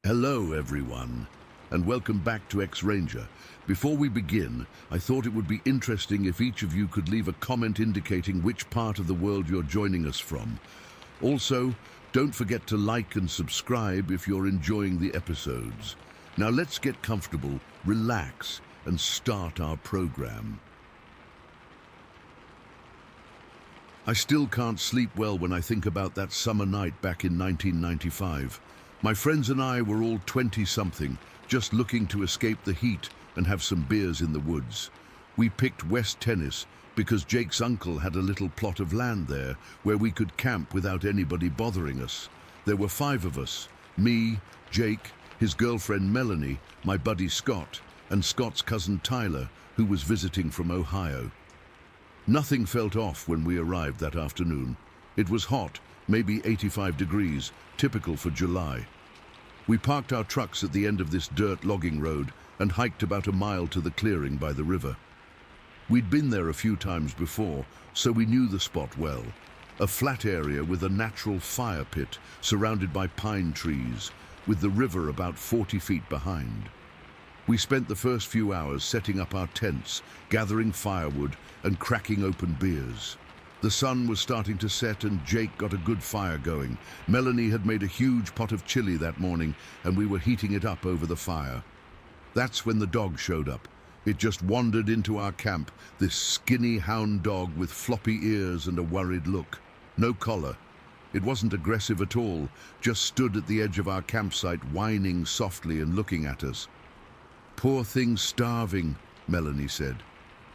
Hello everyone, and welcome back to X-Ranger. Before we begin, I thought it would be interesting if each of you could leave a comment indicating which part of the world you're joining us from. Also, don't forget to like and subscribe if you're enjoying the episodes. Now let's get comfortable, relax, and start our program. I still can't sleep well when I think about that summer night back in 1995. My friends and I were all 20-something, just looking to escape the heat and have some beers in the woods. We picked West Tennis because Jake's uncle had a little plot of land there where we could camp without anybody bothering us. There were 5 of us: me, Jake, his girlfriend Melanie, my buddy Scott, and Scott's cousin Tyler, who was visiting from Ohio. Nothing felt off when we arrived that afternoon. It was hot, maybe 85 degrees, typical for July. We parked our trucks at the end of this dirt logging road and hiked about a mile to the clearing by the river. We'd been there a few times before, so we knew the spot well. A flat area with a natural fire pit surrounded by pine trees, with the river about 40 feet behind. We spent the first few hours setting up our tents, gathering firewood and cracking open beers. The sun was starting to set and Jake got a good fire going. Melanie had made a huge pot of chili that morning and we were heating it up over the fire. That's when the dog showed up. It just wandered into our camp, this skinny hound dog with floppy ears and a worried look. No collar. It wasn't aggressive at all, just stood at the edge of our campsite whining softly and looking at us. "Poor thing starving," Melanie said.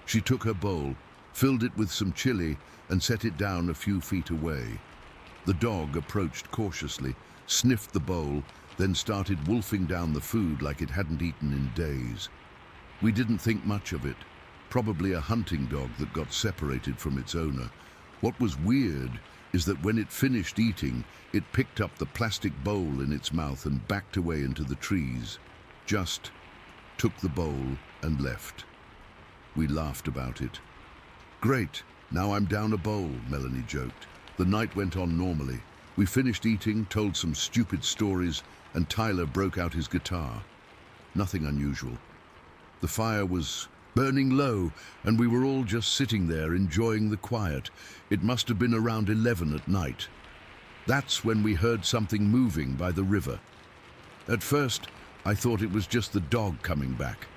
She took her bowl, filled it with some chili, and set it down a few feet away. The dog approached cautiously, sniffed the bowl, then started wolfing down the food like it hadn't eaten in days. We didn't think much of it. Probably a hunting dog that got separated from its owner. What was weird is that when it finished eating, it picked up the plastic bowl in its mouth and backed away into the trees. Just took the bowl and left. We laughed about it. "Great, now I'm down a bowl," Melanie joked. The night went on normally. We finished eating, told some stupid stories, and Tyler broke out his guitar. Nothing unusual. The fire was burning low, and we were all just sitting there enjoying the quiet. It must have been around 11 at night. That's when we heard something moving by the river. At first, I thought it was just the dog coming back.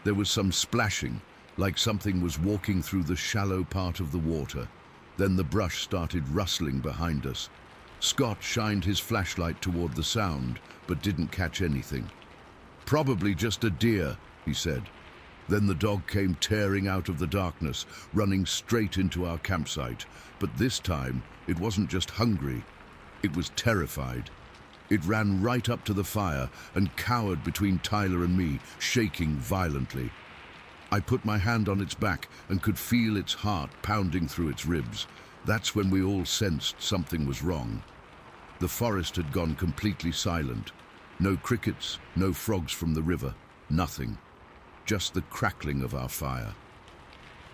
There was some splashing, like something was walking through the shallow part of the water. Then the brush started rustling behind us. Scott shined his flashlight toward the sound, but didn't catch anything. "Probably just a deer," he said. Then the dog came tearing out of the darkness, running straight into our campsite. But this time, it wasn't just hungry, it was terrified. It ran right up to the fire and cowered between Tyler and me, shaking violently. I put my hand on its back and could feel its heart pounding through its ribs. That's when we all sensed something was wrong. The forest had gone completely silent. No crickets, no frogs from the river, nothing. Just the crackling of our fire.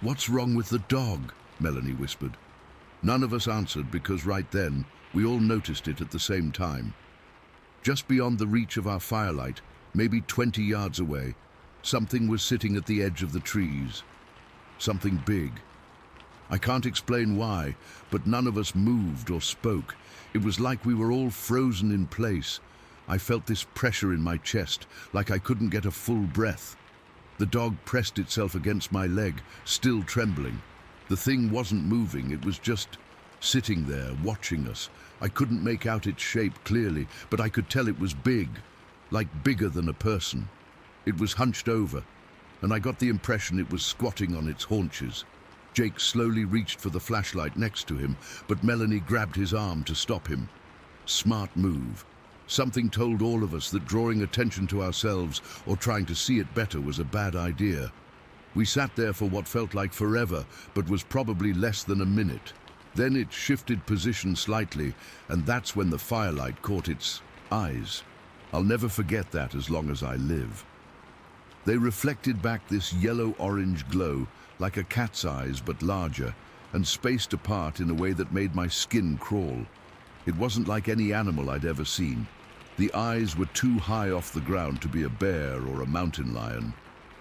"What's wrong with the dog?" Melanie whispered. None of us answered because right then, we all noticed it at the same time. Just beyond the reach of our firelight, maybe 20 yards away, something was sitting at the edge of the trees. Something big. I can't explain why, but none of us moved or spoke. It was like we were all frozen in place. I felt this pressure in my chest, like I couldn't get a full breath. The dog pressed itself against my leg, still trembling. The thing wasn't moving, it was just sitting there, watching us. I couldn't make out its shape clearly, but I could tell it was big, like bigger than a person. It was hunched over, and I got the impression it was squatting on its haunches. Jake slowly reached for the flashlight next to him, but Melanie grabbed his arm to stop him. Smart move. Something told all of us that drawing attention to ourselves or trying to see it better was a bad idea. We sat there for what felt like forever, but was probably less than a minute. Then it shifted position slightly, and that's when the firelight caught its eyes. I'll never forget that as long as I live. They reflected back this yellow-orange glow, like a cat's eyes but larger, and spaced apart in a way that made my skin crawl. It wasn't like any animal I'd ever seen. The eyes were too high off the ground to be a bear or a mountain lion.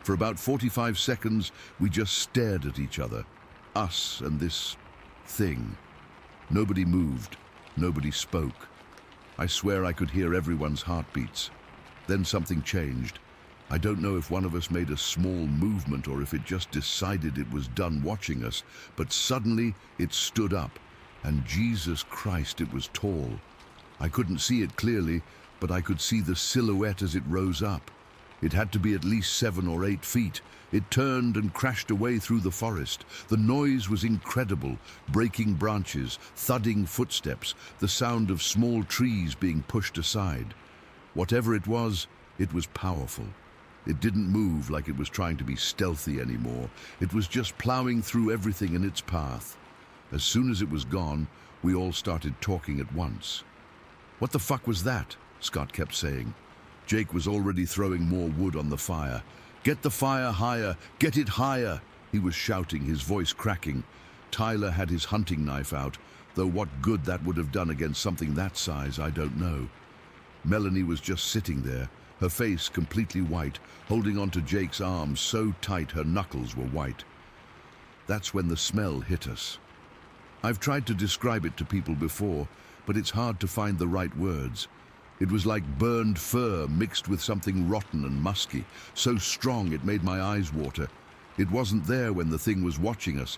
For about 45 seconds, we just stared at each other, us and this thing. Nobody moved, nobody spoke. I swear I could hear everyone's heartbeats. Then something changed. I don't know if one of us made a small movement or if it just decided it was done watching us, but suddenly it stood up, and Jesus Christ, it was tall. I couldn't see it clearly, but I could see the silhouette as it rose up. It had to be at least 7 or 8 feet. It turned and crashed away through the forest. The noise was incredible, breaking branches, thudding footsteps, the sound of small trees being pushed aside. Whatever it was powerful. It didn't move like it was trying to be stealthy anymore. It was just plowing through everything in its path. As soon as it was gone, we all started talking at once. "What the fuck was that?" Scott kept saying. Jake was already throwing more wood on the fire. "Get the fire higher! Get it higher!" He was shouting, his voice cracking. Tyler had his hunting knife out, though what good that would have done against something that size, I don't know. Melanie was just sitting there, her face completely white, holding onto Jake's arm so tight her knuckles were white. That's when the smell hit us. I've tried to describe it to people before, but it's hard to find the right words. It was like burned fur mixed with something rotten and musky, so strong it made my eyes water. It wasn't there when the thing was watching us.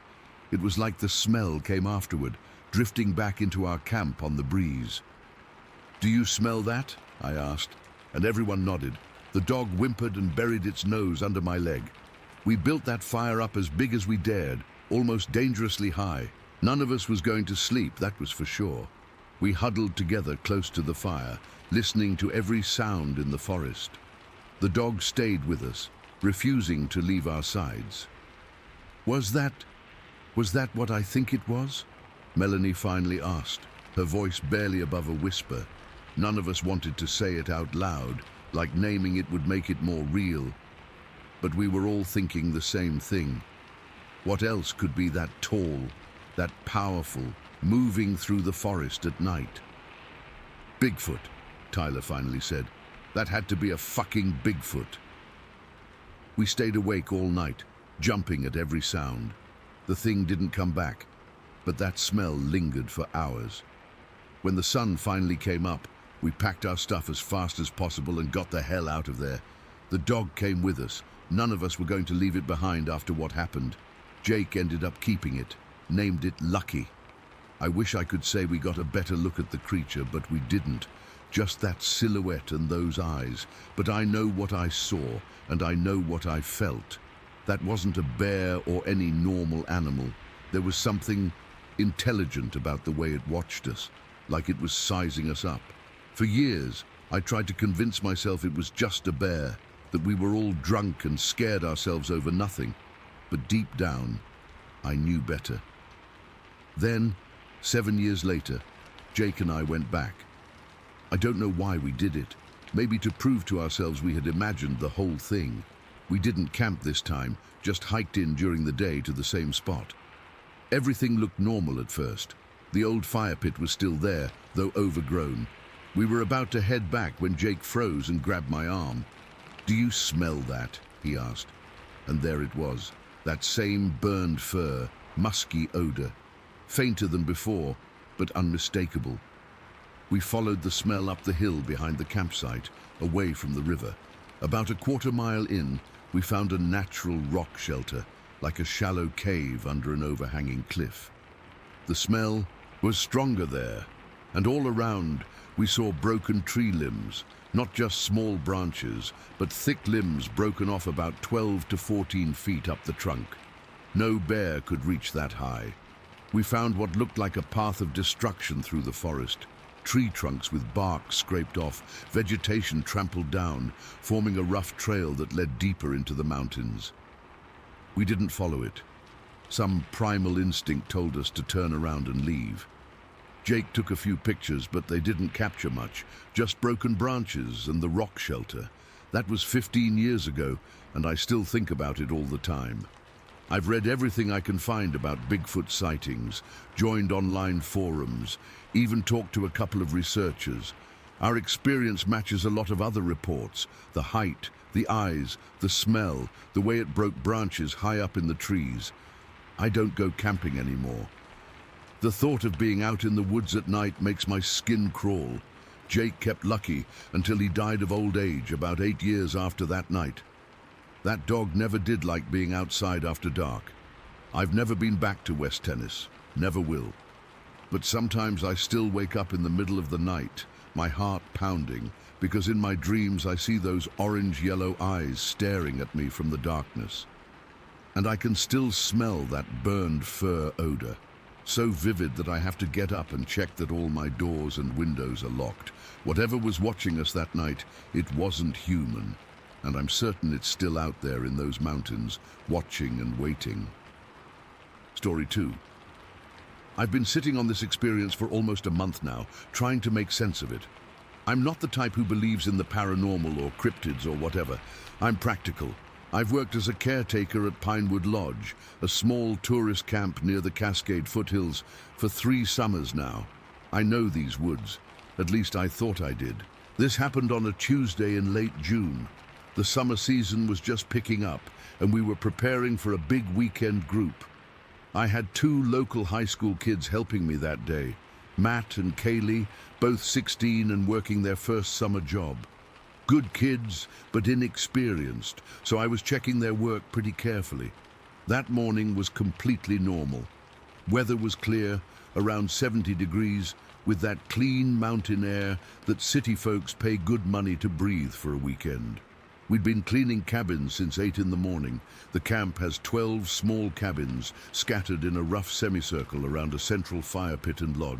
It was like the smell came afterward, drifting back into our camp on the breeze. "Do you smell that?" I asked, and everyone nodded. The dog whimpered and buried its nose under my leg. We built that fire up as big as we dared, almost dangerously high. None of us was going to sleep, that was for sure. We huddled together close to the fire, listening to every sound in the forest. The dog stayed with us, refusing to leave our sides. Was that what I think it was?" Melanie finally asked, her voice barely above a whisper. None of us wanted to say it out loud, like naming it would make it more real. But we were all thinking the same thing. What else could be that tall, that powerful, moving through the forest at night? "Bigfoot," Tyler finally said. "That had to be a fucking Bigfoot." We stayed awake all night, jumping at every sound. The thing didn't come back, but that smell lingered for hours. When the sun finally came up, we packed our stuff as fast as possible and got the hell out of there. The dog came with us. None of us were going to leave it behind after what happened. Jake ended up keeping it, named it Lucky. I wish I could say we got a better look at the creature, but we didn't. Just that silhouette and those eyes. But I know what I saw, and I know what I felt. That wasn't a bear or any normal animal. There was something intelligent about the way it watched us, like it was sizing us up. For years, I tried to convince myself it was just a bear, that we were all drunk and scared ourselves over nothing. But deep down, I knew better. Then, 7 years later, Jake and I went back. I don't know why we did it. Maybe to prove to ourselves we had imagined the whole thing. We didn't camp this time, just hiked in during the day to the same spot. Everything looked normal at first. The old fire pit was still there, though overgrown. We were about to head back when Jake froze and grabbed my arm. "Do you smell that?" he asked. And there it was, that same burned fur, musky odor. Fainter than before, but unmistakable. We followed the smell up the hill behind the campsite, away from the river. About a quarter-mile in, we found a natural rock shelter, like a shallow cave under an overhanging cliff. The smell was stronger there, and all around we saw broken tree limbs, not just small branches, but thick limbs broken off about 12 to 14 feet up the trunk. No bear could reach that high. We found what looked like a path of destruction through the forest. Tree trunks with bark scraped off, vegetation trampled down, forming a rough trail that led deeper into the mountains. We didn't follow it. Some primal instinct told us to turn around and leave. Jake took a few pictures, but they didn't capture much, just broken branches and the rock shelter. That was 15 years ago, and I still think about it all the time. I've read everything I can find about Bigfoot sightings, joined online forums, even talked to a couple of researchers. Our experience matches a lot of other reports. The height, the eyes, the smell, the way it broke branches high up in the trees. I don't go camping anymore. The thought of being out in the woods at night makes my skin crawl. Jake kept lucky until he died of old age about 8 years after that night. That dog never did like being outside after dark. I've never been back to West Tennis, never will. But sometimes I still wake up in the middle of the night, my heart pounding, because in my dreams I see those orange-yellow eyes staring at me from the darkness. And I can still smell that burned fur odor, so vivid that I have to get up and check that all my doors and windows are locked. Whatever was watching us that night, it wasn't human, and I'm certain it's still out there in those mountains, watching and waiting. Story 2. I've been sitting on this experience for almost a month now, trying to make sense of it. I'm not the type who believes in the paranormal or cryptids or whatever. I'm practical. I've worked as a caretaker at Pinewood Lodge, a small tourist camp near the Cascade foothills, for 3 summers now. I know these woods. At least I thought I did. This happened on a Tuesday in late June. The summer season was just picking up, and we were preparing for a big weekend group. I had 2 local high school kids helping me that day, Matt and Kaylee, both 16 and working their first summer job. Good kids, but inexperienced, so I was checking their work pretty carefully. That morning was completely normal. Weather was clear, around 70 degrees, with that clean mountain air that city folks pay good money to breathe for a weekend. We'd been cleaning cabins since 8 in the morning. The camp has 12 small cabins scattered in a rough semicircle around a central fire pit and lodge.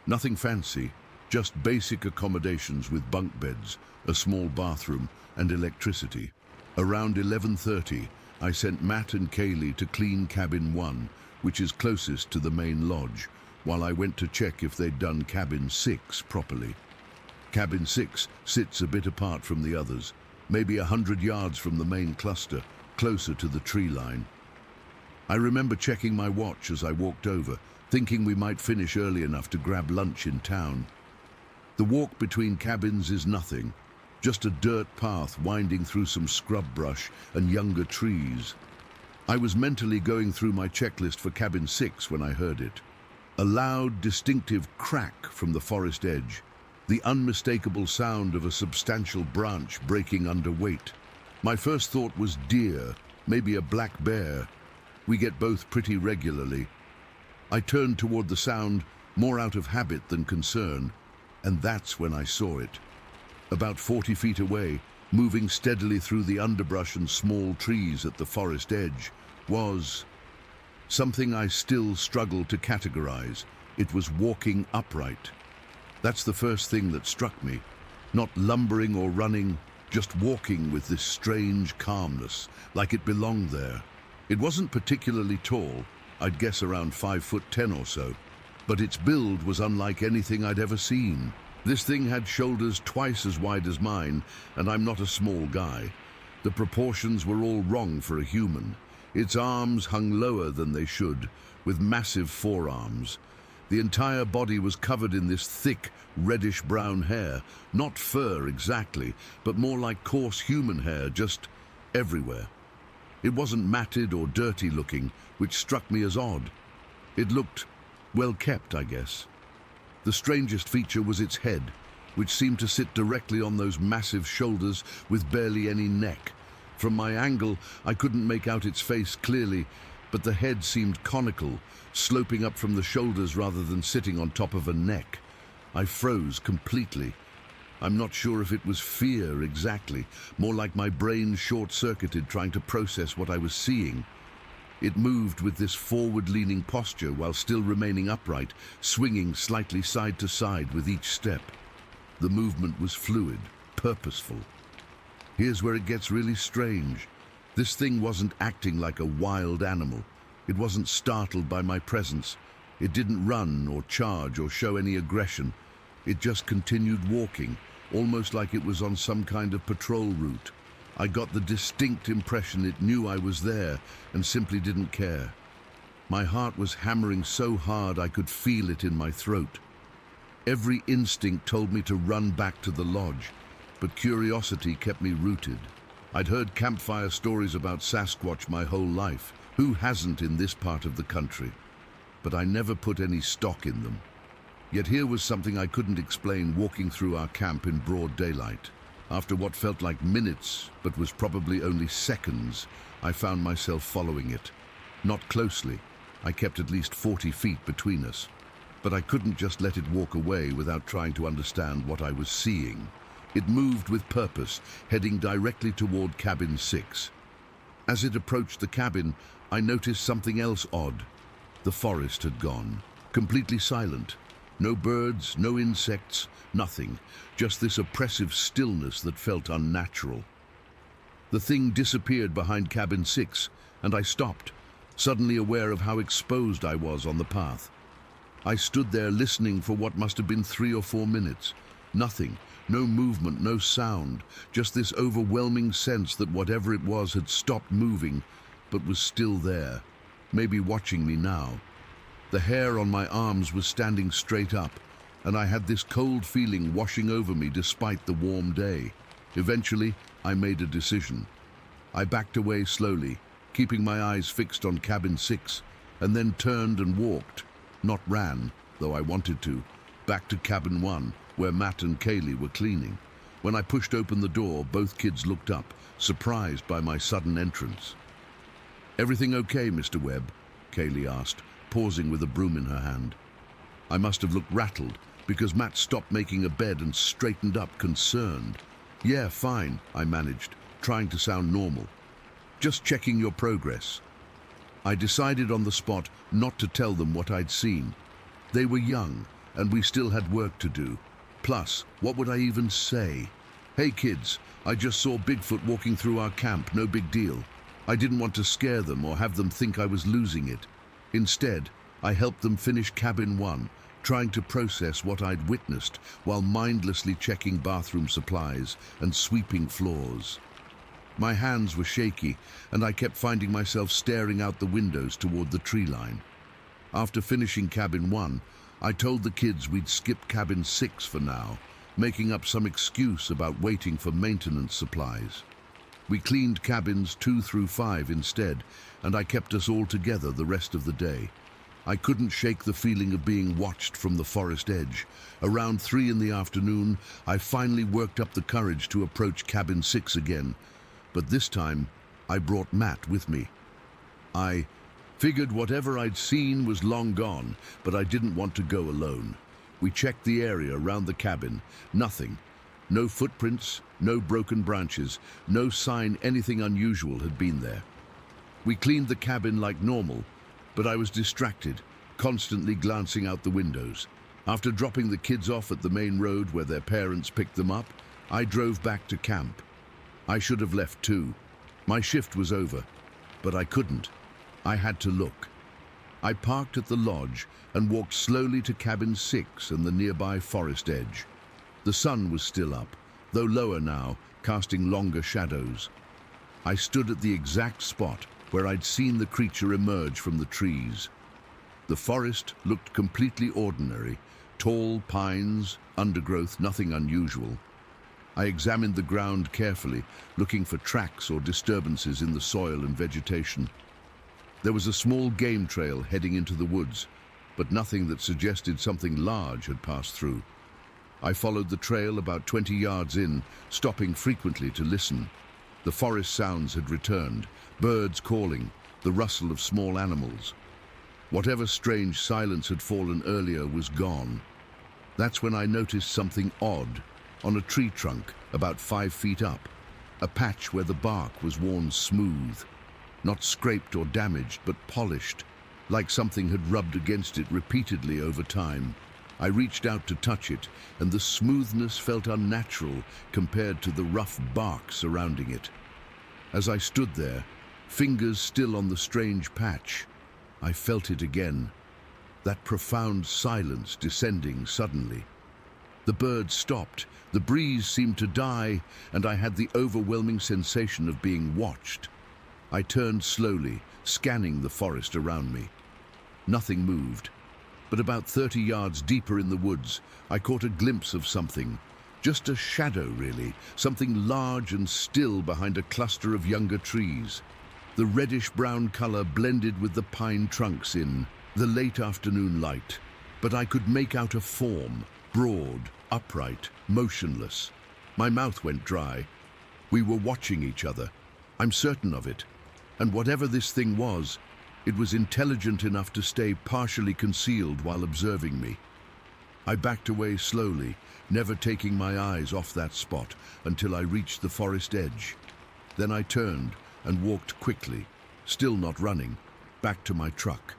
Nothing fancy, just basic accommodations with bunk beds, a small bathroom, and electricity. Around 11:30, I sent Matt and Kaylee to clean cabin 1, which is closest to the main lodge, while I went to check if they'd done cabin 6 properly. Cabin 6 sits a bit apart from the others, maybe 100 yards from the main cluster, closer to the tree line. I remember checking my watch as I walked over, thinking we might finish early enough to grab lunch in town. The walk between cabins is nothing, just a dirt path winding through some scrub brush and younger trees. I was mentally going through my checklist for cabin 6 when I heard it. A loud, distinctive crack from the forest edge, the unmistakable sound of a substantial branch breaking under weight. My first thought was deer, maybe a black bear. We get both pretty regularly. I turned toward the sound, more out of habit than concern, and that's when I saw it. About 40 feet away, moving steadily through the underbrush and small trees at the forest edge, was something I still struggle to categorize. It was walking upright. That's the first thing that struck me. Not lumbering or running, just walking with this strange calmness, like it belonged there. It wasn't particularly tall, I'd guess around 5'10" or so, but its build was unlike anything I'd ever seen. This thing had shoulders twice as wide as mine, and I'm not a small guy. The proportions were all wrong for a human. Its arms hung lower than they should, with massive forearms. The entire body was covered in this thick, reddish-brown hair, not fur exactly, but more like coarse human hair, just everywhere. It wasn't matted or dirty looking, which struck me as odd. It looked well kept, I guess. The strangest feature was its head, which seemed to sit directly on those massive shoulders with barely any neck. From my angle, I couldn't make out its face clearly, but the head seemed conical, sloping up from the shoulders rather than sitting on top of a neck. I froze completely. I'm not sure if it was fear exactly, more like my brain short-circuited trying to process what I was seeing. It moved with this forward-leaning posture while still remaining upright, swinging slightly side to side with each step. The movement was fluid, purposeful. Here's where it gets really strange. This thing wasn't acting like a wild animal. It wasn't startled by my presence. It didn't run or charge or show any aggression. It just continued walking, almost like it was on some kind of patrol route. I got the distinct impression it knew I was there and simply didn't care. My heart was hammering so hard I could feel it in my throat. Every instinct told me to run back to the lodge, but curiosity kept me rooted. I'd heard campfire stories about Sasquatch my whole life. Who hasn't in this part of the country? But I never put any stock in them. Yet here was something I couldn't explain walking through our camp in broad daylight. After what felt like minutes, but was probably only seconds, I found myself following it. Not closely. I kept at least 40 feet between us. But I couldn't just let it walk away without trying to understand what I was seeing. It moved with purpose, heading directly toward cabin 6. As it approached the cabin, I noticed something else odd. The forest had gone, completely silent. No birds, no insects, nothing. Just this oppressive stillness that felt unnatural. The thing disappeared behind cabin 6, and I stopped, suddenly aware of how exposed I was on the path. I stood there listening for what must have been 3 or 4 minutes. Nothing, no movement, no sound, just this overwhelming sense that whatever it was had stopped moving, but was still there, maybe watching me now. The hair on my arms was standing straight up, and I had this cold feeling washing over me despite the warm day. Eventually, I made a decision. I backed away slowly, keeping my eyes fixed on cabin 6, and then turned and walked, not ran, though I wanted to, back to cabin 1, where Matt and Kaylee were cleaning. When I pushed open the door, both kids looked up, surprised by my sudden entrance. "Everything okay, Mr. Webb?" Kaylee asked, pausing with a broom in her hand. I must have looked rattled, because Matt stopped making a bed and straightened up, concerned. "Yeah, fine," I managed, trying to sound normal. "Just checking your progress." I decided on the spot not to tell them what I'd seen. They were young, and we still had work to do. Plus, what would I even say? "Hey kids, I just saw Bigfoot walking through our camp, no big deal." I didn't want to scare them or have them think I was losing it. Instead, I helped them finish cabin 1, trying to process what I'd witnessed while mindlessly checking bathroom supplies and sweeping floors. My hands were shaky, and I kept finding myself staring out the windows toward the tree line. After finishing cabin 1, I told the kids we'd skip cabin 6 for now, making up some excuse about waiting for maintenance supplies. We cleaned cabins 2 through 5 instead, and I kept us all together the rest of the day. I couldn't shake the feeling of being watched from the forest edge. Around 3 in the afternoon, I finally worked up the courage to approach cabin 6 again, but this time I brought Matt with me. I figured whatever I'd seen was long gone, but I didn't want to go alone. We checked the area around the cabin. Nothing. No footprints, no broken branches, no sign anything unusual had been there. We cleaned the cabin like normal, but I was distracted, constantly glancing out the windows. After dropping the kids off at the main road where their parents picked them up, I drove back to camp. I should have left too. My shift was over, but I couldn't. I had to look. I parked at the lodge and walked slowly to cabin 6 and the nearby forest edge. The sun was still up, though lower now, casting longer shadows. I stood at the exact spot where I'd seen the creature emerge from the trees. The forest looked completely ordinary, tall pines, undergrowth, nothing unusual. I examined the ground carefully, looking for tracks or disturbances in the soil and vegetation. There was a small game trail heading into the woods, but nothing that suggested something large had passed through. I followed the trail about 20 yards in, stopping frequently to listen. The forest sounds had returned, birds calling, the rustle of small animals. Whatever strange silence had fallen earlier was gone. That's when I noticed something odd on a tree trunk about 5 feet up, a patch where the bark was worn smooth, not scraped or damaged, but polished, like something had rubbed against it repeatedly over time. I reached out to touch it, and the smoothness felt unnatural compared to the rough bark surrounding it. As I stood there, fingers still on the strange patch, I felt it again, that profound silence descending suddenly. The birds stopped, the breeze seemed to die, and I had the overwhelming sensation of being watched. I turned slowly, scanning the forest around me. Nothing moved, but about 30 yards deeper in the woods, I caught a glimpse of something. Just a shadow, really, something large and still behind a cluster of younger trees. The reddish-brown color blended with the pine trunks in the late afternoon light, but I could make out a form, broad, upright, motionless. My mouth went dry. We were watching each other. I'm certain of it. And whatever this thing was, it was intelligent enough to stay partially concealed while observing me. I backed away slowly, never taking my eyes off that spot until I reached the forest edge. Then I turned and walked quickly, still not running, back to my truck.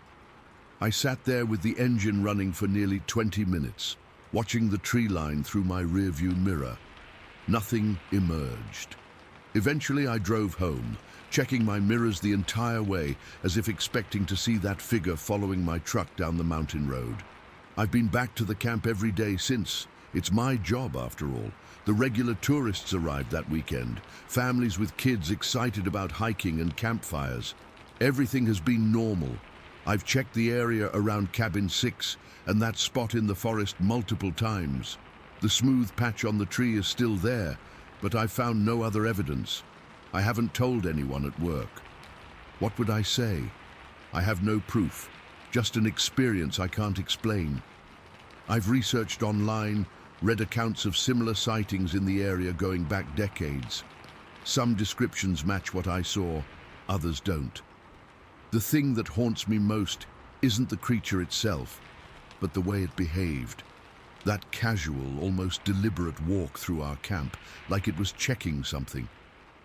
I sat there with the engine running for nearly 20 minutes, watching the tree line through my rearview mirror. Nothing emerged. Eventually I drove home, checking my mirrors the entire way as if expecting to see that figure following my truck down the mountain road. I've been back to the camp every day since. It's my job, after all. The regular tourists arrived that weekend, families with kids excited about hiking and campfires. Everything has been normal. I've checked the area around Cabin 6 and that spot in the forest multiple times. The smooth patch on the tree is still there, but I've found no other evidence. I haven't told anyone at work. What would I say? I have no proof, just an experience I can't explain. I've researched online, read accounts of similar sightings in the area going back decades. Some descriptions match what I saw, others don't. The thing that haunts me most isn't the creature itself, but the way it behaved. That casual, almost deliberate walk through our camp, like it was checking something.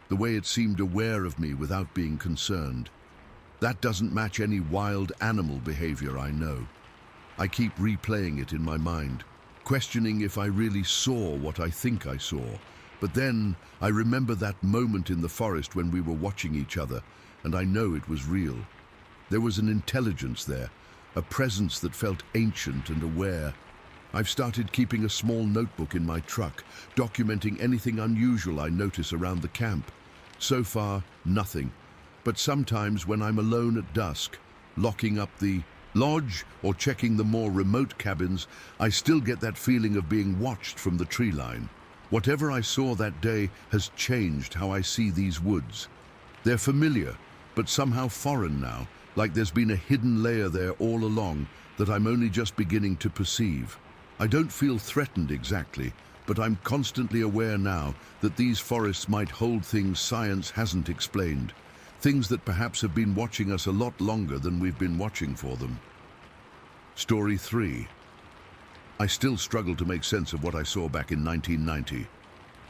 The way it seemed aware of me without being concerned. That doesn't match any wild animal behavior I know. I keep replaying it in my mind, questioning if I really saw what I think I saw. But then I remember that moment in the forest when we were watching each other, and I know it was real. There was an intelligence there, a presence that felt ancient and aware. I've started keeping a small notebook in my truck, documenting anything unusual I notice around the camp. So far, nothing. But sometimes when I'm alone at dusk, locking up the lodge or checking the more remote cabins, I still get that feeling of being watched from the tree line. Whatever I saw that day has changed how I see these woods. They're familiar, but somehow foreign now, like there's been a hidden layer there all along that I'm only just beginning to perceive. I don't feel threatened exactly, but I'm constantly aware now that these forests might hold things science hasn't explained, things that perhaps have been watching us a lot longer than we've been watching for them. Story 3. I still struggle to make sense of what I saw back in 1990.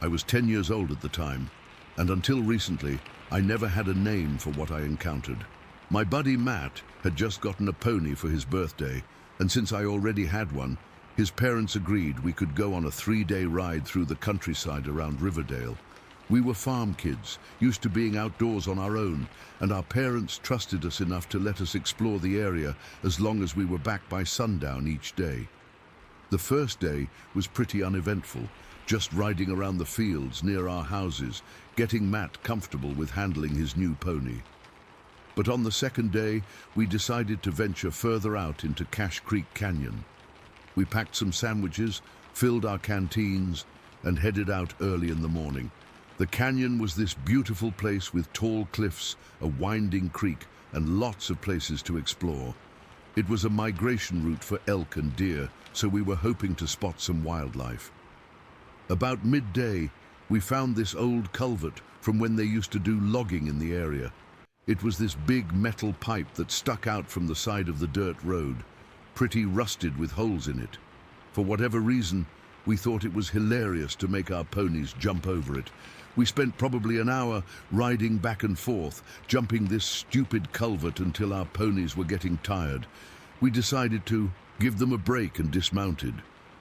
I was 10 years old at the time, and until recently, I never had a name for what I encountered. My buddy Matt had just gotten a pony for his birthday, and since I already had one, his parents agreed we could go on a 3-day ride through the countryside around Riverdale. We were farm kids, used to being outdoors on our own, and our parents trusted us enough to let us explore the area as long as we were back by sundown each day. The first day was pretty uneventful, just riding around the fields near our houses, getting Matt comfortable with handling his new pony. But on the second day, we decided to venture further out into Cache Creek Canyon. We packed some sandwiches, filled our canteens, and headed out early in the morning. The canyon was this beautiful place with tall cliffs, a winding creek, and lots of places to explore. It was a migration route for elk and deer, so we were hoping to spot some wildlife. About midday, we found this old culvert from when they used to do logging in the area. It was this big metal pipe that stuck out from the side of the dirt road, pretty rusted with holes in it. For whatever reason, we thought it was hilarious to make our ponies jump over it. We spent probably an hour riding back and forth, jumping this stupid culvert until our ponies were getting tired. We decided to give them a break and dismounted.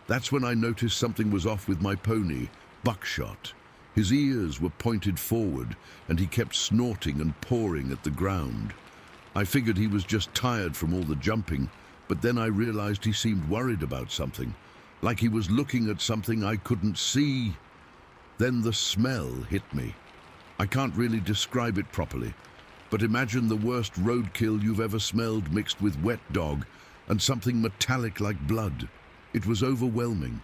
That's when I noticed something was off with my pony, Buckshot. His ears were pointed forward, and he kept snorting and pawing at the ground. I figured he was just tired from all the jumping, but then I realized he seemed worried about something, like he was looking at something I couldn't see. Then the smell hit me. I can't really describe it properly, but imagine the worst roadkill you've ever smelled mixed with wet dog, and something metallic like blood. It was overwhelming.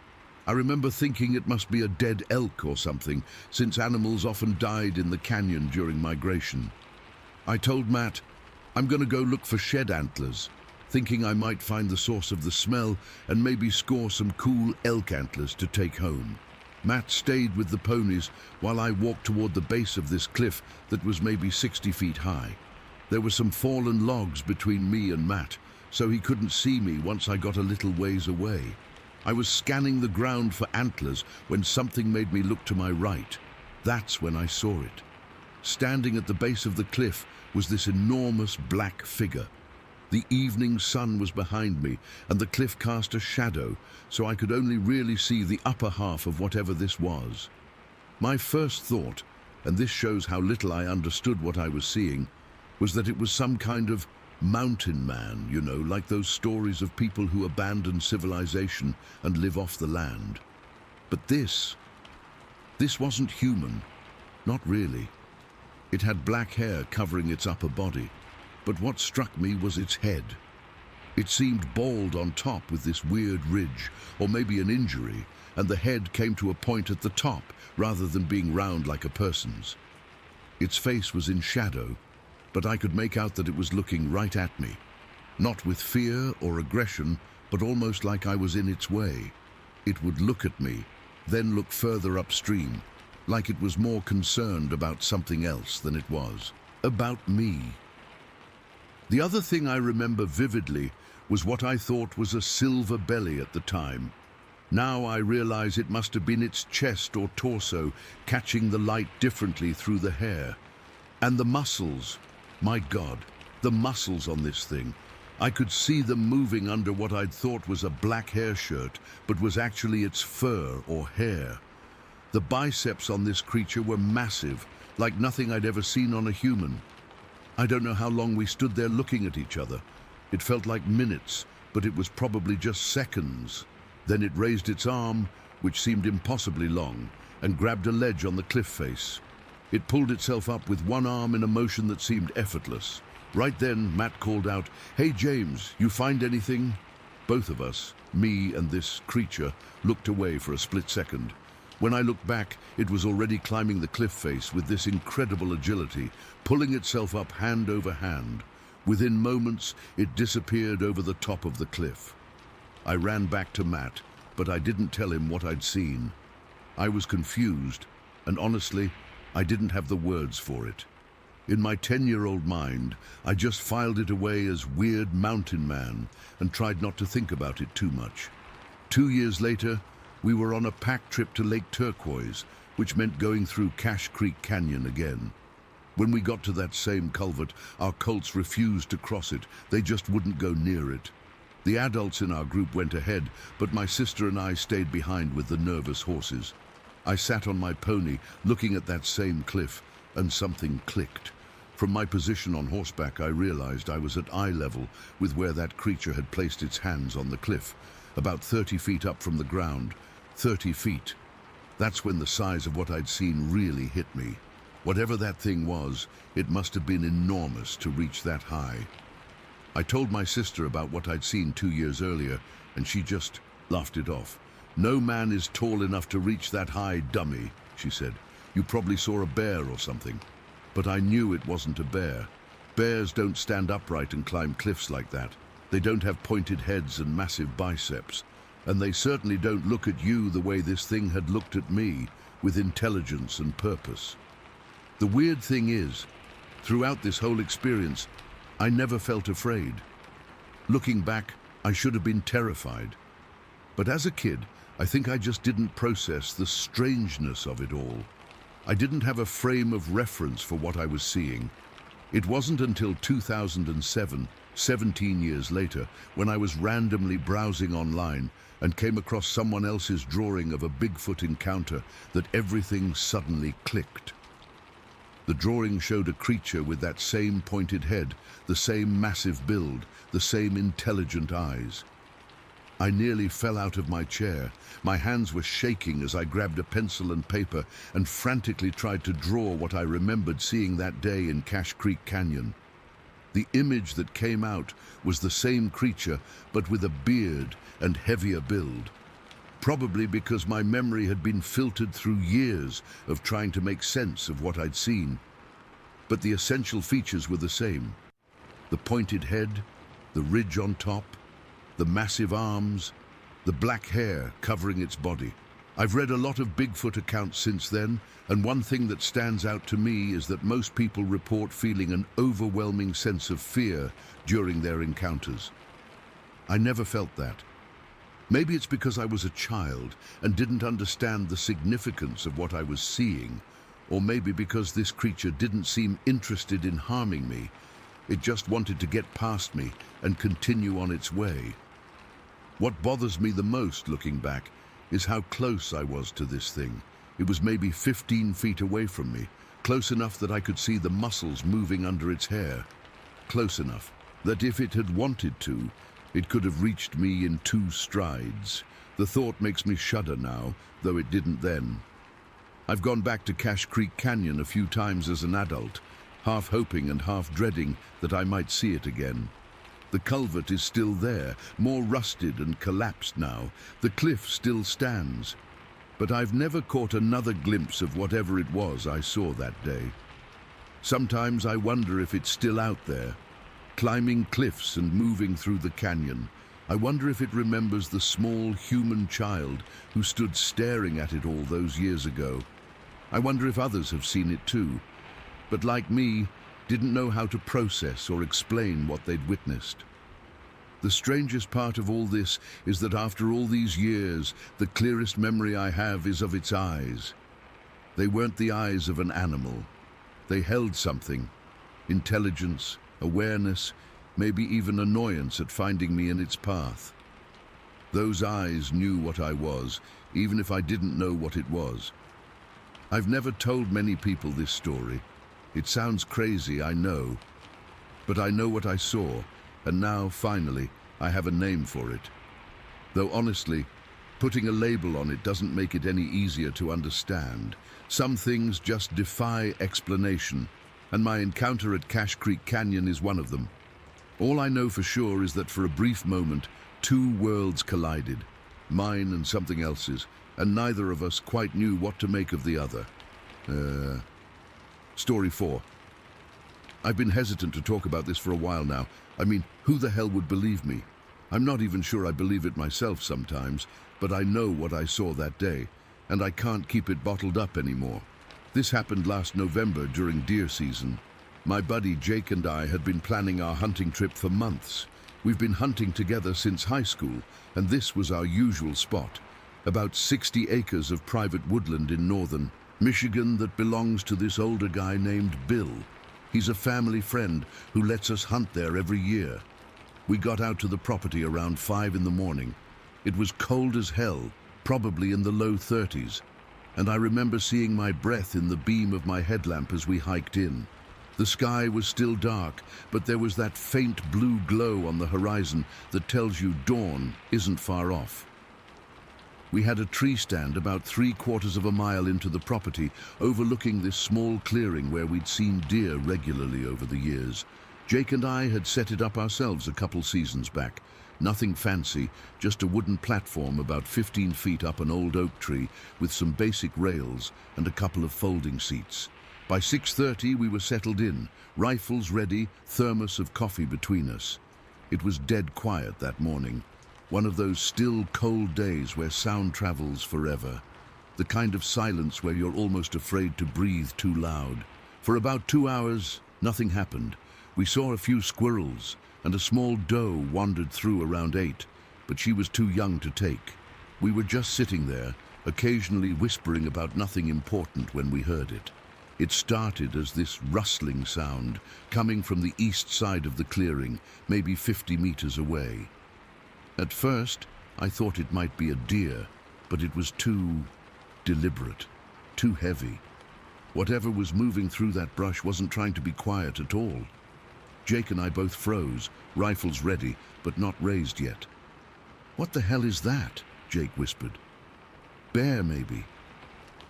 I remember thinking it must be a dead elk or something, since animals often died in the canyon during migration. I told Matt, I'm going to go look for shed antlers, thinking I might find the source of the smell and maybe score some cool elk antlers to take home. Matt stayed with the ponies while I walked toward the base of this cliff that was maybe 60 feet high. There were some fallen logs between me and Matt, so he couldn't see me once I got a little ways away. I was scanning the ground for antlers when something made me look to my right. That's when I saw it. Standing at the base of the cliff was this enormous black figure. The evening sun was behind me, and the cliff cast a shadow, so I could only really see the upper half of whatever this was. My first thought, and this shows how little I understood what I was seeing, was that it was some kind of mountain man, you know, like those stories of people who abandon civilization and live off the land. But this wasn't human, not really. It had black hair covering its upper body, but what struck me was its head. It seemed bald on top with this weird ridge, or maybe an injury, and the head came to a point at the top rather than being round like a person's. Its face was in shadow, but I could make out that it was looking right at me, not with fear or aggression, but almost like I was in its way. It would look at me, then look further upstream, like it was more concerned about something else than it was about me. The other thing I remember vividly was what I thought was a silver belly at the time. Now I realize it must have been its chest or torso catching the light differently through the hair. And the muscles, my God, the muscles on this thing. I could see them moving under what I'd thought was a black hair shirt, but was actually its fur or hair. The biceps on this creature were massive, like nothing I'd ever seen on a human. I don't know how long we stood there looking at each other. It felt like minutes, but it was probably just seconds. Then it raised its arm, which seemed impossibly long, and grabbed a ledge on the cliff face. It pulled itself up with one arm in a motion that seemed effortless. Right then, Matt called out, "Hey James, you find anything?" Both of us, me and this creature, looked away for a split second. When I looked back, it was already climbing the cliff face with this incredible agility, pulling itself up hand over hand. Within moments, it disappeared over the top of the cliff. I ran back to Matt, but I didn't tell him what I'd seen. I was confused, and honestly, I didn't have the words for it. In my 10-year-old mind, I just filed it away as weird mountain man and tried not to think about it too much. 2 years later, we were on a pack trip to Lake Turquoise, which meant going through Cache Creek Canyon again. When we got to that same culvert, our colts refused to cross it. They just wouldn't go near it. The adults in our group went ahead, but my sister and I stayed behind with the nervous horses. I sat on my pony, looking at that same cliff, and something clicked. From my position on horseback, I realized I was at eye level with where that creature had placed its hands on the cliff, about 30 feet up from the ground. 30 feet. That's when the size of what I'd seen really hit me. Whatever that thing was, it must have been enormous to reach that high. I told my sister about what I'd seen 2 years earlier, and she just laughed it off. "No man is tall enough to reach that high, dummy," she said. "You probably saw a bear or something." But I knew it wasn't a bear. Bears don't stand upright and climb cliffs like that. They don't have pointed heads and massive biceps. And they certainly don't look at you the way this thing had looked at me, with intelligence and purpose. The weird thing is, throughout this whole experience, I never felt afraid. Looking back, I should have been terrified. But as a kid, I think I just didn't process the strangeness of it all. I didn't have a frame of reference for what I was seeing. It wasn't until 2007, 17 years later, when I was randomly browsing online and came across someone else's drawing of a Bigfoot encounter that everything suddenly clicked. The drawing showed a creature with that same pointed head, the same massive build, the same intelligent eyes. I nearly fell out of my chair. My hands were shaking as I grabbed a pencil and paper and frantically tried to draw what I remembered seeing that day in Cache Creek Canyon. The image that came out was the same creature, but with a beard and heavier build. Probably because my memory had been filtered through years of trying to make sense of what I'd seen. But the essential features were the same. The pointed head, the ridge on top, the massive arms, the black hair covering its body. I've read a lot of Bigfoot accounts since then, and one thing that stands out to me is that most people report feeling an overwhelming sense of fear during their encounters. I never felt that. Maybe it's because I was a child and didn't understand the significance of what I was seeing, or maybe because this creature didn't seem interested in harming me. It just wanted to get past me and continue on its way. What bothers me the most, looking back, is how close I was to this thing. It was maybe 15 feet away from me, close enough that I could see the muscles moving under its hair. Close enough that if it had wanted to, it could have reached me in 2 strides. The thought makes me shudder now, though it didn't then. I've gone back to Cache Creek Canyon a few times as an adult, half hoping and half dreading that I might see it again. The culvert is still there, more rusted and collapsed now. The cliff still stands. But I've never caught another glimpse of whatever it was I saw that day. Sometimes I wonder if it's still out there, climbing cliffs and moving through the canyon. I wonder if it remembers the small human child who stood staring at it all those years ago. I wonder if others have seen it too, but like me, didn't know how to process or explain what they'd witnessed. The strangest part of all this is that after all these years, the clearest memory I have is of its eyes. They weren't the eyes of an animal. They held something: intelligence, awareness, maybe even annoyance at finding me in its path. Those eyes knew what I was, even if I didn't know what it was. I've never told many people this story. It sounds crazy, I know, but I know what I saw, and now, finally, I have a name for it. Though honestly, putting a label on it doesn't make it any easier to understand. Some things just defy explanation, and my encounter at Cache Creek Canyon is one of them. All I know for sure is that for a brief moment, 2 worlds collided, mine and something else's, and neither of us quite knew what to make of the other. Story 4. I've been hesitant to talk about this for a while now. I mean, who the hell would believe me? I'm not even sure I believe it myself sometimes, but I know what I saw that day, and I can't keep it bottled up anymore. This happened last November during deer season. My buddy Jake and I had been planning our hunting trip for months. We've been hunting together since high school, and this was our usual spot. About 60 acres of private woodland in northern Michigan that belongs to this older guy named Bill. He's a family friend who lets us hunt there every year. We got out to the property around 5 in the morning. It was cold as hell, probably in the low 30s, and I remember seeing my breath in the beam of my headlamp as we hiked in. The sky was still dark, but there was that faint blue glow on the horizon that tells you dawn isn't far off. We had a tree stand about 3/4 of a mile into the property, overlooking this small clearing where we'd seen deer regularly over the years. Jake and I had set it up ourselves a couple seasons back. Nothing fancy, just a wooden platform about 15 feet up an old oak tree with some basic rails and a couple of folding seats. By 6:30 we were settled in, rifles ready, thermos of coffee between us. It was dead quiet that morning. One of those still, cold days where sound travels forever. The kind of silence where you're almost afraid to breathe too loud. For about 2 hours, nothing happened. We saw a few squirrels, and a small doe wandered through around 8, but she was too young to take. We were just sitting there, occasionally whispering about nothing important when we heard it. It started as this rustling sound, coming from the east side of the clearing, maybe 50 meters away. At first, I thought it might be a deer, but it was too deliberate, too heavy. Whatever was moving through that brush wasn't trying to be quiet at all. Jake and I both froze, rifles ready, but not raised yet. "What the hell is that?" Jake whispered. "Bear, maybe."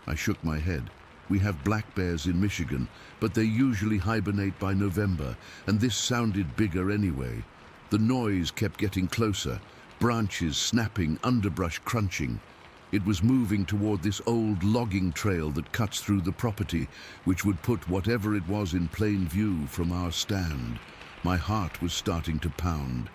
I shook my head. We have black bears in Michigan, but they usually hibernate by November, and this sounded bigger anyway. The noise kept getting closer, branches snapping, underbrush crunching. It was moving toward this old logging trail that cuts through the property, which would put whatever it was in plain view from our stand. My heart was starting to pound.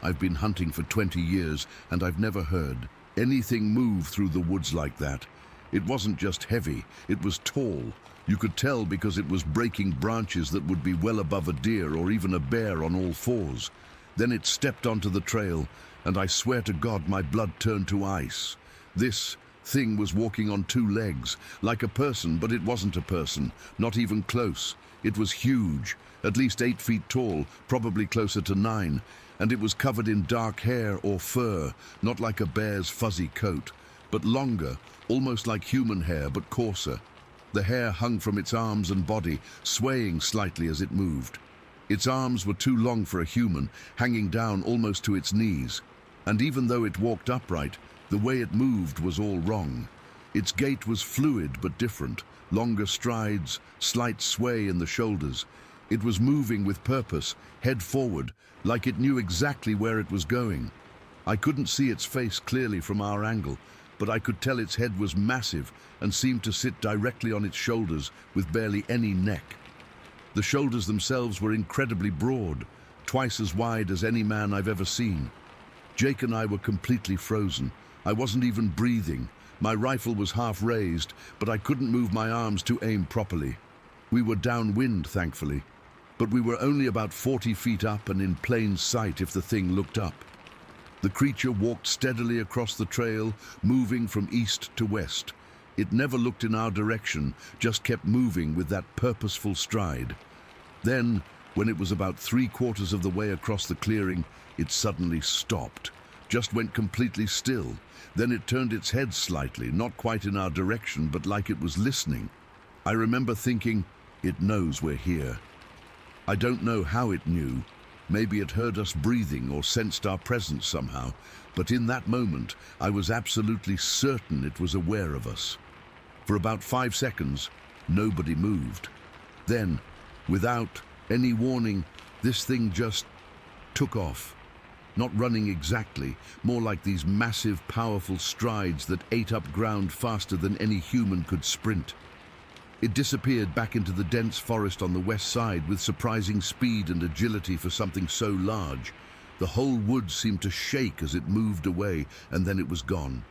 I've been hunting for 20 years, and I've never heard anything move through the woods like that. It wasn't just heavy, it was tall. You could tell because it was breaking branches that would be well above a deer or even a bear on all fours. Then it stepped onto the trail, and I swear to God my blood turned to ice. This thing was walking on two legs, like a person, but it wasn't a person, not even close. It was huge, at least 8 feet tall, probably closer to 9, and it was covered in dark hair or fur, not like a bear's fuzzy coat, but longer, almost like human hair, but coarser. The hair hung from its arms and body, swaying slightly as it moved. Its arms were too long for a human, hanging down almost to its knees. And even though it walked upright, the way it moved was all wrong. Its gait was fluid but different, longer strides, slight sway in the shoulders. It was moving with purpose, head forward, like it knew exactly where it was going. I couldn't see its face clearly from our angle, but I could tell its head was massive and seemed to sit directly on its shoulders with barely any neck. The shoulders themselves were incredibly broad, twice as wide as any man I've ever seen. Jake and I were completely frozen. I wasn't even breathing. My rifle was half raised, but I couldn't move my arms to aim properly. We were downwind, thankfully, but we were only about 40 feet up and in plain sight if the thing looked up. The creature walked steadily across the trail, moving from east to west. It never looked in our direction, just kept moving with that purposeful stride. Then, when it was about 3/4 of the way across the clearing, it suddenly stopped, just went completely still. Then it turned its head slightly, not quite in our direction, but like it was listening. I remember thinking, it knows we're here. I don't know how it knew. Maybe it heard us breathing or sensed our presence somehow, but in that moment, I was absolutely certain it was aware of us. For about 5 seconds, nobody moved. Then, without any warning, this thing just took off. Not running exactly, more like these massive, powerful strides that ate up ground faster than any human could sprint. It disappeared back into the dense forest on the west side with surprising speed and agility for something so large. The whole woods seemed to shake as it moved away, and then it was gone.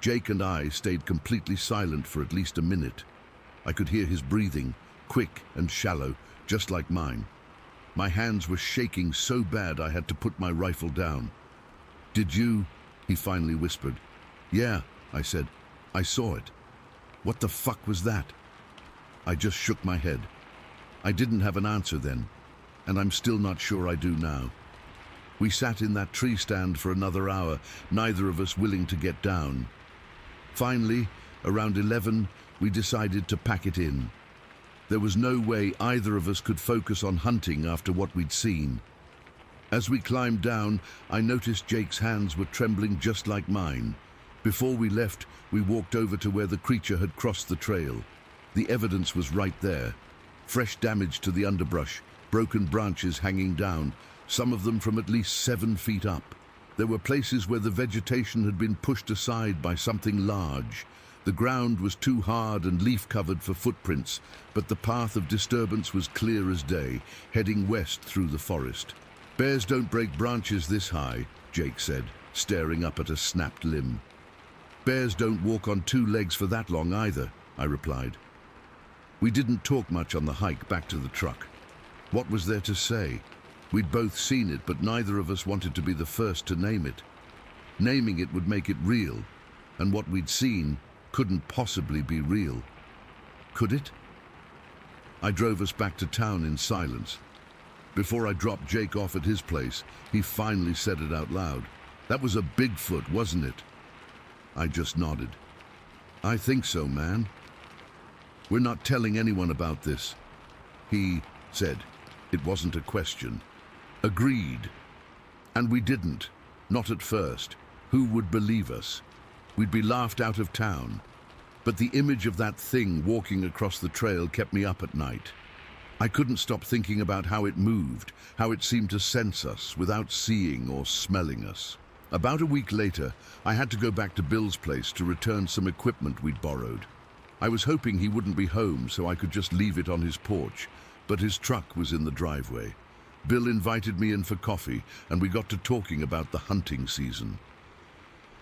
Jake and I stayed completely silent for at least a minute. I could hear his breathing, quick and shallow, just like mine. My hands were shaking so bad I had to put my rifle down. "Did you?" he finally whispered. "Yeah," I said. "I saw it." "What the fuck was that?" I just shook my head. I didn't have an answer then, and I'm still not sure I do now. We sat in that tree stand for another hour, neither of us willing to get down. Finally, around 11, we decided to pack it in. There was no way either of us could focus on hunting after what we'd seen. As we climbed down, I noticed Jake's hands were trembling just like mine. Before we left, we walked over to where the creature had crossed the trail. The evidence was right there. Fresh damage to the underbrush, broken branches hanging down, some of them from at least 7 feet up. There were places where the vegetation had been pushed aside by something large. The ground was too hard and leaf-covered for footprints, but the path of disturbance was clear as day, heading west through the forest. "Bears don't break branches this high," Jake said, staring up at a snapped limb. "Bears don't walk on 2 legs for that long either," I replied. We didn't talk much on the hike back to the truck. What was there to say? We'd both seen it, but neither of us wanted to be the first to name it. Naming it would make it real, and what we'd seen couldn't possibly be real. Could it? I drove us back to town in silence. Before I dropped Jake off at his place, he finally said it out loud. "That was a Bigfoot, wasn't it?" I just nodded. "I think so, man. We're not telling anyone about this," he said. It wasn't a question. Agreed. And we didn't. Not at first. Who would believe us? We'd be laughed out of town. but the image of that thing walking across the trail kept me up at night. I couldn't stop thinking about how it moved, how it seemed to sense us without seeing or smelling us. About a week later, I had to go back to Bill's place to return some equipment we'd borrowed. I was hoping he wouldn't be home so I could just leave it on his porch, but his truck was in the driveway. Bill invited me in for coffee, and we got to talking about the hunting season.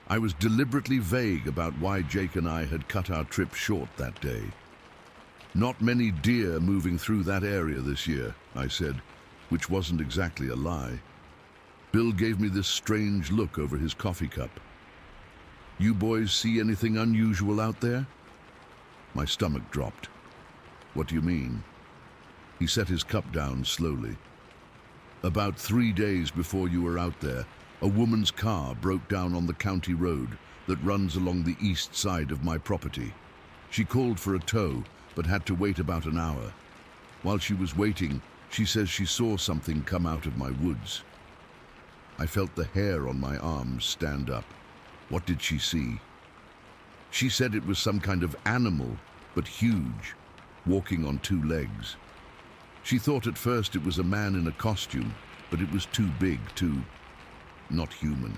I was deliberately vague about why Jake and I had cut our trip short that day. "Not many deer moving through that area this year," I said, which wasn't exactly a lie. Bill gave me this strange look over his coffee cup. "You boys see anything unusual out there?" My stomach dropped. "What do you mean?" He set his cup down slowly. "About 3 days before you were out there, a woman's car broke down on the county road that runs along the east side of my property. She called for a tow, but had to wait about an hour. While she was waiting, she says she saw something come out of my woods." I felt the hair on my arms stand up. What did she see? She said it was some kind of animal, but huge, walking on 2 legs. She thought at first it was a man in a costume, but it was too big, not human.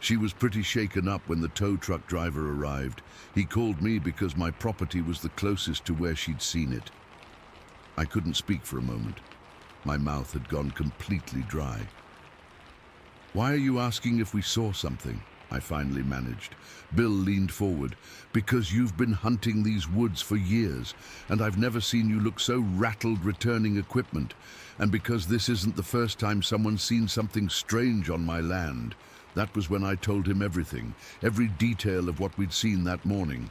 She was pretty shaken up when the tow truck driver arrived. He called me because my property was the closest to where she'd seen it. I couldn't speak for a moment. My mouth had gone completely dry. "Why are you asking if we saw something?" I finally managed. Bill leaned forward. "Because you've been hunting these woods for years, and I've never seen you look so rattled returning equipment, and because this isn't the first time someone's seen something strange on my land." That was when I told him everything, every detail of what we'd seen that morning.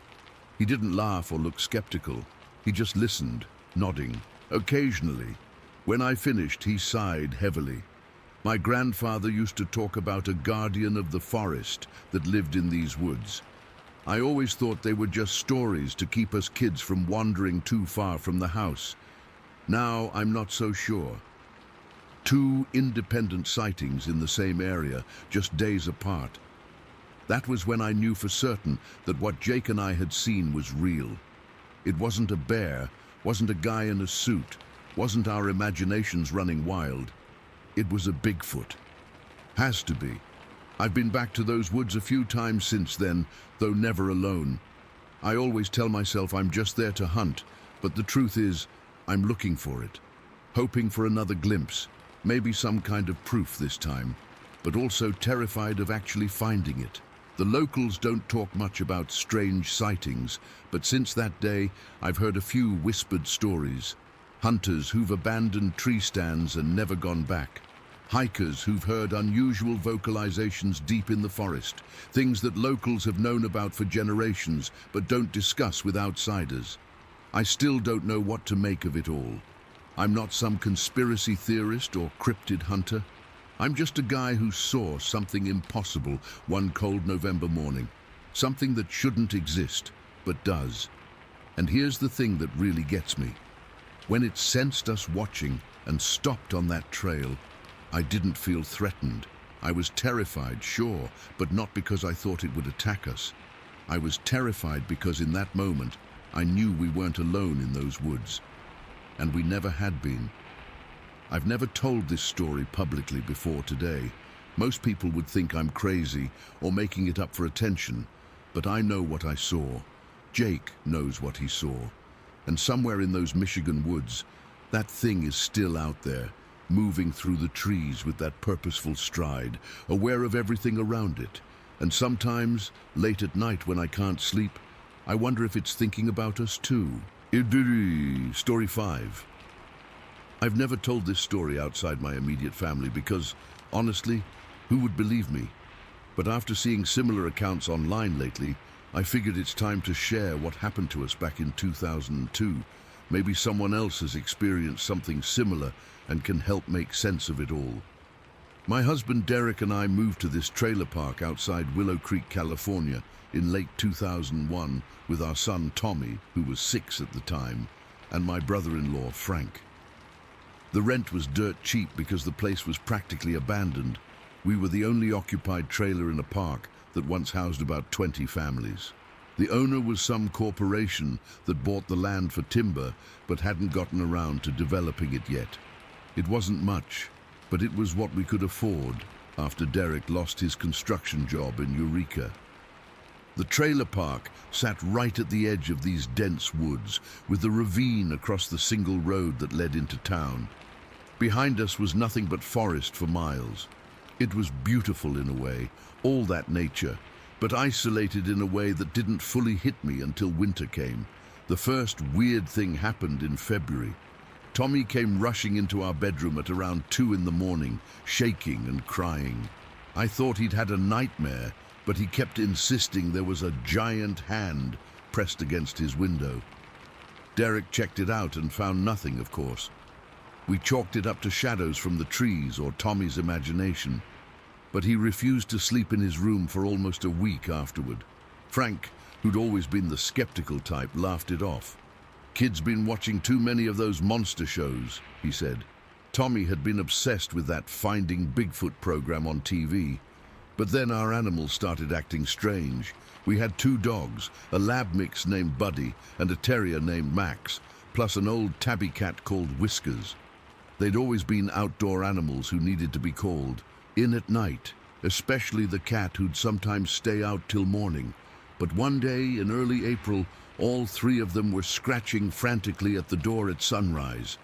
He didn't laugh or look skeptical. He just listened, nodding, occasionally. When I finished, he sighed heavily. "My grandfather used to talk about a guardian of the forest that lived in these woods. I always thought they were just stories to keep us kids from wandering too far from the house. Now I'm not so sure." 2 independent sightings in the same area, just days apart. That was when I knew for certain that what Jake and I had seen was real. It wasn't a bear, wasn't a guy in a suit, wasn't our imaginations running wild. It was a Bigfoot. Has to be. I've been back to those woods a few times since then, though never alone. I always tell myself I'm just there to hunt, but the truth is, I'm looking for it, hoping for another glimpse, maybe some kind of proof this time, but also terrified of actually finding it. The locals don't talk much about strange sightings, but since that day, I've heard a few whispered stories. Hunters who've abandoned tree stands and never gone back. Hikers who've heard unusual vocalizations deep in the forest, things that locals have known about for generations but don't discuss with outsiders. I still don't know what to make of it all. I'm not some conspiracy theorist or cryptid hunter. I'm just a guy who saw something impossible one cold November morning. Something that shouldn't exist, but does. And here's the thing that really gets me. When it sensed us watching and stopped on that trail, I didn't feel threatened. I was terrified, sure, but not because I thought it would attack us. I was terrified because in that moment, I knew we weren't alone in those woods. And we never had been. I've never told this story publicly before today. Most people would think I'm crazy or making it up for attention, but I know what I saw. Jake knows what he saw. And somewhere in those Michigan woods, that thing is still out there, moving through the trees with that purposeful stride, aware of everything around it. And sometimes, late at night when I can't sleep, I wonder if it's thinking about us too. Story 5. I've never told this story outside my immediate family because, honestly, who would believe me? But after seeing similar accounts online lately, I figured it's time to share what happened to us back in 2002. Maybe someone else has experienced something similar and can help make sense of it all. My husband Derek and I moved to this trailer park outside Willow Creek, California in late 2001 with our son Tommy, who was 6 at the time, and my brother-in-law Frank. The rent was dirt cheap because the place was practically abandoned. We were the only occupied trailer in a park that once housed about 20 families. The owner was some corporation that bought the land for timber but hadn't gotten around to developing it yet. It wasn't much, but it was what we could afford after Derek lost his construction job in Eureka. The trailer park sat right at the edge of these dense woods, with a ravine across the single road that led into town. Behind us was nothing but forest for miles. It was beautiful in a way, all that nature, but isolated in a way that didn't fully hit me until winter came. The first weird thing happened in February. Tommy came rushing into our bedroom at around 2 in the morning, shaking and crying. I thought he'd had a nightmare, but he kept insisting there was a giant hand pressed against his window. Derek checked it out and found nothing, of course. We chalked it up to shadows from the trees or Tommy's imagination, but he refused to sleep in his room for almost a week afterward. Frank, who'd always been the skeptical type, laughed it off. "Kid's been watching too many of those monster shows," he said. Tommy had been obsessed with that Finding Bigfoot program on TV. But then our animals started acting strange. We had 2 dogs, a lab mix named Buddy and a terrier named Max, plus an old tabby cat called Whiskers. They'd always been outdoor animals who needed to be called, in at night, especially the cat who'd sometimes stay out till morning. But one day in early April, all 3 of them were scratching frantically at the door at sunrise.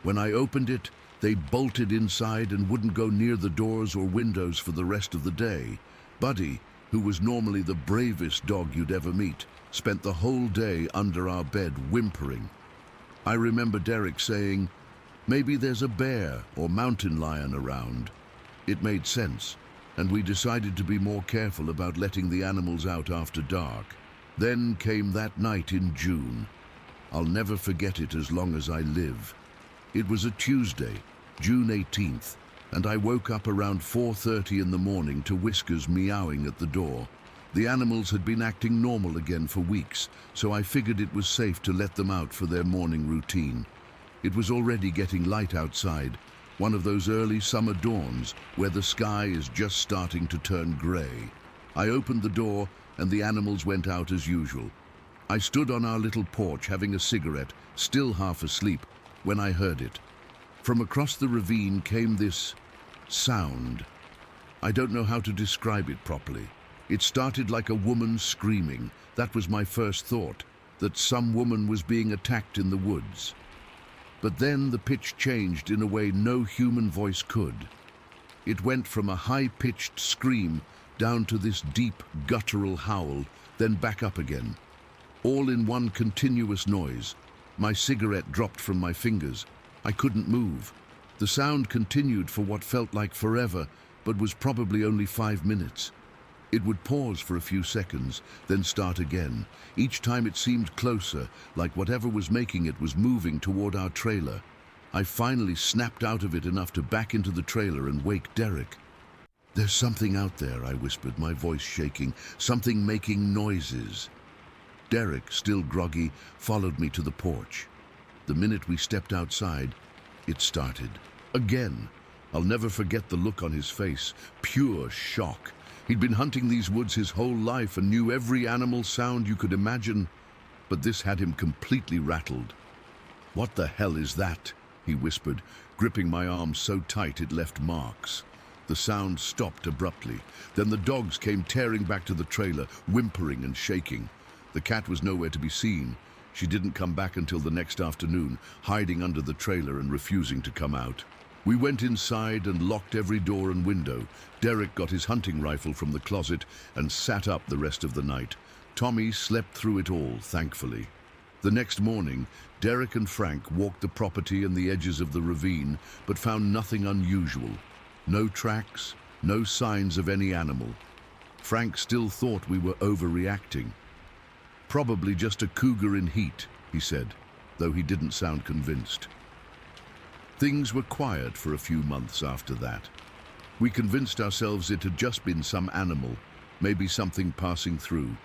When I opened it, they bolted inside and wouldn't go near the doors or windows for the rest of the day. Buddy, who was normally the bravest dog you'd ever meet, spent the whole day under our bed whimpering. I remember Derek saying, "Maybe there's a bear or mountain lion around." It made sense, and we decided to be more careful about letting the animals out after dark. Then came that night in June. I'll never forget it as long as I live. It was a Tuesday, June 18th, and I woke up around 4:30 in the morning to Whiskers meowing at the door. The animals had been acting normal again for weeks, so I figured it was safe to let them out for their morning routine. It was already getting light outside, one of those early summer dawns where the sky is just starting to turn gray. I opened the door and the animals went out as usual. I stood on our little porch having a cigarette, still half asleep, when I heard it. From across the ravine came this sound. I don't know how to describe it properly. It started like a woman screaming. That was my first thought, that some woman was being attacked in the woods. But then the pitch changed in a way no human voice could. It went from a high-pitched scream down to this deep, guttural howl, then back up again. All in one continuous noise. My cigarette dropped from my fingers. I couldn't move. The sound continued for what felt like forever, but was probably only 5 minutes. It would pause for a few seconds, then start again. Each time it seemed closer, like whatever was making it was moving toward our trailer. I finally snapped out of it enough to back into the trailer and wake Derek. "There's something out there," I whispered, my voice shaking. "Something making noises." Derek, still groggy, followed me to the porch. The minute we stepped outside, it started. Again. I'll never forget the look on his face. Pure shock. He'd been hunting these woods his whole life and knew every animal sound you could imagine, but this had him completely rattled. "What the hell is that?" he whispered, gripping my arm so tight it left marks. The sound stopped abruptly. Then the dogs came tearing back to the trailer, whimpering and shaking. The cat was nowhere to be seen. She didn't come back until the next afternoon, hiding under the trailer and refusing to come out. We went inside and locked every door and window. Derek got his hunting rifle from the closet and sat up the rest of the night. Tommy slept through it all, thankfully. The next morning, Derek and Frank walked the property and the edges of the ravine, but found nothing unusual. No tracks, no signs of any animal. Frank still thought we were overreacting. "Probably just a cougar in heat," he said, though he didn't sound convinced. Things were quiet for a few months after that. We convinced ourselves it had just been some animal, maybe something passing through.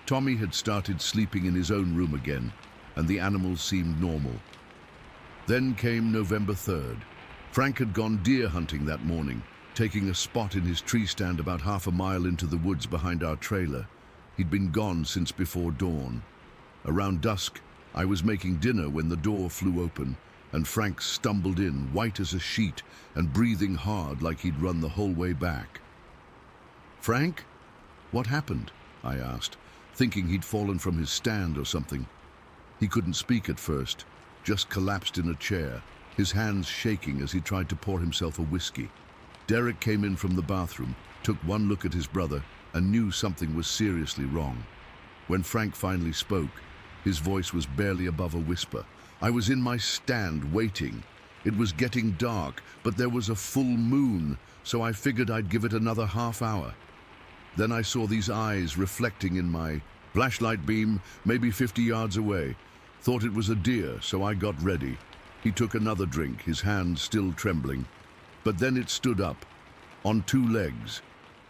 Tommy had started sleeping in his own room again, and the animals seemed normal. Then came November 3rd. Frank had gone deer hunting that morning, taking a spot in his tree stand about half a mile into the woods behind our trailer. He'd been gone since before dawn. Around dusk, I was making dinner when the door flew open, and Frank stumbled in, white as a sheet and breathing hard like he'd run the whole way back. "Frank? What happened?" I asked, thinking he'd fallen from his stand or something. He couldn't speak at first, just collapsed in a chair, his hands shaking as he tried to pour himself a whiskey. Derek came in from the bathroom, took one look at his brother, and knew something was seriously wrong. When Frank finally spoke, his voice was barely above a whisper. I was in my stand waiting. It was getting dark, but there was a full moon, so I figured I'd give it another half hour. Then I saw these eyes reflecting in my flashlight beam, maybe 50 yards away. Thought it was a deer, so I got ready. He took another drink, his hand still trembling. But then it stood up, on two legs.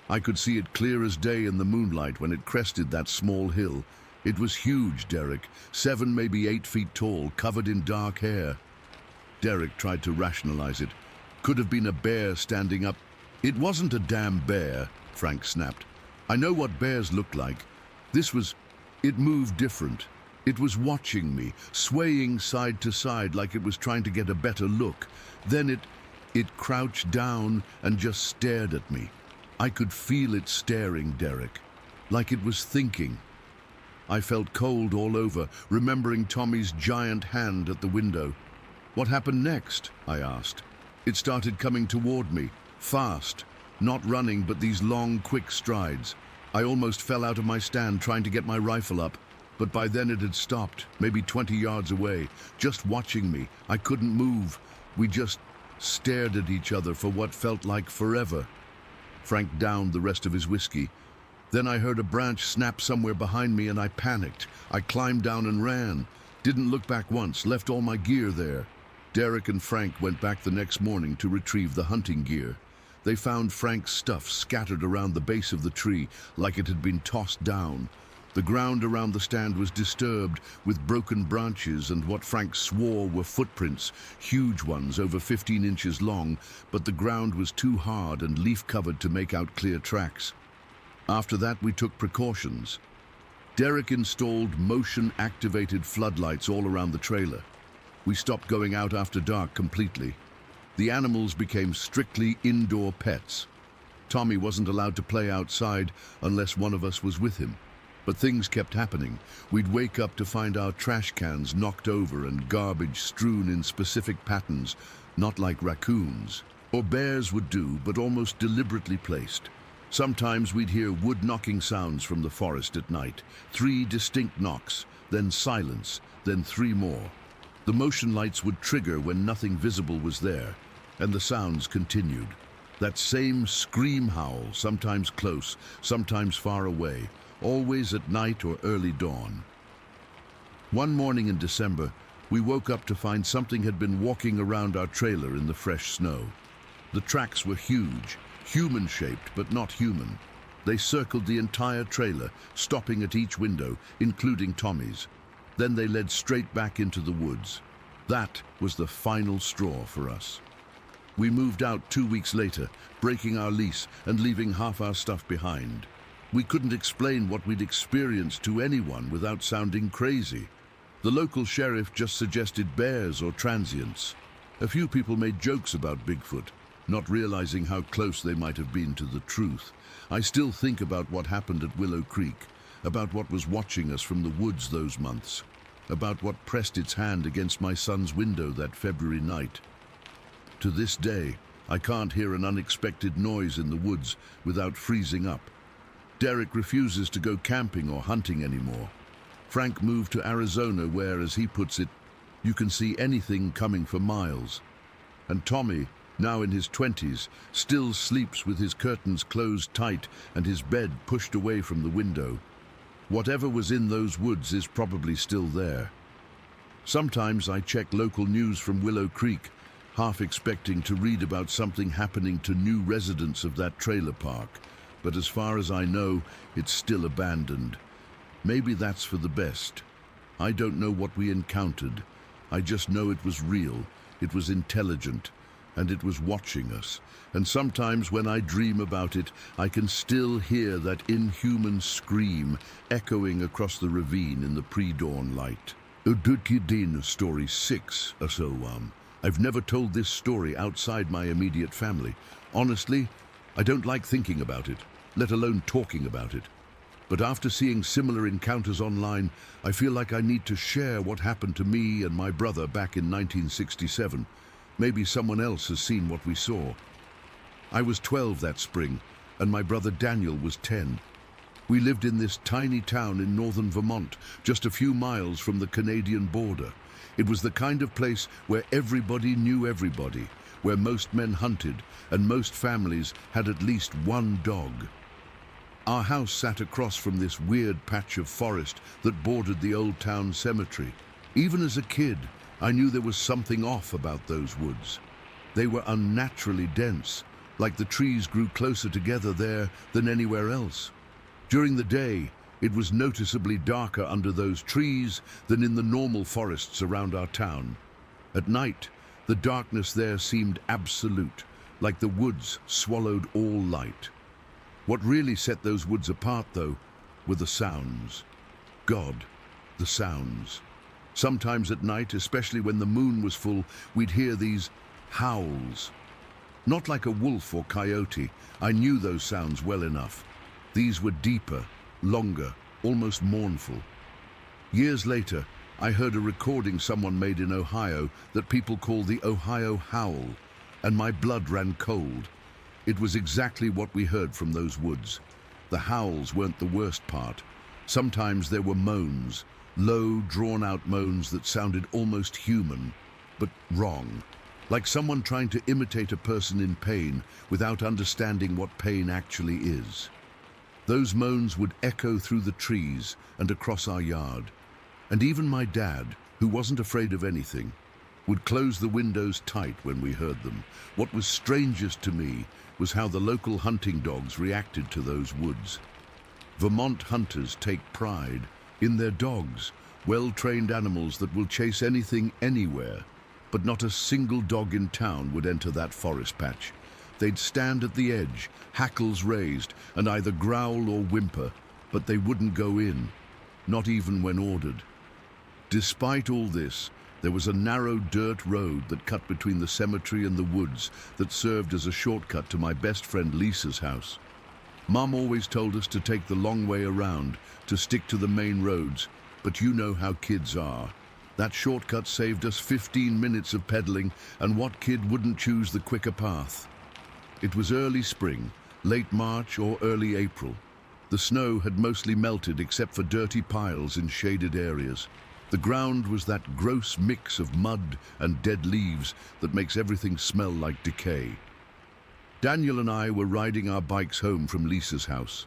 I could see it clear as day in the moonlight when it crested that small hill. It was huge, Derek, 7, maybe 8 feet tall, covered in dark hair. Derek tried to rationalize it. Could have been a bear standing up. "It wasn't a damn bear," Frank snapped. "I know what bears look like. It moved different. It was watching me, swaying side to side like it was trying to get a better look. Then it crouched down and just stared at me. I could feel it staring, Derek, like it was thinking." I felt cold all over, remembering Tommy's giant hand at the window. "What happened next?" I asked. "It started coming toward me, fast, not running, but these long, quick strides. I almost fell out of my stand trying to get my rifle up, but by then it had stopped, maybe 20 yards away, just watching me. I couldn't move. We just stared at each other for what felt like forever." Frank downed the rest of his whiskey. "Then I heard a branch snap somewhere behind me and I panicked. I climbed down and ran. Didn't look back once, left all my gear there." Derek and Frank went back the next morning to retrieve the hunting gear. They found Frank's stuff scattered around the base of the tree like it had been tossed down. The ground around the stand was disturbed with broken branches and what Frank swore were footprints, huge ones over 15 inches long, but the ground was too hard and leaf-covered to make out clear tracks. After that, we took precautions. Derek installed motion-activated floodlights all around the trailer. We stopped going out after dark completely. The animals became strictly indoor pets. Tommy wasn't allowed to play outside unless one of us was with him. But things kept happening. We'd wake up to find our trash cans knocked over and garbage strewn in specific patterns, not like raccoons. Or bears would do, but almost deliberately placed. Sometimes we'd hear wood-knocking sounds from the forest at night. 3 distinct knocks, then silence, then 3 more. The motion lights would trigger when nothing visible was there, and the sounds continued. That same scream howl, sometimes close, sometimes far away, always at night or early dawn. One morning in December, we woke up to find something had been walking around our trailer in the fresh snow. The tracks were huge, human-shaped but not human. They circled the entire trailer, stopping at each window, including Tommy's. Then they led straight back into the woods. That was the final straw for us. We moved out 2 weeks later, breaking our lease and leaving half our stuff behind. We couldn't explain what we'd experienced to anyone without sounding crazy. The local sheriff just suggested bears or transients. A few people made jokes about Bigfoot, not realizing how close they might have been to the truth. I still think about what happened at Willow Creek, about what was watching us from the woods those months, about what pressed its hand against my son's window that February night. To this day, I can't hear an unexpected noise in the woods without freezing up. Derek refuses to go camping or hunting anymore. Frank moved to Arizona where, as he puts it, you can see anything coming for miles. And Tommy, now in his 20s, still sleeps with his curtains closed tight and his bed pushed away from the window. Whatever was in those woods is probably still there. Sometimes I check local news from Willow Creek, half expecting to read about something happening to new residents of that trailer park. But as far as I know, it's still abandoned. Maybe that's for the best. I don't know what we encountered. I just know it was real, it was intelligent, and it was watching us. And sometimes when I dream about it, I can still hear that inhuman scream echoing across the ravine in the pre-dawn light. Ududkidin story 6 or so. I've never told this story outside my immediate family. Honestly, I don't like thinking about it, let alone talking about it. But after seeing similar encounters online, I feel like I need to share what happened to me and my brother back in 1967. Maybe someone else has seen what we saw. I was 12 that spring, and my brother Daniel was 10. We lived in this tiny town in northern Vermont, just a few miles from the Canadian border. It was the kind of place where everybody knew everybody, where most men hunted, and most families had at least one dog. Our house sat across from this weird patch of forest that bordered the old town cemetery. Even as a kid, I knew there was something off about those woods. They were unnaturally dense, like the trees grew closer together there than anywhere else. During the day, it was noticeably darker under those trees than in the normal forests around our town. At night, the darkness there seemed absolute, like the woods swallowed all light. What really set those woods apart, though, were the sounds. God, the sounds. Sometimes at night, especially when the moon was full, we'd hear these howls. Not like a wolf or coyote. I knew those sounds well enough. These were deeper, longer, almost mournful. Years later, I heard a recording someone made in Ohio that people call the Ohio Howl, and my blood ran cold. It was exactly what we heard from those woods. The howls weren't the worst part. Sometimes there were moans, low, drawn-out moans that sounded almost human, but wrong, like someone trying to imitate a person in pain without understanding what pain actually is. Those moans would echo through the trees and across our yard. And even my dad, who wasn't afraid of anything, would close the windows tight when we heard them. What was strangest to me was how the local hunting dogs reacted to those woods. Vermont hunters take pride in their dogs, well-trained animals that will chase anything anywhere. But not a single dog in town would enter that forest patch. They'd stand at the edge, hackles raised, and either growl or whimper, but they wouldn't go in, not even when ordered. Despite all this, there was a narrow dirt road that cut between the cemetery and the woods that served as a shortcut to my best friend Lisa's house. Mom always told us to take the long way around, to stick to the main roads, but you know how kids are. That shortcut saved us 15 minutes of pedaling, and what kid wouldn't choose the quicker path? It was early spring, late March or early April. The snow had mostly melted except for dirty piles in shaded areas. The ground was that gross mix of mud and dead leaves that makes everything smell like decay. Daniel and I were riding our bikes home from Lisa's house.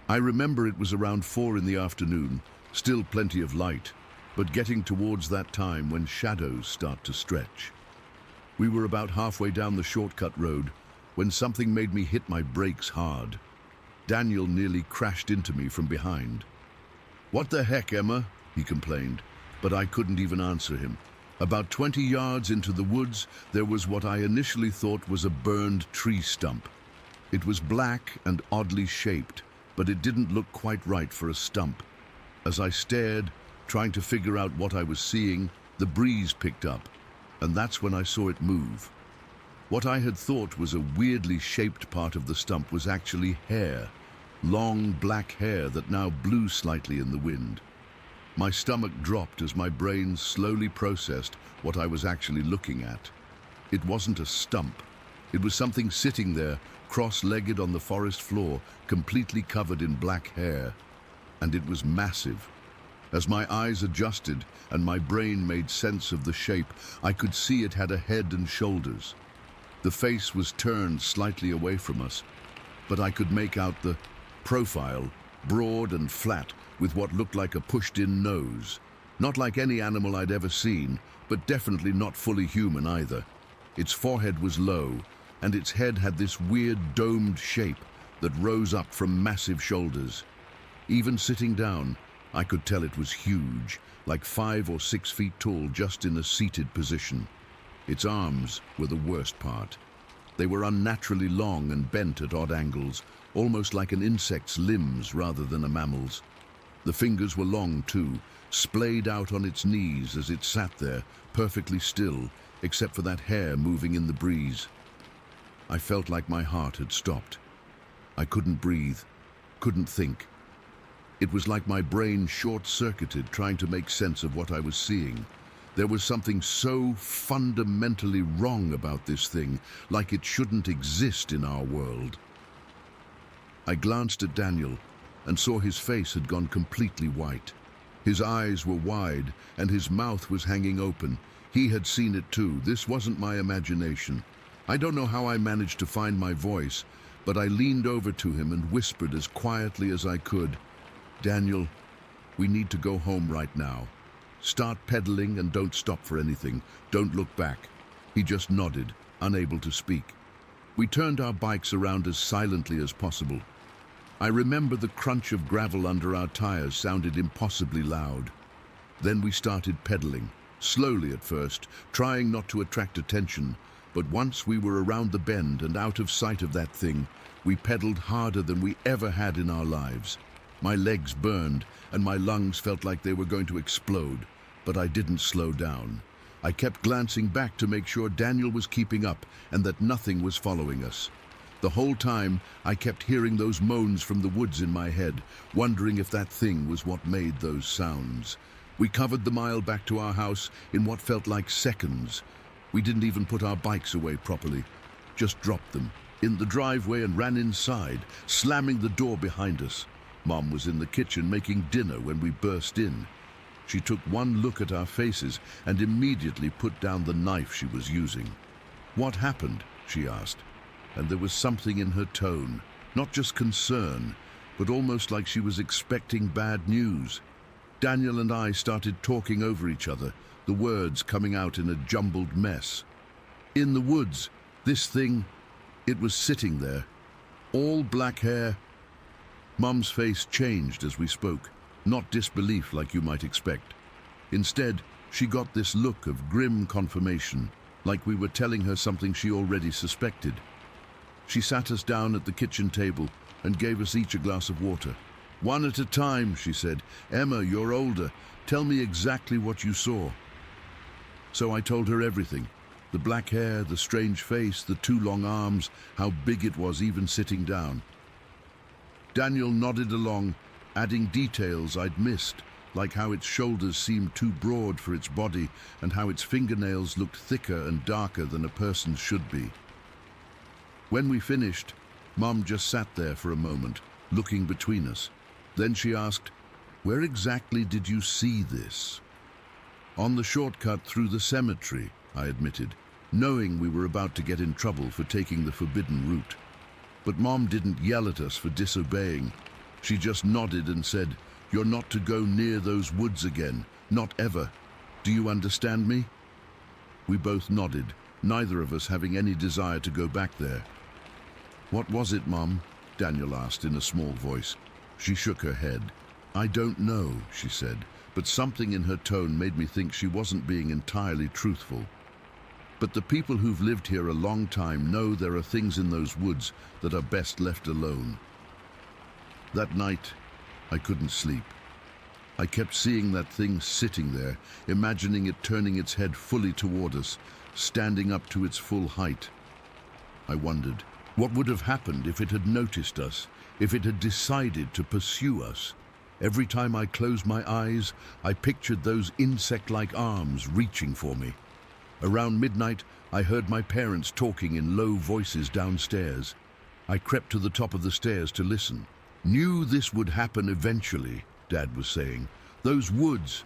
I remember it was around 4 in the afternoon, still plenty of light, but getting towards that time when shadows start to stretch. We were about halfway down the shortcut road when something made me hit my brakes hard. Daniel nearly crashed into me from behind. "What the heck, Emma?" he complained, but I couldn't even answer him. About 20 yards into the woods, there was what I initially thought was a burned tree stump. It was black and oddly shaped, but it didn't look quite right for a stump. As I stared, trying to figure out what I was seeing, the breeze picked up, and that's when I saw it move. What I had thought was a weirdly shaped part of the stump was actually hair, long black hair that now blew slightly in the wind. My stomach dropped as my brain slowly processed what I was actually looking at. It wasn't a stump. It was something sitting there, cross-legged on the forest floor, completely covered in black hair. And it was massive. As my eyes adjusted and my brain made sense of the shape, I could see it had a head and shoulders. The face was turned slightly away from us, but I could make out the profile, broad and flat, with what looked like a pushed-in nose. Not like any animal I'd ever seen, but definitely not fully human either. Its forehead was low, and its head had this weird domed shape that rose up from massive shoulders. Even sitting down, I could tell it was huge, like 5 or 6 feet tall just in a seated position. Its arms were the worst part. They were unnaturally long and bent at odd angles, almost like an insect's limbs rather than a mammal's. The fingers were long too, splayed out on its knees as it sat there, perfectly still, except for that hair moving in the breeze. I felt like my heart had stopped. I couldn't breathe, couldn't think. It was like my brain short-circuited trying to make sense of what I was seeing. There was something so fundamentally wrong about this thing, like it shouldn't exist in our world. I glanced at Daniel and saw his face had gone completely white. His eyes were wide and his mouth was hanging open. He had seen it too. This wasn't my imagination. I don't know how I managed to find my voice, but I leaned over to him and whispered as quietly as I could, "Daniel, we need to go home right now. Start pedaling and don't stop for anything. Don't look back." He just nodded, unable to speak. We turned our bikes around as silently as possible. I remember the crunch of gravel under our tires sounded impossibly loud. Then we started pedaling, slowly at first, trying not to attract attention, but once we were around the bend and out of sight of that thing, we pedaled harder than we ever had in our lives. My legs burned and my lungs felt like they were going to explode, but I didn't slow down. I kept glancing back to make sure Daniel was keeping up and that nothing was following us. The whole time, I kept hearing those moans from the woods in my head, wondering if that thing was what made those sounds. We covered the mile back to our house in what felt like seconds. We didn't even put our bikes away properly, just dropped them in the driveway and ran inside, slamming the door behind us. Mom was in the kitchen making dinner when we burst in. She took one look at our faces and immediately put down the knife she was using. "What happened?" she asked, and there was something in her tone, not just concern, but almost like she was expecting bad news. Daniel and I started talking over each other, the words coming out in a jumbled mess. "In the woods, this thing, it was sitting there, all black hair." Mum's face changed as we spoke, not disbelief like you might expect. Instead, she got this look of grim confirmation, like we were telling her something she already suspected. She sat us down at the kitchen table and gave us each a glass of water. "One at a time," she said. "Emma, you're older. Tell me exactly what you saw." So I told her everything. The black hair, the strange face, the two long arms, how big it was even sitting down. Daniel nodded along, adding details I'd missed, like how its shoulders seemed too broad for its body and how its fingernails looked thicker and darker than a person's should be. When we finished, Mum just sat there for a moment, looking between us. Then she asked, "Where exactly did you see this?" "On the shortcut through the cemetery," I admitted, knowing we were about to get in trouble for taking the forbidden route. But Mom didn't yell at us for disobeying. She just nodded and said, "You're not to go near those woods again, not ever. Do you understand me?" We both nodded, neither of us having any desire to go back there. "What was it, Mom?" Daniel asked in a small voice. She shook her head. "I don't know," she said, but something in her tone made me think she wasn't being entirely truthful. "But the people who've lived here a long time know there are things in those woods that are best left alone." That night, I couldn't sleep. I kept seeing that thing sitting there, imagining it turning its head fully toward us, standing up to its full height. I wondered, what would have happened if it had noticed us, if it had decided to pursue us? Every time I closed my eyes, I pictured those insect-like arms reaching for me. Around midnight, I heard my parents talking in low voices downstairs. I crept to the top of the stairs to listen. "Knew this would happen eventually," Dad was saying. "Those woods."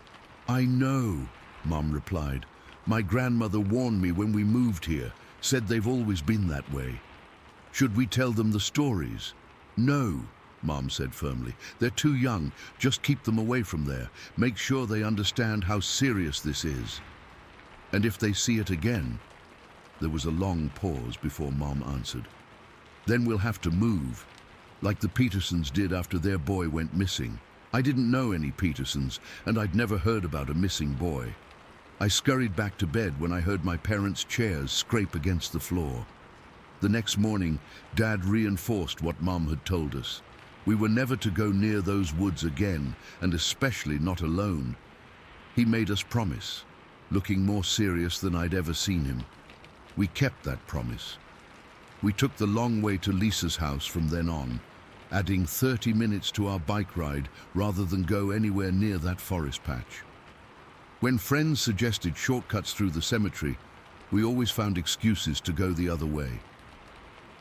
"I know," Mom replied. "My grandmother warned me when we moved here, said they've always been that way." "Should we tell them the stories?" "No," Mom said firmly. "They're too young. Just keep them away from there. Make sure they understand how serious this is. And if they see it again..." There was a long pause before Mom answered. "Then we'll have to move, like the Petersons did after their boy went missing." I didn't know any Petersons, and I'd never heard about a missing boy. I scurried back to bed when I heard my parents' chairs scrape against the floor. The next morning, Dad reinforced what Mom had told us. We were never to go near those woods again, and especially not alone. He made us promise, looking more serious than I'd ever seen him. We kept that promise. We took the long way to Lisa's house from then on, adding 30 minutes to our bike ride rather than go anywhere near that forest patch. When friends suggested shortcuts through the cemetery, we always found excuses to go the other way.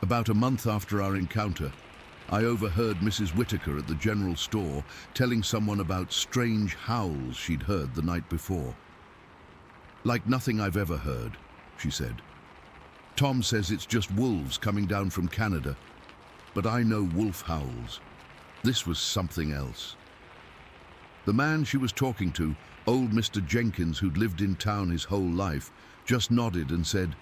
About a month after our encounter, I overheard Mrs. Whitaker at the general store telling someone about strange howls she'd heard the night before. "Like nothing I've ever heard," she said. "Tom says it's just wolves coming down from Canada, but I know wolf howls. This was something else." The man she was talking to, old Mr. Jenkins, who'd lived in town his whole life, just nodded and said,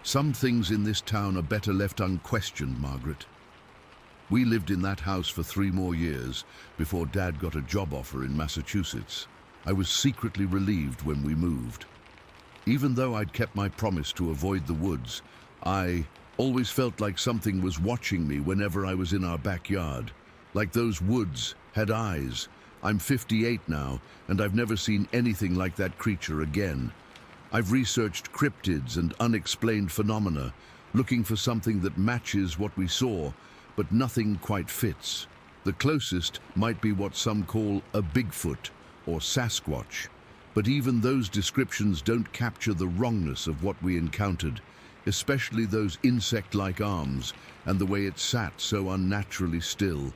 "Some things in this town are better left unquestioned, Margaret." We lived in that house for 3 more years before Dad got a job offer in Massachusetts. I was secretly relieved when we moved. Even though I'd kept my promise to avoid the woods, I always felt like something was watching me whenever I was in our backyard. Like those woods had eyes. I'm 58 now, and I've never seen anything like that creature again. I've researched cryptids and unexplained phenomena, looking for something that matches what we saw, but nothing quite fits. The closest might be what some call a Bigfoot or Sasquatch, but even those descriptions don't capture the wrongness of what we encountered, especially those insect-like arms and the way it sat so unnaturally still.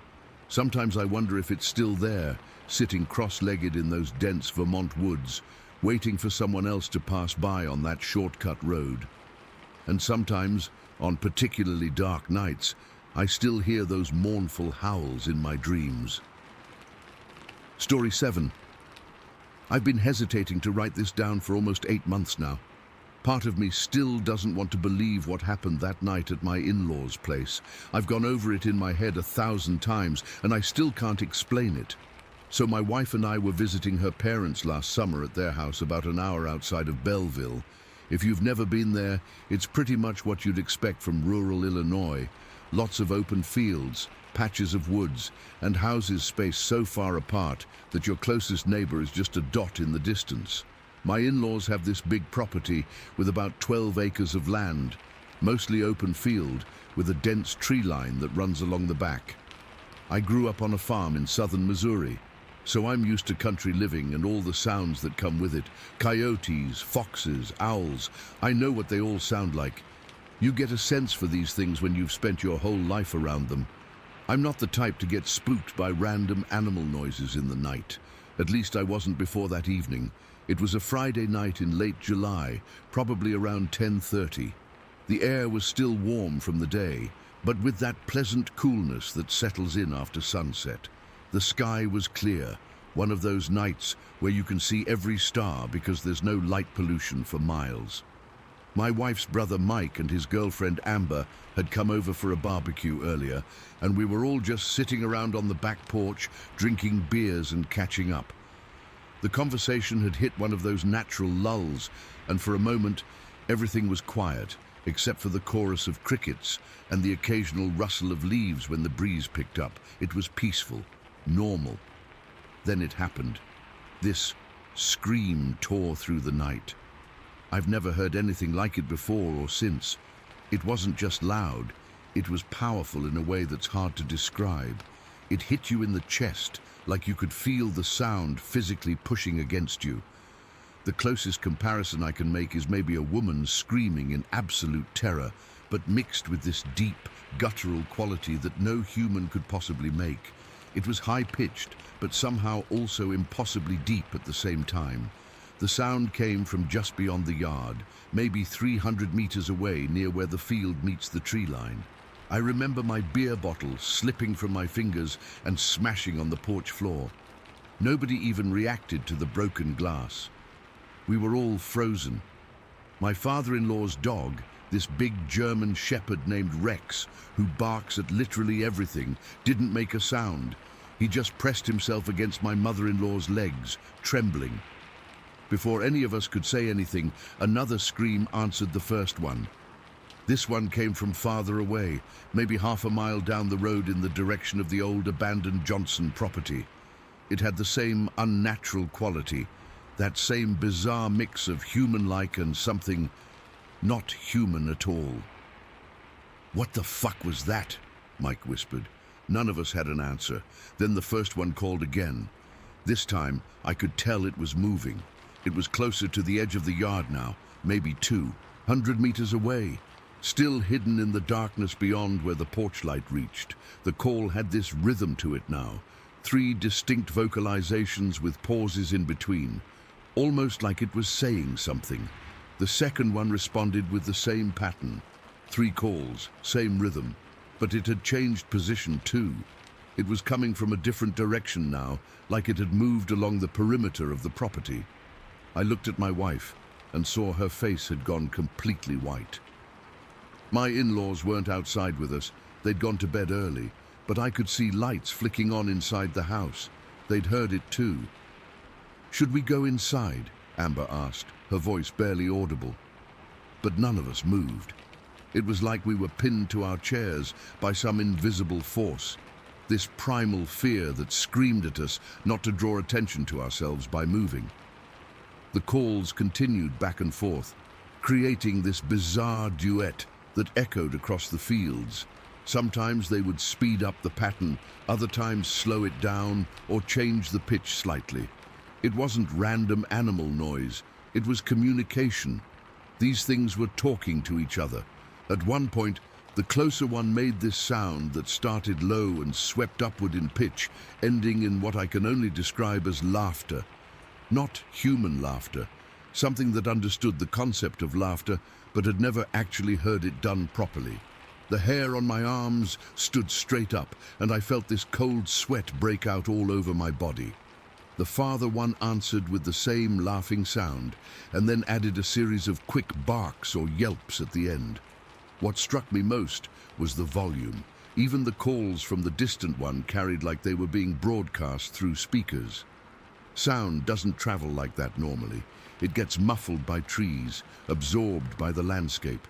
Sometimes I wonder if it's still there, sitting cross-legged in those dense Vermont woods, waiting for someone else to pass by on that shortcut road. And sometimes, on particularly dark nights, I still hear those mournful howls in my dreams. Story 7. I've been hesitating to write this down for almost 8 months now. Part of me still doesn't want to believe what happened that night at my in-laws' place. I've gone over it in my head 1,000 times, and I still can't explain it. So my wife and I were visiting her parents last summer at their house about an hour outside of Belleville. If you've never been there, it's pretty much what you'd expect from rural Illinois. Lots of open fields, patches of woods, and houses spaced so far apart that your closest neighbor is just a dot in the distance. My in-laws have this big property with about 12 acres of land, mostly open field, with a dense tree line that runs along the back. I grew up on a farm in southern Missouri, so I'm used to country living and all the sounds that come with it. Coyotes, foxes, owls, I know what they all sound like. You get a sense for these things when you've spent your whole life around them. I'm not the type to get spooked by random animal noises in the night. At least I wasn't before that evening. It was a Friday night in late July, probably around 10:30. The air was still warm from the day, but with that pleasant coolness that settles in after sunset. The sky was clear, one of those nights where you can see every star because there's no light pollution for miles. My wife's brother Mike and his girlfriend Amber had come over for a barbecue earlier, and we were all just sitting around on the back porch, drinking beers and catching up. The conversation had hit one of those natural lulls, and for a moment, everything was quiet, except for the chorus of crickets and the occasional rustle of leaves when the breeze picked up. It was peaceful, normal. Then it happened. This scream tore through the night. I've never heard anything like it before or since. It wasn't just loud, it was powerful in a way that's hard to describe. It hit you in the chest, like you could feel the sound physically pushing against you. The closest comparison I can make is maybe a woman screaming in absolute terror, but mixed with this deep, guttural quality that no human could possibly make. It was high-pitched, but somehow also impossibly deep at the same time. The sound came from just beyond the yard, maybe 300 meters away near where the field meets the tree line. I remember my beer bottle slipping from my fingers and smashing on the porch floor. Nobody even reacted to the broken glass. We were all frozen. My father-in-law's dog, this big German shepherd named Rex, who barks at literally everything, didn't make a sound. He just pressed himself against my mother-in-law's legs, trembling. Before any of us could say anything, another scream answered the first one. This one came from farther away, maybe half a mile down the road in the direction of the old abandoned Johnson property. It had the same unnatural quality, that same bizarre mix of human-like and something not human at all. "What the fuck was that?" Mike whispered. None of us had an answer. Then the first one called again. This time, I could tell it was moving. It was closer to the edge of the yard now, maybe 200 meters away. Still hidden in the darkness beyond where the porch light reached. The call had this rhythm to it now. 3 distinct vocalizations with pauses in between. Almost like it was saying something. The second one responded with the same pattern. 3 calls, same rhythm. But it had changed position too. It was coming from a different direction now, like it had moved along the perimeter of the property. I looked at my wife and saw her face had gone completely white. My in-laws weren't outside with us. They'd gone to bed early, but I could see lights flicking on inside the house. They'd heard it too. "Should we go inside?" Amber asked, her voice barely audible. But none of us moved. It was like we were pinned to our chairs by some invisible force. This primal fear that screamed at us not to draw attention to ourselves by moving. The calls continued back and forth, creating this bizarre duet that echoed across the fields. Sometimes they would speed up the pattern, other times slow it down or change the pitch slightly. It wasn't random animal noise, it was communication. These things were talking to each other. At one point, the closer one made this sound that started low and swept upward in pitch, ending in what I can only describe as laughter. Not human laughter, something that understood the concept of laughter but had never actually heard it done properly. The hair on my arms stood straight up, and I felt this cold sweat break out all over my body. The farther one answered with the same laughing sound, and then added a series of quick barks or yelps at the end. What struck me most was the volume. Even the calls from the distant one carried like they were being broadcast through speakers. Sound doesn't travel like that normally. It gets muffled by trees, absorbed by the landscape.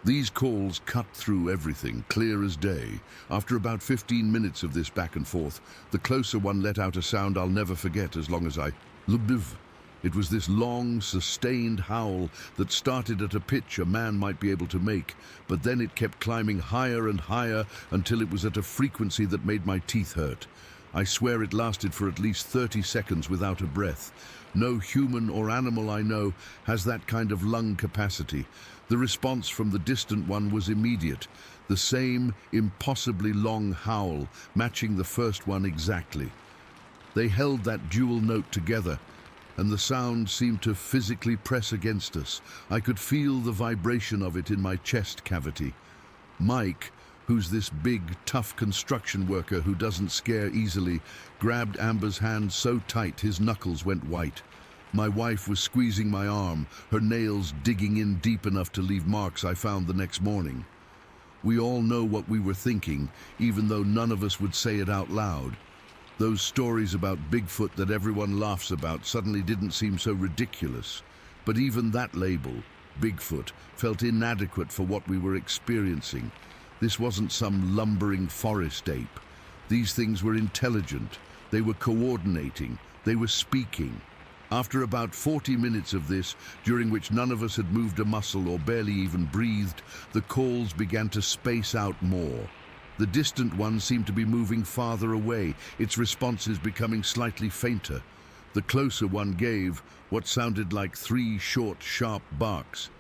These calls cut through everything, clear as day. After about 15 minutes of this back and forth, the closer one let out a sound I'll never forget as long as I live. It was this long, sustained howl that started at a pitch a man might be able to make, but then it kept climbing higher and higher until it was at a frequency that made my teeth hurt. I swear it lasted for at least 30 seconds without a breath. No human or animal I know has that kind of lung capacity. The response from the distant one was immediate. The same impossibly long howl, matching the first one exactly. They held that dual note together, and the sound seemed to physically press against us. I could feel the vibration of it in my chest cavity. Mike, who's this big, tough construction worker who doesn't scare easily, grabbed Amber's hand so tight his knuckles went white. My wife was squeezing my arm, her nails digging in deep enough to leave marks I found the next morning. We all know what we were thinking, even though none of us would say it out loud. Those stories about Bigfoot that everyone laughs about suddenly didn't seem so ridiculous. But even that label, Bigfoot, felt inadequate for what we were experiencing. This wasn't some lumbering forest ape. These things were intelligent. They were coordinating. They were speaking. After about 40 minutes of this, during which none of us had moved a muscle or barely even breathed, the calls began to space out more. The distant one seemed to be moving farther away, its responses becoming slightly fainter. The closer one gave what sounded like 3 short, sharp barks.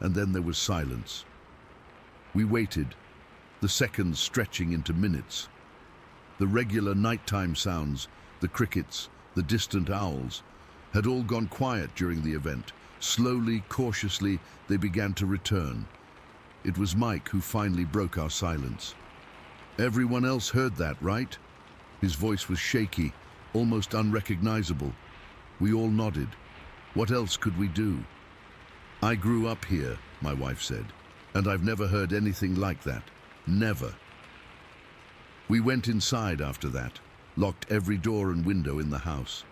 And then there was silence. We waited, the seconds stretching into minutes. The regular nighttime sounds, the crickets, the distant owls, had all gone quiet during the event. Slowly, cautiously, they began to return. It was Mike who finally broke our silence. "Everyone else heard that, right?" His voice was shaky, almost unrecognizable. We all nodded. What else could we do? "I grew up here," my wife said, "and I've never heard anything like that. Never." We went inside after that, locked every door and window in the house.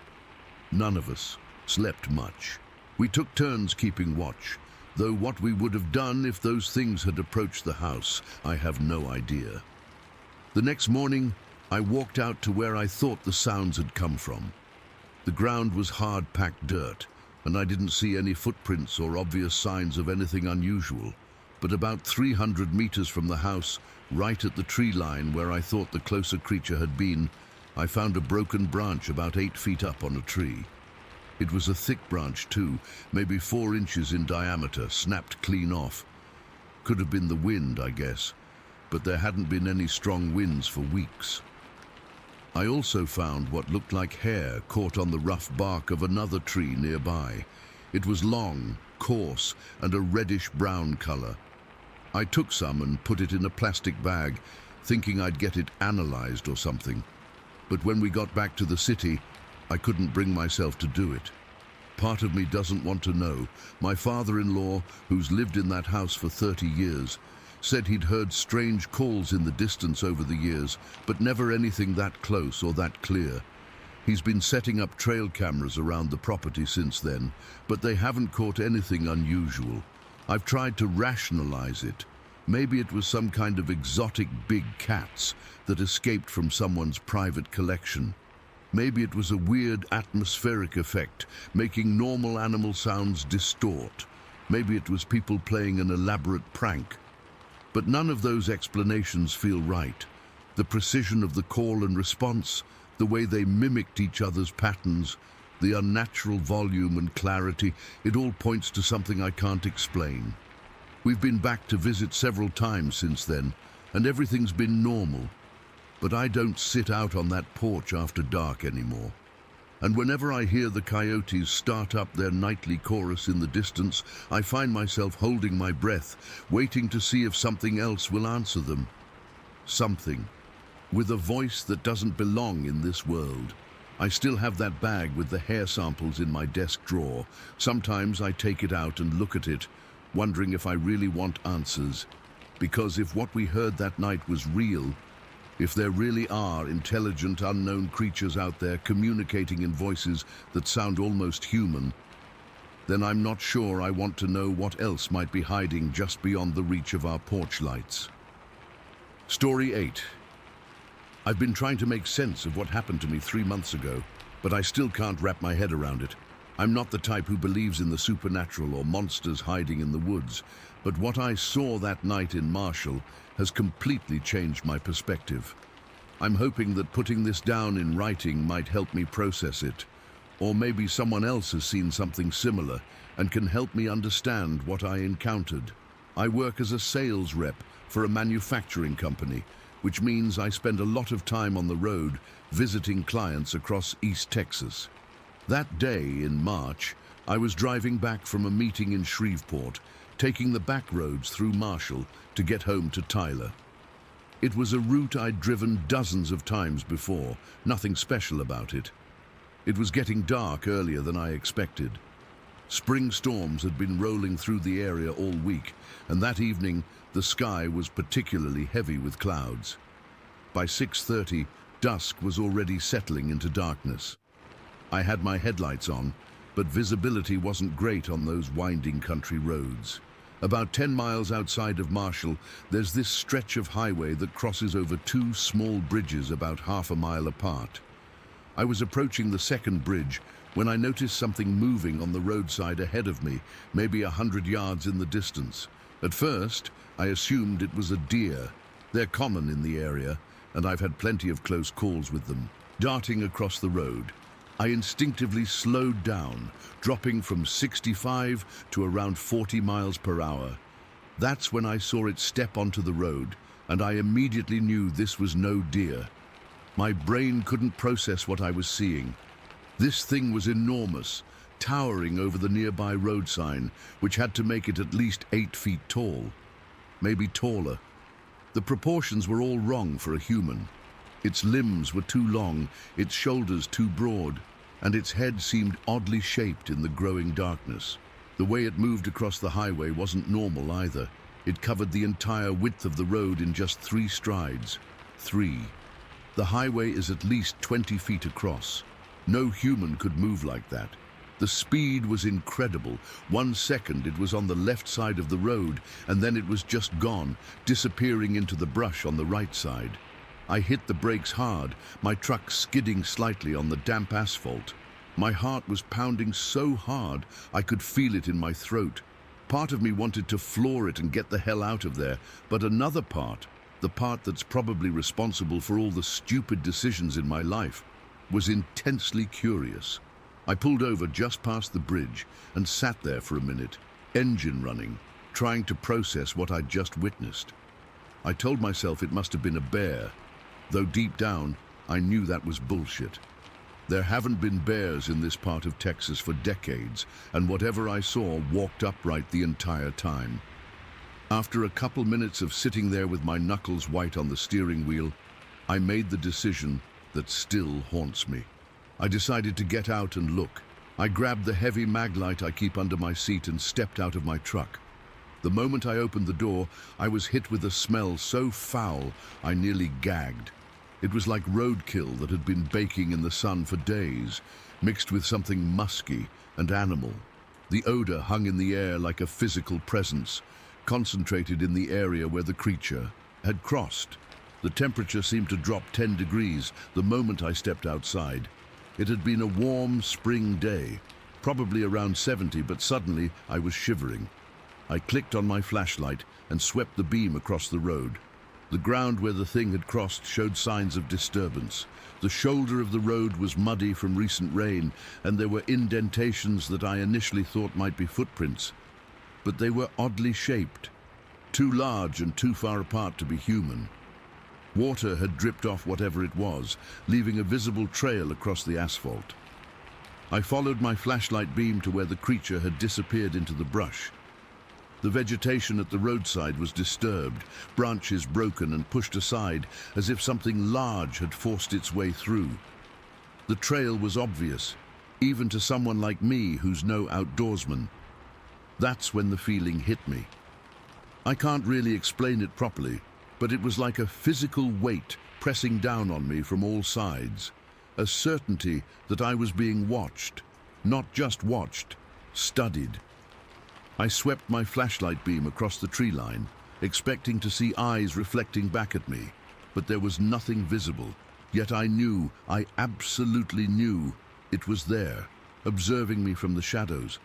None of us, slept much. We took turns keeping watch, though what we would have done if those things had approached the house, I have no idea. The next morning, I walked out to where I thought the sounds had come from. The ground was hard-packed dirt, and I didn't see any footprints or obvious signs of anything unusual. But about 300 meters from the house, right at the tree line where I thought the closer creature had been, I found a broken branch about 8 feet up on a tree. It was a thick branch too, maybe 4 inches in diameter, snapped clean off. Could have been the wind, I guess, but there hadn't been any strong winds for weeks. I also found what looked like hair caught on the rough bark of another tree nearby. It was long, coarse, and a reddish-brown color. I took some and put it in a plastic bag, thinking I'd get it analyzed or something. But when we got back to the city, I couldn't bring myself to do it. Part of me doesn't want to know. My father-in-law, who's lived in that house for 30 years, said he'd heard strange calls in the distance over the years, but never anything that close or that clear. He's been setting up trail cameras around the property since then, but they haven't caught anything unusual. I've tried to rationalize it. Maybe it was some kind of exotic big cats that escaped from someone's private collection. Maybe it was a weird atmospheric effect, making normal animal sounds distort. Maybe it was people playing an elaborate prank. But none of those explanations feel right. The precision of the call and response, the way they mimicked each other's patterns, the unnatural volume and clarity, it all points to something I can't explain. We've been back to visit several times since then, and everything's been normal. But I don't sit out on that porch after dark anymore. And whenever I hear the coyotes start up their nightly chorus in the distance, I find myself holding my breath, waiting to see if something else will answer them. Something, with a voice that doesn't belong in this world. I still have that bag with the hair samples in my desk drawer. Sometimes I take it out and look at it, wondering if I really want answers. Because if what we heard that night was real, if there really are intelligent, unknown creatures out there communicating in voices that sound almost human, then I'm not sure I want to know what else might be hiding just beyond the reach of our porch lights. Story 8. I've been trying to make sense of what happened to me 3 months ago, but I still can't wrap my head around it. I'm not the type who believes in the supernatural or monsters hiding in the woods, but what I saw that night in Marshall has completely changed my perspective. I'm hoping that putting this down in writing might help me process it, or maybe someone else has seen something similar and can help me understand what I encountered. I work as a sales rep for a manufacturing company, which means I spend a lot of time on the road visiting clients across East Texas. That day in March, I was driving back from a meeting in Shreveport, taking the back roads through Marshall to get home to Tyler. It was a route I'd driven dozens of times before, nothing special about it. It was getting dark earlier than I expected. Spring storms had been rolling through the area all week, and that evening the sky was particularly heavy with clouds. By 6:30, dusk was already settling into darkness. I had my headlights on, but visibility wasn't great on those winding country roads. About 10 miles outside of Marshall, there's this stretch of highway that crosses over 2 small bridges about half a mile apart. I was approaching the second bridge when I noticed something moving on the roadside ahead of me, maybe 100 yards in the distance. At first, I assumed it was a deer. They're common in the area, and I've had plenty of close calls with them. Darting across the road, I instinctively slowed down, dropping from 65 to around 40 miles per hour. That's when I saw it step onto the road, and I immediately knew this was no deer. My brain couldn't process what I was seeing. This thing was enormous, towering over the nearby road sign, which had to make it at least 8 feet tall, maybe taller. The proportions were all wrong for a human. Its limbs were too long, its shoulders too broad, and its head seemed oddly shaped in the growing darkness. The way it moved across the highway wasn't normal either. It covered the entire width of the road in just 3 strides. 3. The highway is at least 20 feet across. No human could move like that. The speed was incredible. 1 second it was on the left side of the road, and then it was just gone, disappearing into the brush on the right side. I hit the brakes hard, my truck skidding slightly on the damp asphalt. My heart was pounding so hard I could feel it in my throat. Part of me wanted to floor it and get the hell out of there, but another part, the part that's probably responsible for all the stupid decisions in my life, was intensely curious. I pulled over just past the bridge and sat there for a minute, engine running, trying to process what I'd just witnessed. I told myself it must have been a bear, though deep down I knew that was bullshit. There haven't been bears in this part of Texas for decades, and whatever I saw walked upright the entire time. After a couple minutes of sitting there with my knuckles white on the steering wheel, I made the decision that still haunts me. I decided to get out and look. I grabbed the heavy mag light I keep under my seat and stepped out of my truck. The moment I opened the door, I was hit with a smell so foul I nearly gagged. It was like roadkill that had been baking in the sun for days, mixed with something musky and animal. The odor hung in the air like a physical presence, concentrated in the area where the creature had crossed. The temperature seemed to drop 10 degrees the moment I stepped outside. It had been a warm spring day, probably around 70, but suddenly I was shivering. I clicked on my flashlight and swept the beam across the road. The ground where the thing had crossed showed signs of disturbance. The shoulder of the road was muddy from recent rain, and there were indentations that I initially thought might be footprints. But they were oddly shaped, too large and too far apart to be human. Water had dripped off whatever it was, leaving a visible trail across the asphalt. I followed my flashlight beam to where the creature had disappeared into the brush. The vegetation at the roadside was disturbed, branches broken and pushed aside as if something large had forced its way through. The trail was obvious, even to someone like me who's no outdoorsman. That's when the feeling hit me. I can't really explain it properly, but it was like a physical weight pressing down on me from all sides, a certainty that I was being watched, not just watched, studied. I swept my flashlight beam across the tree line, expecting to see eyes reflecting back at me, but there was nothing visible. Yet I absolutely knew it was there, observing me from the shadows.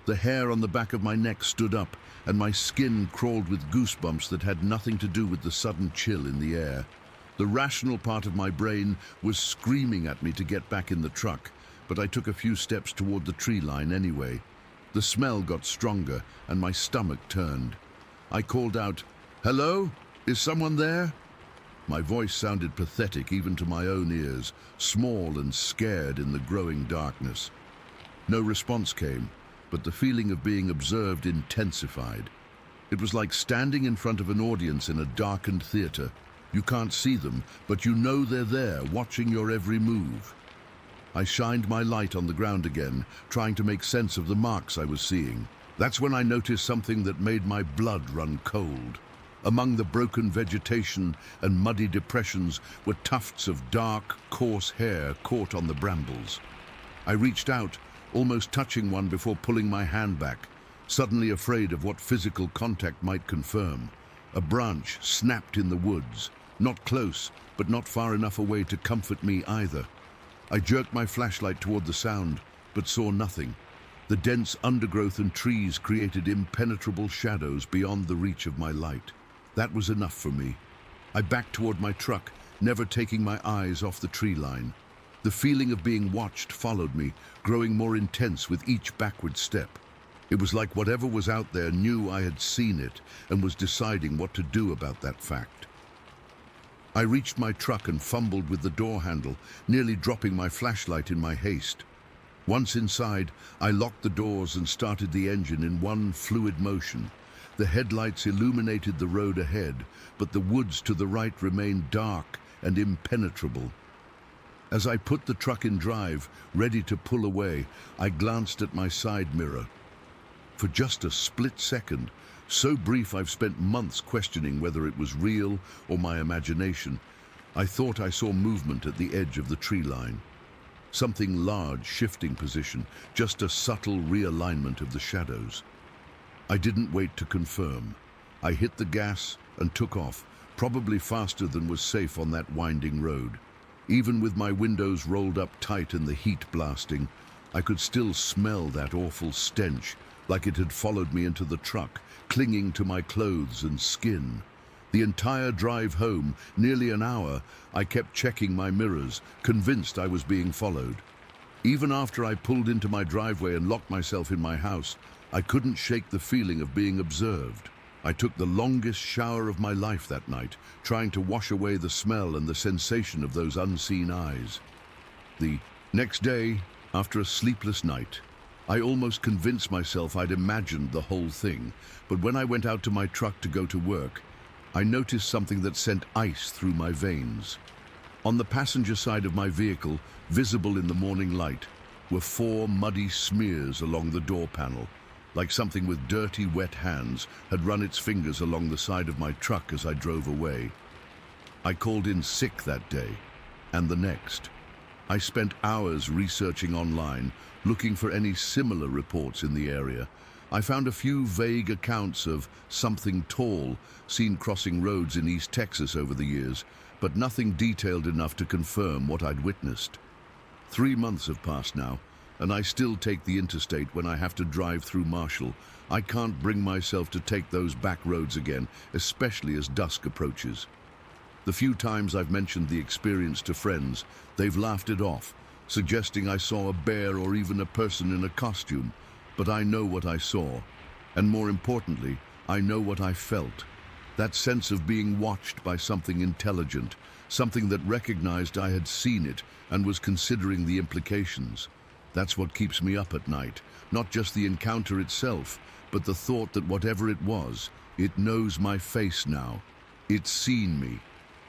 The hair on the back of my neck stood up, and my skin crawled with goosebumps that had nothing to do with the sudden chill in the air. The rational part of my brain was screaming at me to get back in the truck, but I took a few steps toward the tree line anyway. The smell got stronger, and my stomach turned. I called out, "Hello? Is someone there?" My voice sounded pathetic even to my own ears, small and scared in the growing darkness. No response came, but the feeling of being observed intensified. It was like standing in front of an audience in a darkened theater. You can't see them, but you know they're there, watching your every move. I shined my light on the ground again, trying to make sense of the marks I was seeing. That's when I noticed something that made my blood run cold. Among the broken vegetation and muddy depressions were tufts of dark, coarse hair caught on the brambles. I reached out, almost touching one before pulling my hand back, suddenly afraid of what physical contact might confirm. A branch snapped in the woods, not close, but not far enough away to comfort me either. I jerked my flashlight toward the sound, but saw nothing. The dense undergrowth and trees created impenetrable shadows beyond the reach of my light. That was enough for me. I backed toward my truck, never taking my eyes off the tree line. The feeling of being watched followed me, growing more intense with each backward step. It was like whatever was out there knew I had seen it and was deciding what to do about that fact. I reached my truck and fumbled with the door handle, nearly dropping my flashlight in my haste. Once inside, I locked the doors and started the engine in one fluid motion. The headlights illuminated the road ahead, but the woods to the right remained dark and impenetrable. As I put the truck in drive, ready to pull away, I glanced at my side mirror. For just a split second, so brief I've spent months questioning whether it was real or my imagination, I thought I saw movement at the edge of the tree line. Something large shifting position, just a subtle realignment of the shadows. I didn't wait to confirm. I hit the gas and took off, probably faster than was safe on that winding road. Even with my windows rolled up tight and the heat blasting, I could still smell that awful stench, like it had followed me into the truck, clinging to my clothes and skin. The entire drive home, nearly an hour, I kept checking my mirrors, convinced I was being followed. Even after I pulled into my driveway and locked myself in my house, I couldn't shake the feeling of being observed. I took the longest shower of my life that night, trying to wash away the smell and the sensation of those unseen eyes. The next day, after a sleepless night, I almost convinced myself I'd imagined the whole thing, but when I went out to my truck to go to work, I noticed something that sent ice through my veins. On the passenger side of my vehicle, visible in the morning light, were 4 muddy smears along the door panel, like something with dirty, wet hands had run its fingers along the side of my truck as I drove away. I called in sick that day, and the next. I spent hours researching online, looking for any similar reports in the area. I found a few vague accounts of something tall seen crossing roads in East Texas over the years, but nothing detailed enough to confirm what I'd witnessed. 3 months have passed now, and I still take the interstate when I have to drive through Marshall. I can't bring myself to take those back roads again, especially as dusk approaches. The few times I've mentioned the experience to friends, they've laughed it off, suggesting I saw a bear or even a person in a costume. But I know what I saw, and more importantly, I know what I felt. That sense of being watched by something intelligent, something that recognized I had seen it and was considering the implications. That's what keeps me up at night, not just the encounter itself, but the thought that whatever it was, it knows my face now. It's seen me.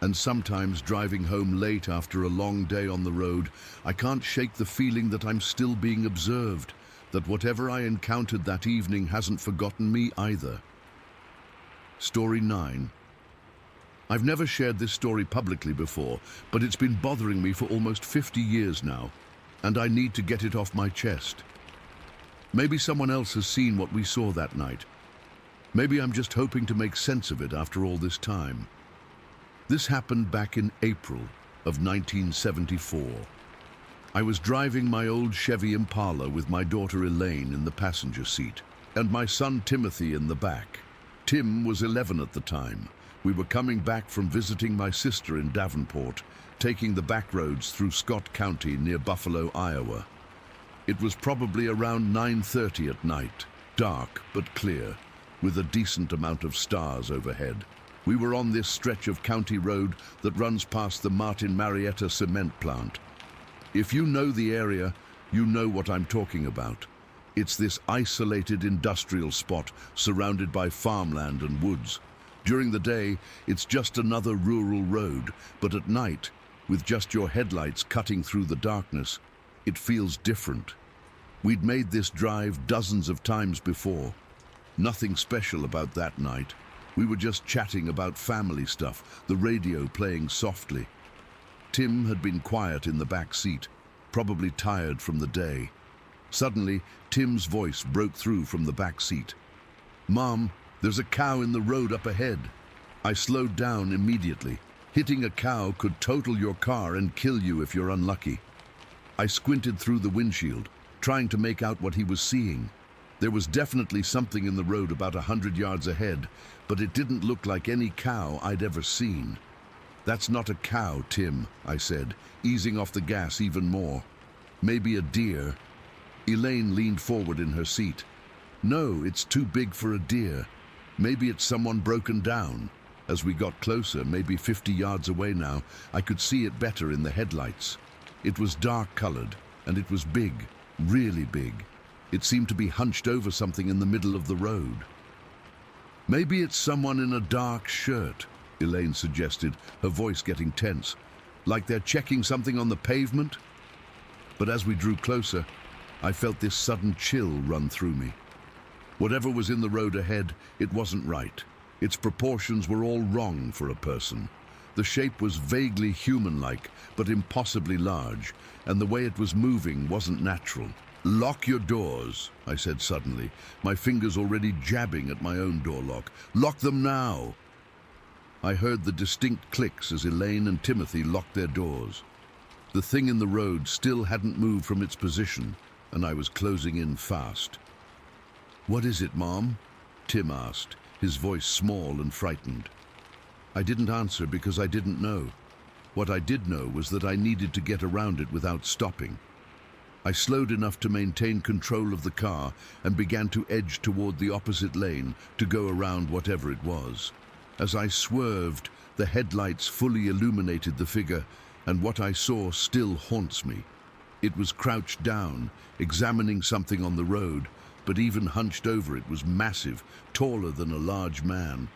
And sometimes driving home late after a long day on the road, I can't shake the feeling that I'm still being observed, that whatever I encountered that evening hasn't forgotten me either. Story 9. I've never shared this story publicly before, but it's been bothering me for almost 50 years now, and I need to get it off my chest. Maybe someone else has seen what we saw that night. Maybe I'm just hoping to make sense of it after all this time. This happened back in April of 1974. I was driving my old Chevy Impala with my daughter Elaine in the passenger seat, and my son Timothy in the back. Tim was 11 at the time. We were coming back from visiting my sister in Davenport, taking the back roads through Scott County near Buffalo, Iowa. It was probably around 9:30 at night, dark but clear, with a decent amount of stars overhead. We were on this stretch of county road that runs past the Martin Marietta cement plant. If you know the area, you know what I'm talking about. It's this isolated industrial spot surrounded by farmland and woods. During the day, it's just another rural road, but at night, with just your headlights cutting through the darkness, it feels different. We'd made this drive dozens of times before. Nothing special about that night. We were just chatting about family stuff, the radio playing softly. Tim had been quiet in the back seat, probably tired from the day. Suddenly, Tim's voice broke through from the back seat. "Mom, there's a cow in the road up ahead." I slowed down immediately. Hitting a cow could total your car and kill you if you're unlucky. I squinted through the windshield, trying to make out what he was seeing. There was definitely something in the road about 100 yards ahead, but it didn't look like any cow I'd ever seen. "That's not a cow, Tim," I said, easing off the gas even more. "Maybe a deer." Elaine leaned forward in her seat. "No, it's too big for a deer. Maybe it's someone broken down." As we got closer, maybe 50 yards away now, I could see it better in the headlights. It was dark-colored, and it was big, really big. It seemed to be hunched over something in the middle of the road. "Maybe it's someone in a dark shirt," Elaine suggested, her voice getting tense. "Like they're checking something on the pavement?" But as we drew closer, I felt this sudden chill run through me. Whatever was in the road ahead, it wasn't right. Its proportions were all wrong for a person. The shape was vaguely human-like, but impossibly large, and the way it was moving wasn't natural. "Lock your doors," I said suddenly, my fingers already jabbing at my own door lock. "Lock them now!" I heard the distinct clicks as Elaine and Timothy locked their doors. The thing in the road still hadn't moved from its position, and I was closing in fast. "What is it, Mom?" Tim asked, his voice small and frightened. I didn't answer because I didn't know. What I did know was that I needed to get around it without stopping. I slowed enough to maintain control of the car and began to edge toward the opposite lane to go around whatever it was. As I swerved, the headlights fully illuminated the figure, and what I saw still haunts me. It was crouched down, examining something on the road, but even hunched over it was massive, taller than a large man.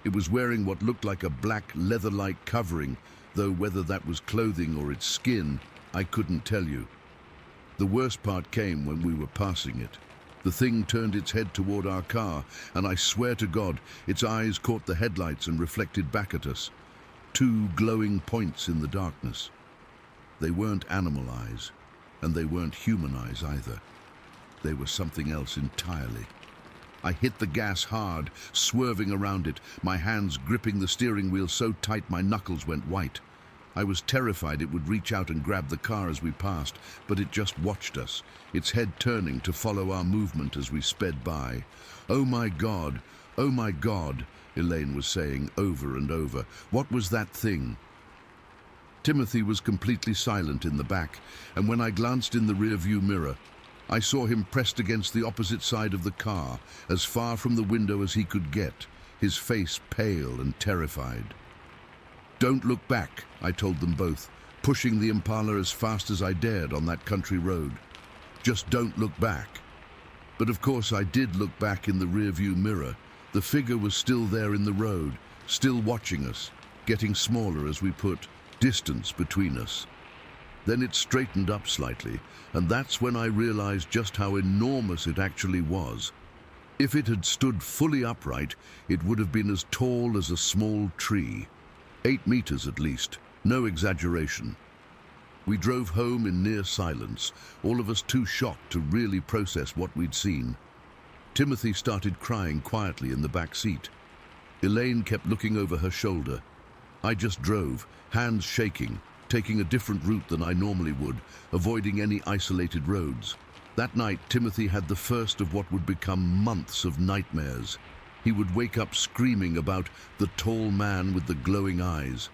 It was wearing what looked like a black leather-like covering, though whether that was clothing or its skin, I couldn't tell you. The worst part came when we were passing it. The thing turned its head toward our car, and I swear to God, its eyes caught the headlights and reflected back at us. Two glowing points in the darkness. They weren't animal eyes, and they weren't human eyes either. They were something else entirely. I hit the gas hard, swerving around it, my hands gripping the steering wheel so tight my knuckles went white. I was terrified it would reach out and grab the car as we passed, but it just watched us, its head turning to follow our movement as we sped by. "Oh my God, oh my God," Elaine was saying over and over. "What was that thing?" Timothy was completely silent in the back, and when I glanced in the rearview mirror, I saw him pressed against the opposite side of the car, as far from the window as he could get, his face pale and terrified. "Don't look back," I told them both, pushing the Impala as fast as I dared on that country road. "Just don't look back." But of course I did look back in the rearview mirror. The figure was still there in the road, still watching us, getting smaller as we put distance between us. Then it straightened up slightly, and that's when I realized just how enormous it actually was. If it had stood fully upright, it would have been as tall as a small tree. 8 meters at least, no exaggeration. We drove home in near silence, all of us too shocked to really process what we'd seen. Timothy started crying quietly in the back seat. Elaine kept looking over her shoulder. I just drove, hands shaking, taking a different route than I normally would, avoiding any isolated roads. That night, Timothy had the first of what would become months of nightmares. He would wake up screaming about the tall man with the glowing eyes.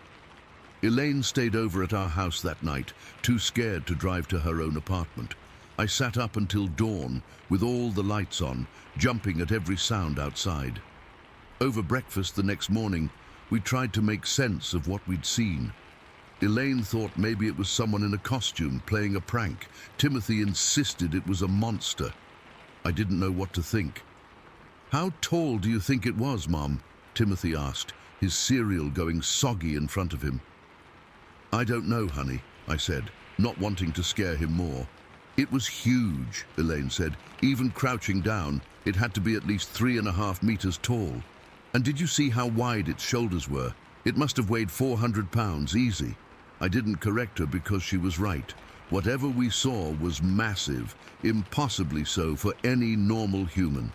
Elaine stayed over at our house that night, too scared to drive to her own apartment. I sat up until dawn, with all the lights on, jumping at every sound outside. Over breakfast the next morning, we tried to make sense of what we'd seen. Elaine thought maybe it was someone in a costume playing a prank. Timothy insisted it was a monster. I didn't know what to think. "How tall do you think it was, Mom?" Timothy asked, his cereal going soggy in front of him. "I don't know, honey," I said, not wanting to scare him more. "It was huge," Elaine said. "Even crouching down, it had to be at least 3.5 meters tall. And did you see how wide its shoulders were? It must have weighed 400 pounds, easy." I didn't correct her because she was right. Whatever we saw was massive, impossibly so for any normal human.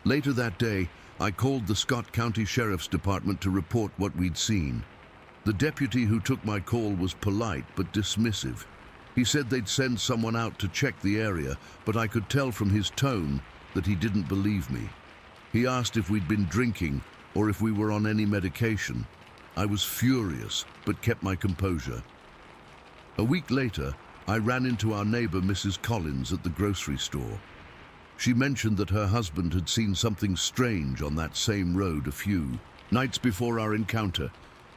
Later that day, I called the Scott County Sheriff's Department to report what we'd seen. The deputy who took my call was polite but dismissive. He said they'd send someone out to check the area, but I could tell from his tone that he didn't believe me. He asked if we'd been drinking or if we were on any medication. I was furious, but kept my composure. A week later, I ran into our neighbor, Mrs. Collins, at the grocery store. She mentioned that her husband had seen something strange on that same road a few nights before our encounter.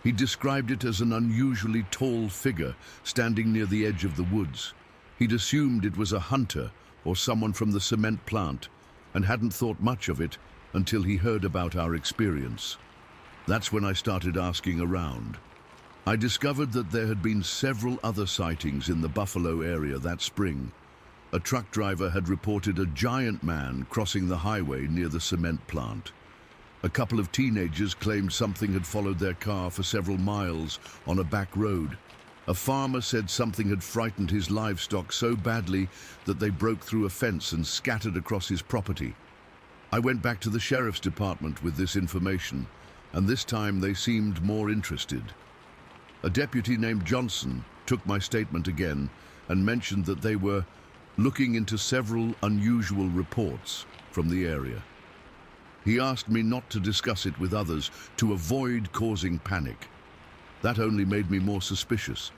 He described it as an unusually tall figure standing near the edge of the woods. He'd assumed it was a hunter or someone from the cement plant and hadn't thought much of it until he heard about our experience. That's when I started asking around. I discovered that there had been several other sightings in the Buffalo area that spring. A truck driver had reported a giant man crossing the highway near the cement plant. A couple of teenagers claimed something had followed their car for several miles on a back road. A farmer said something had frightened his livestock so badly that they broke through a fence and scattered across his property. I went back to the sheriff's department with this information, and this time they seemed more interested. A deputy named Johnson took my statement again and mentioned that they were looking into several unusual reports from the area. He asked me not to discuss it with others to avoid causing panic. That only made me more suspicious.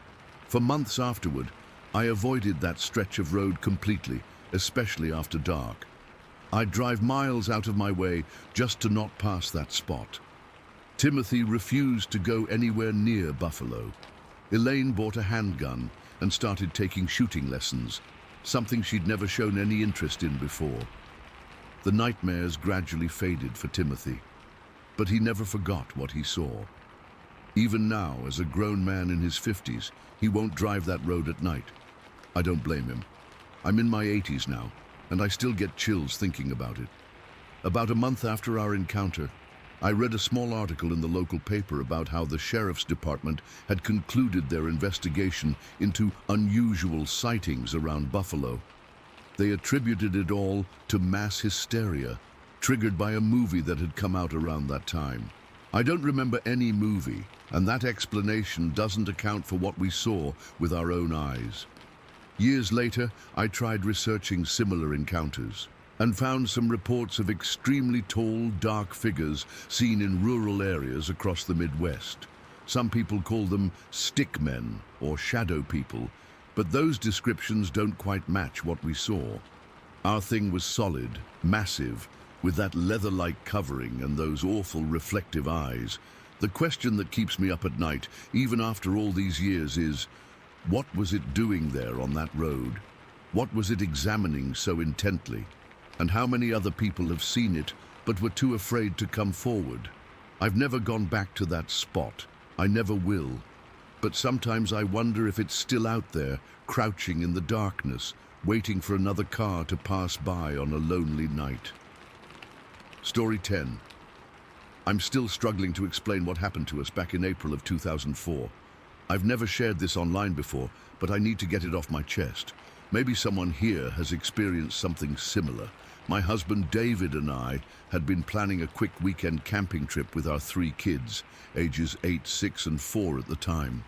For months afterward, I avoided that stretch of road completely, especially after dark. I'd drive miles out of my way just to not pass that spot. Timothy refused to go anywhere near Buffalo. Elaine bought a handgun and started taking shooting lessons, something she'd never shown any interest in before. The nightmares gradually faded for Timothy, but he never forgot what he saw. Even now, as a grown man in his 50s, he won't drive that road at night. I don't blame him. I'm in my 80s now, and I still get chills thinking about it. About a month after our encounter, I read a small article in the local paper about how the sheriff's department had concluded their investigation into unusual sightings around Buffalo. They attributed it all to mass hysteria, triggered by a movie that had come out around that time. I don't remember any movie, and that explanation doesn't account for what we saw with our own eyes. Years later, I tried researching similar encounters and found some reports of extremely tall, dark figures seen in rural areas across the Midwest. Some people call them stick men or shadow people, but those descriptions don't quite match what we saw. Our thing was solid, massive, with that leather-like covering and those awful reflective eyes. The question that keeps me up at night, even after all these years, is, what was it doing there on that road? What was it examining so intently? And how many other people have seen it, but were too afraid to come forward? I've never gone back to that spot. I never will. But sometimes I wonder if it's still out there, crouching in the darkness, waiting for another car to pass by on a lonely night. Story 10. I'm still struggling to explain what happened to us back in April of 2004. I've never shared this online before, but I need to get it off my chest. Maybe someone here has experienced something similar. My husband David and I had been planning a quick weekend camping trip with our 3 kids, ages 8, 6, and 4 at the time.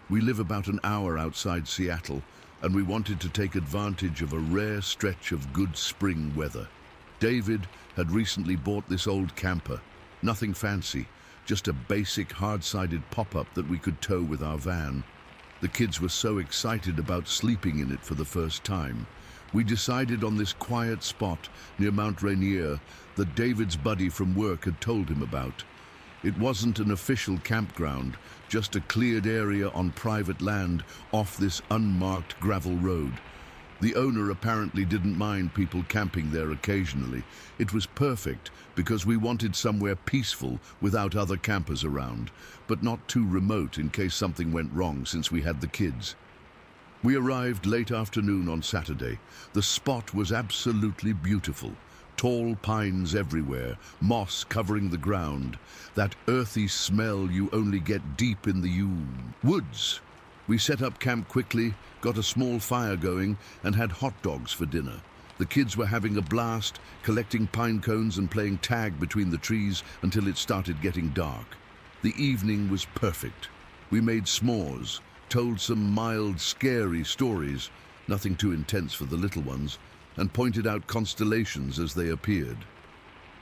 We live about an hour outside Seattle, and we wanted to take advantage of a rare stretch of good spring weather. David had recently bought this old camper. Nothing fancy, just a basic hard-sided pop-up that we could tow with our van. The kids were so excited about sleeping in it for the first time. We decided on this quiet spot near Mount Rainier that David's buddy from work had told him about. It wasn't an official campground, just a cleared area on private land off this unmarked gravel road. The owner apparently didn't mind people camping there occasionally. It was perfect because we wanted somewhere peaceful without other campers around, but not too remote in case something went wrong since we had the kids. We arrived late afternoon on Saturday. The spot was absolutely beautiful. Tall pines everywhere, moss covering the ground, that earthy smell you only get deep in the woods. We set up camp quickly, got a small fire going, and had hot dogs for dinner. The kids were having a blast, collecting pine cones and playing tag between the trees until it started getting dark. The evening was perfect. We made s'mores, told some mild, scary stories, nothing too intense for the little ones, and pointed out constellations as they appeared.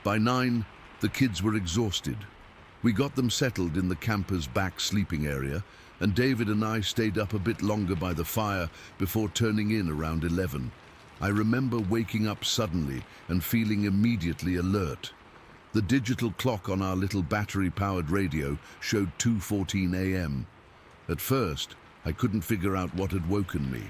By 9, the kids were exhausted. We got them settled in the camper's back sleeping area, and David and I stayed up a bit longer by the fire before turning in around 11. I remember waking up suddenly and feeling immediately alert. The digital clock on our little battery-powered radio showed 2:14 a.m. At first, I couldn't figure out what had woken me.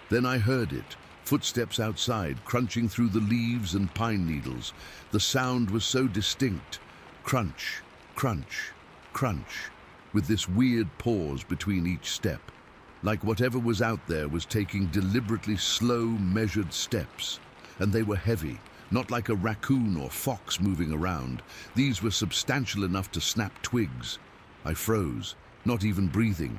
Then I heard it, footsteps outside, crunching through the leaves and pine needles. The sound was so distinct. Crunch, crunch, crunch, with this weird pause between each step, like whatever was out there was taking deliberately slow, measured steps, and they were heavy, not like a raccoon or fox moving around. These were substantial enough to snap twigs. I froze, not even breathing.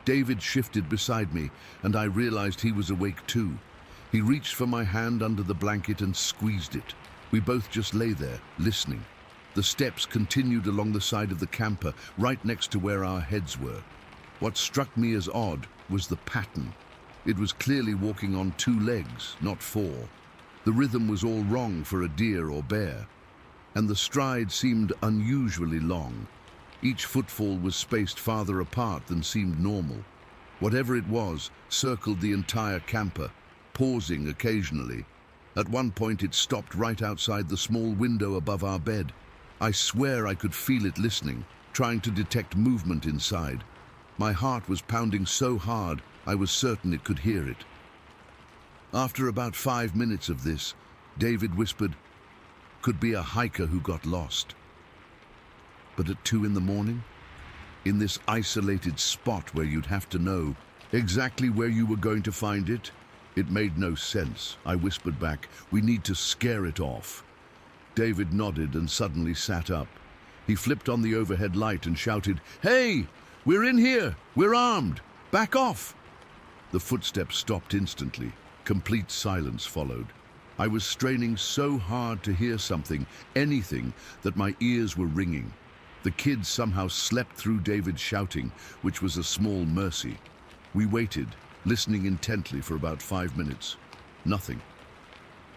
David shifted beside me, and I realized he was awake too. He reached for my hand under the blanket and squeezed it. We both just lay there, listening. The steps continued along the side of the camper, right next to where our heads were. What struck me as odd was the pattern. It was clearly walking on 2 legs, not 4. The rhythm was all wrong for a deer or bear, and the stride seemed unusually long. Each footfall was spaced farther apart than seemed normal. Whatever it was circled the entire camper, pausing occasionally. At one point it stopped right outside the small window above our bed. I swear I could feel it listening, trying to detect movement inside. My heart was pounding so hard I was certain it could hear it. After about 5 minutes of this, David whispered, "Could be a hiker who got lost." But at 2 in the morning, in this isolated spot where you'd have to know exactly where you were going to find it, it made no sense. I whispered back, "We need to scare it off." David nodded and suddenly sat up. He flipped on the overhead light and shouted, "Hey, we're in here! We're armed! Back off!" The footsteps stopped instantly. Complete silence followed. I was straining so hard to hear something, anything, that my ears were ringing. The kids somehow slept through David's shouting, which was a small mercy. We waited, listening intently for about 5 minutes. Nothing.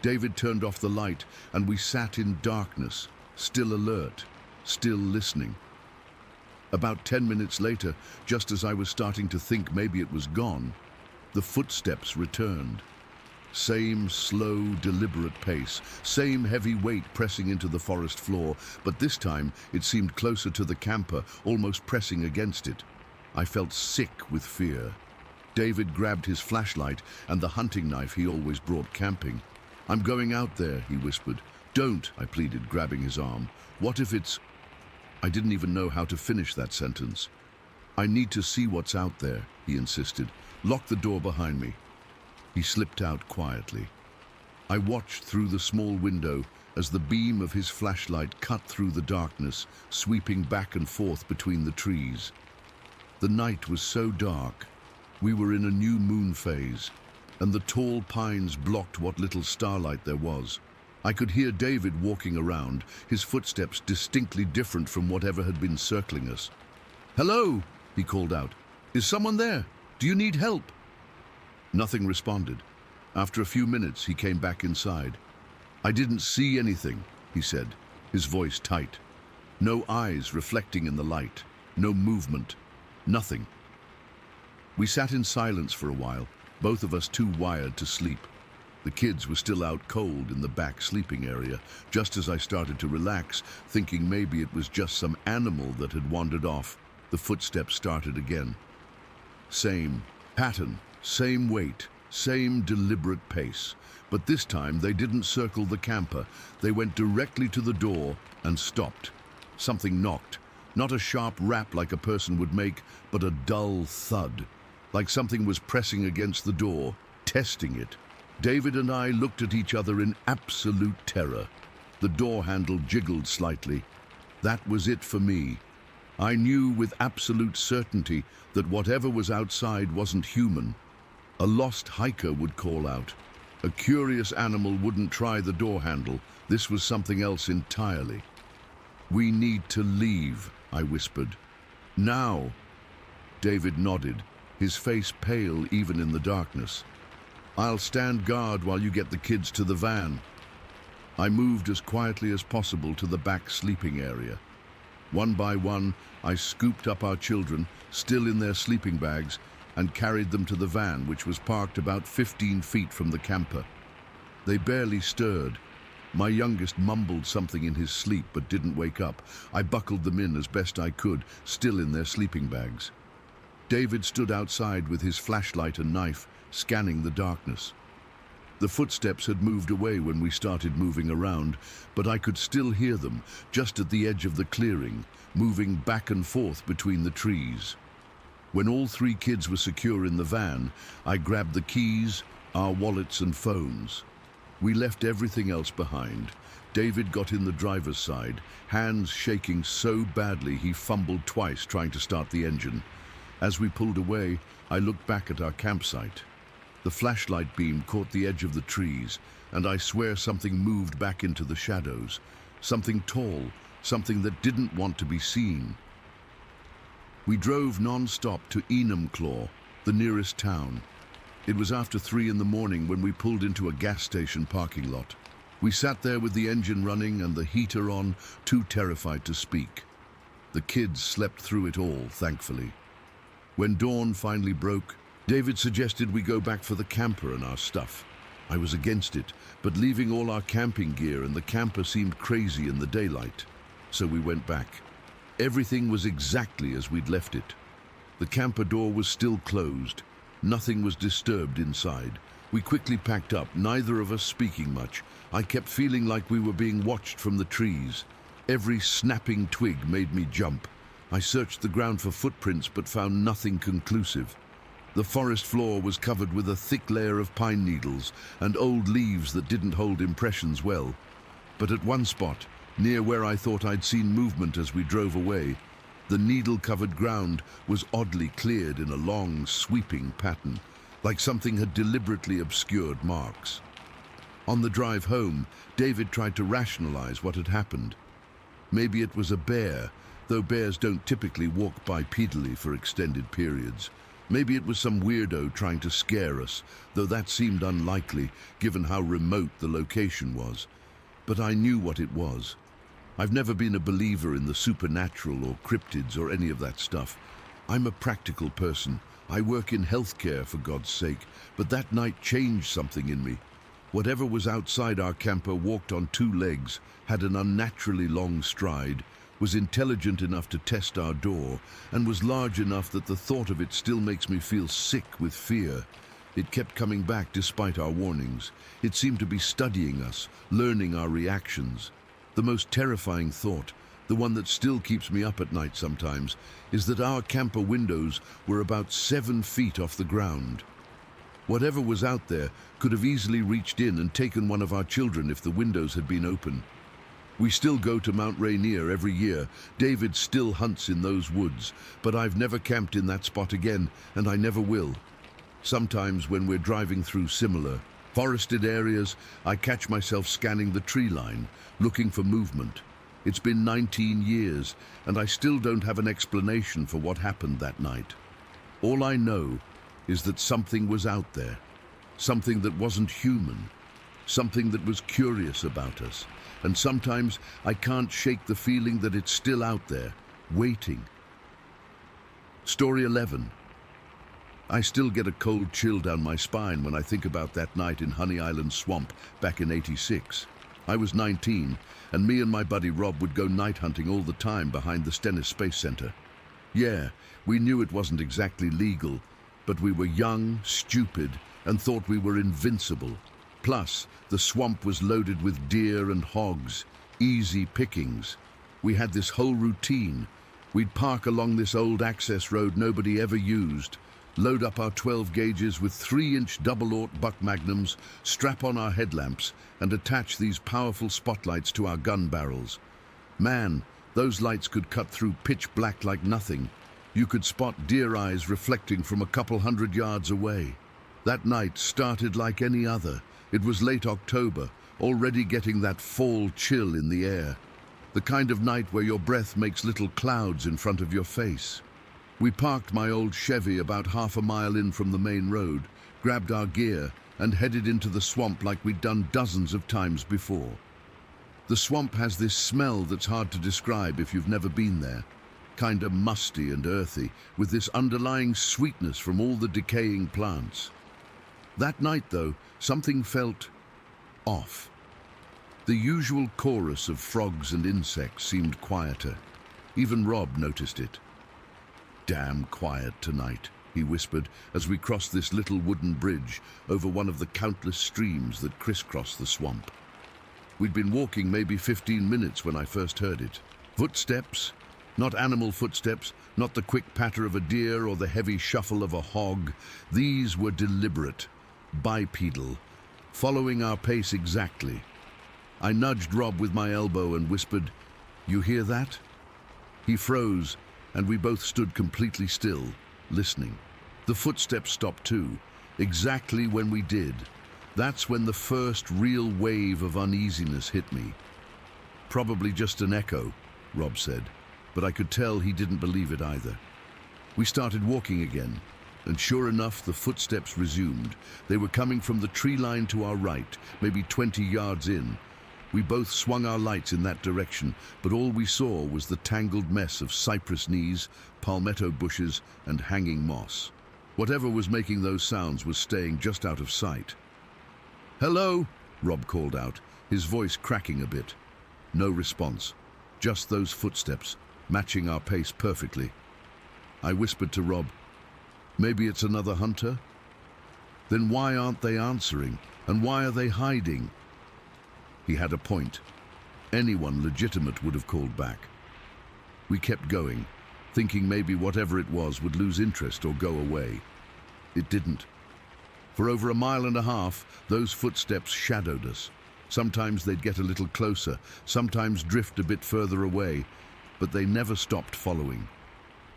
David turned off the light, and we sat in darkness, still alert, still listening. About 10 minutes later, just as I was starting to think maybe it was gone, the footsteps returned. Same slow, deliberate pace, same heavy weight pressing into the forest floor, but this time it seemed closer to the camper, almost pressing against it. I felt sick with fear. David grabbed his flashlight and the hunting knife he always brought camping. "I'm going out there," he whispered. "Don't," I pleaded, grabbing his arm. "What if it's—" I didn't even know how to finish that sentence. "I need to see what's out there," he insisted. "Lock the door behind me." He slipped out quietly. I watched through the small window as the beam of his flashlight cut through the darkness, sweeping back and forth between the trees. The night was so dark. We were in a new moon phase, and the tall pines blocked what little starlight there was. I could hear David walking around, his footsteps distinctly different from whatever had been circling us. "Hello," he called out. "Is someone there? Do you need help?" Nothing responded. After a few minutes, he came back inside. "I didn't see anything," he said, his voice tight. No eyes reflecting in the light, no movement, nothing. We sat in silence for a while, both of us too wired to sleep. The kids were still out cold in the back sleeping area. Just as I started to relax, thinking maybe it was just some animal that had wandered off, the footsteps started again. Same pattern, same weight, same deliberate pace. But this time they didn't circle the camper. They went directly to the door and stopped. Something knocked. Not a sharp rap like a person would make, but a dull thud, like something was pressing against the door, testing it. David and I looked at each other in absolute terror. The door handle jiggled slightly. That was it for me. I knew with absolute certainty that whatever was outside wasn't human. A lost hiker would call out. A curious animal wouldn't try the door handle. This was something else entirely. "We need to leave," I whispered. "Now." David nodded, his face pale even in the darkness. "I'll stand guard while you get the kids to the van." I moved as quietly as possible to the back sleeping area. One by one, I scooped up our children, still in their sleeping bags, and carried them to the van, which was parked about 15 feet from the camper. They barely stirred. My youngest mumbled something in his sleep but didn't wake up. I buckled them in as best I could, still in their sleeping bags. David stood outside with his flashlight and knife, scanning the darkness. The footsteps had moved away when we started moving around, but I could still hear them, just at the edge of the clearing, moving back and forth between the trees. When all 3 kids were secure in the van, I grabbed the keys, our wallets and phones. We left everything else behind. David got in the driver's side, hands shaking so badly he fumbled twice trying to start the engine. As we pulled away, I looked back at our campsite. The flashlight beam caught the edge of the trees, and I swear something moved back into the shadows. Something tall, something that didn't want to be seen. We drove non-stop to Enumclaw, the nearest town. It was after 3 in the morning when we pulled into a gas station parking lot. We sat there with the engine running and the heater on, too terrified to speak. The kids slept through it all, thankfully. When dawn finally broke, David suggested we go back for the camper and our stuff. I was against it, but leaving all our camping gear and the camper seemed crazy in the daylight. So we went back. Everything was exactly as we'd left it. The camper door was still closed. Nothing was disturbed inside. We quickly packed up, neither of us speaking much. I kept feeling like we were being watched from the trees. Every snapping twig made me jump. I searched the ground for footprints but found nothing conclusive. The forest floor was covered with a thick layer of pine needles and old leaves that didn't hold impressions well. But at one spot, near where I thought I'd seen movement as we drove away, the needle-covered ground was oddly cleared in a long, sweeping pattern, like something had deliberately obscured marks. On the drive home, David tried to rationalize what had happened. Maybe it was a bear, though bears don't typically walk bipedally for extended periods. Maybe it was some weirdo trying to scare us, though that seemed unlikely given how remote the location was. But I knew what it was. I've never been a believer in the supernatural or cryptids or any of that stuff. I'm a practical person. I work in healthcare, for God's sake, but that night changed something in me. Whatever was outside our camper walked on 2 legs, had an unnaturally long stride, was intelligent enough to test our door, and was large enough that the thought of it still makes me feel sick with fear. It kept coming back despite our warnings. It seemed to be studying us, learning our reactions. The most terrifying thought, the one that still keeps me up at night sometimes, is that our camper windows were about 7 feet off the ground. Whatever was out there could have easily reached in and taken one of our children if the windows had been open. We still go to Mount Rainier every year. David still hunts in those woods, but I've never camped in that spot again, and I never will. Sometimes when we're driving through similar, forested areas, I catch myself scanning the tree line, looking for movement. It's been 19 years, and I still don't have an explanation for what happened that night. All I know is that something was out there, something that wasn't human, something that was curious about us, and sometimes I can't shake the feeling that it's still out there, waiting. Story 11. I still get a cold chill down my spine when I think about that night in Honey Island Swamp back in '86. I was 19, and me and my buddy Rob would go night hunting all the time behind the Stennis Space Center. Yeah, we knew it wasn't exactly legal, but we were young, stupid, and thought we were invincible. Plus, the swamp was loaded with deer and hogs, easy pickings. We had this whole routine. We'd park along this old access road nobody ever used, load up our 12 gauges with 3-inch double-aught buck magnums, strap on our headlamps, and attach these powerful spotlights to our gun barrels. Man, those lights could cut through pitch black like nothing. You could spot deer eyes reflecting from a couple 100 yards away. That night started like any other. It was late October, already getting that fall chill in the air. The kind of night where your breath makes little clouds in front of your face. We parked my old Chevy about half a mile in from the main road, grabbed our gear, and headed into the swamp like we'd done dozens of times before. The swamp has this smell that's hard to describe if you've never been there. Kinda musty and earthy, with this underlying sweetness from all the decaying plants. That night, though, something felt off. The usual chorus of frogs and insects seemed quieter. Even Rob noticed it. "Damn quiet tonight," he whispered as we crossed this little wooden bridge over one of the countless streams that crisscross the swamp. We'd been walking maybe 15 minutes when I first heard it. Footsteps. Not animal footsteps, not the quick patter of a deer or the heavy shuffle of a hog. These were deliberate, bipedal, following our pace exactly. I nudged Rob with my elbow and whispered, "You hear that?" He froze, and we both stood completely still, listening. The footsteps stopped too, exactly when we did. That's when the first real wave of uneasiness hit me. "Probably just an echo," Rob said, but I could tell he didn't believe it either. We started walking again, and sure enough, the footsteps resumed. They were coming from the tree line to our right, maybe 20 yards in. We both swung our lights in that direction, but all we saw was the tangled mess of cypress knees, palmetto bushes, and hanging moss. Whatever was making those sounds was staying just out of sight. "Hello," Rob called out, his voice cracking a bit. No response, just those footsteps, matching our pace perfectly. I whispered to Rob, "Maybe it's another hunter?" "Then why aren't they answering? And why are they hiding?" He had a point. Anyone legitimate would have called back. We kept going, thinking maybe whatever it was would lose interest or go away. It didn't. For over a mile and a half, those footsteps shadowed us. Sometimes they'd get a little closer, sometimes drift a bit further away, but they never stopped following.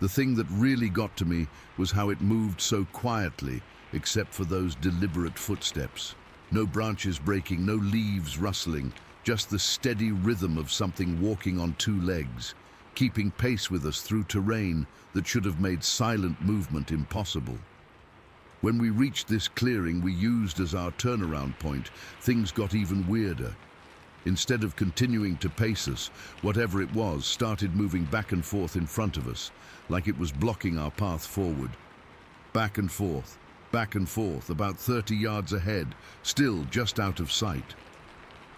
The thing that really got to me was how it moved so quietly, except for those deliberate footsteps. No branches breaking, no leaves rustling, just the steady rhythm of something walking on two legs, keeping pace with us through terrain that should have made silent movement impossible. When we reached this clearing we used as our turnaround point, things got even weirder. Instead of continuing to pace us, whatever it was started moving back and forth in front of us, like it was blocking our path forward. Back and forth, about 30 yards ahead, still just out of sight.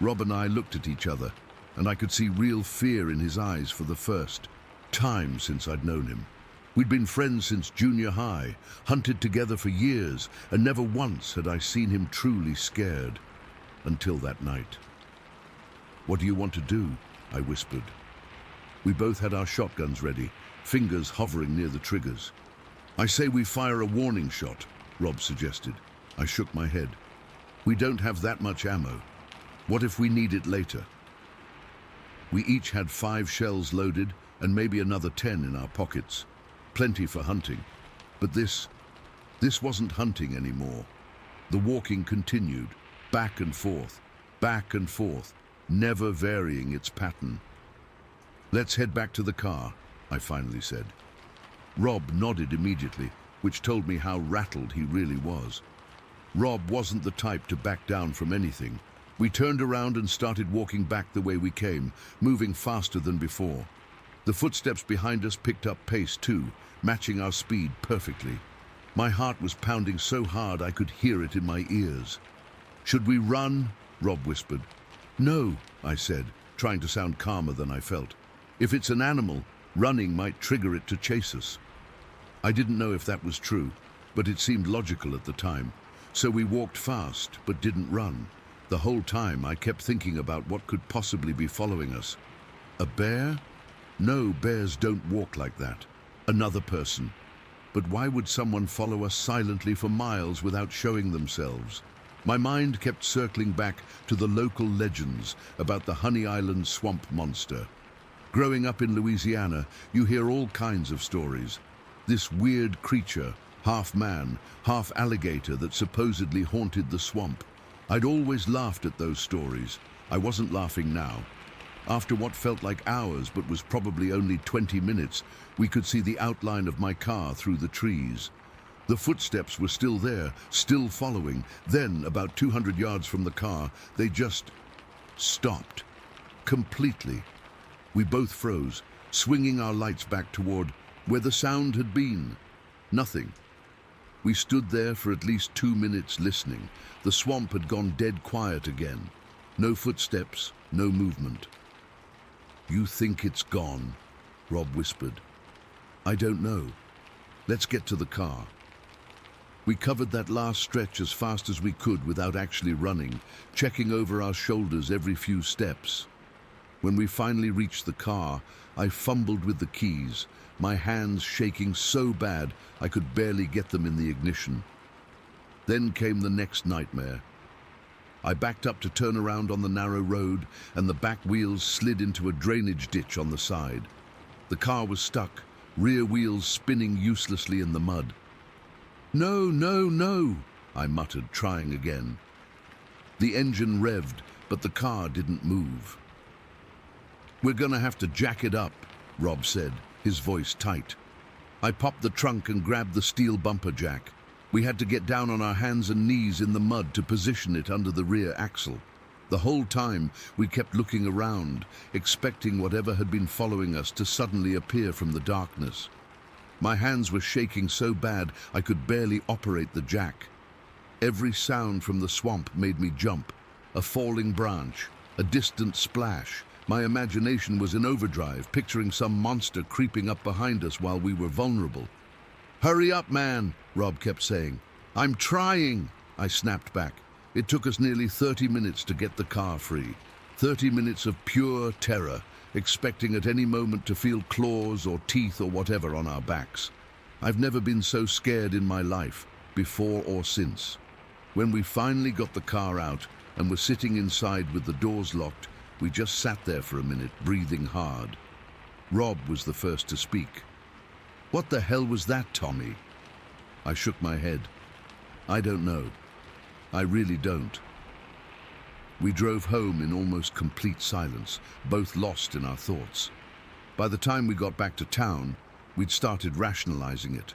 Rob and I looked at each other, and I could see real fear in his eyes for the first time since I'd known him. We'd been friends since junior high, hunted together for years, and never once had I seen him truly scared. Until that night. "What do you want to do?" I whispered. We both had our shotguns ready, fingers hovering near the triggers. "I say we fire a warning shot," Rob suggested. I shook my head. "We don't have that much ammo. What if we need it later?" We each had 5 shells loaded and maybe another 10 in our pockets. Plenty for hunting. But this wasn't hunting anymore. The walking continued, back and forth, never varying its pattern. "Let's head back to the car," I finally said. Rob nodded immediately, which told me how rattled he really was. Rob wasn't the type to back down from anything. We turned around and started walking back the way we came, moving faster than before. The footsteps behind us picked up pace too, matching our speed perfectly. My heart was pounding so hard I could hear it in my ears. "Should we run?" Rob whispered. "No," I said, trying to sound calmer than I felt. "If it's an animal, running might trigger it to chase us." I didn't know if that was true, but it seemed logical at the time. So we walked fast, but didn't run. The whole time I kept thinking about what could possibly be following us. A bear? No, bears don't walk like that. Another person. But why would someone follow us silently for miles without showing themselves? My mind kept circling back to the local legends about the Honey Island swamp monster. Growing up in Louisiana, you hear all kinds of stories. This weird creature, half man, half alligator that supposedly haunted the swamp. I'd always laughed at those stories. I wasn't laughing now. After what felt like hours but was probably only 20 minutes, we could see the outline of my car through the trees. The footsteps were still there, still following. Then, about 200 yards from the car, they just stopped. Completely. We both froze, swinging our lights back toward where the sound had been. Nothing. We stood there for at least 2 minutes listening. The swamp had gone dead quiet again. No footsteps, no movement. "You think it's gone?" Rob whispered. "I don't know. Let's get to the car." We covered that last stretch as fast as we could without actually running, checking over our shoulders every few steps. When we finally reached the car, I fumbled with the keys, my hands shaking so bad I could barely get them in the ignition. Then came the next nightmare. I backed up to turn around on the narrow road, and the back wheels slid into a drainage ditch on the side. The car was stuck, rear wheels spinning uselessly in the mud. "No, no, no," I muttered, trying again. The engine revved, but the car didn't move. "We're gonna have to jack it up," Rob said, his voice tight. I popped the trunk and grabbed the steel bumper jack. We had to get down on our hands and knees in the mud to position it under the rear axle. The whole time, we kept looking around, expecting whatever had been following us to suddenly appear from the darkness. My hands were shaking so bad I could barely operate the jack. Every sound from the swamp made me jump. A falling branch, a distant splash. My imagination was in overdrive, picturing some monster creeping up behind us while we were vulnerable. "Hurry up, man," Rob kept saying. "I'm trying," I snapped back. It took us nearly 30 minutes to get the car free. 30 minutes of pure terror, expecting at any moment to feel claws or teeth or whatever on our backs. I've never been so scared in my life, before or since. When we finally got the car out and were sitting inside with the doors locked, we just sat there for a minute, breathing hard. Rob was the first to speak. "What the hell was that, Tommy?" I shook my head. "I don't know. I really don't." We drove home in almost complete silence, both lost in our thoughts. By the time we got back to town, we'd started rationalizing it.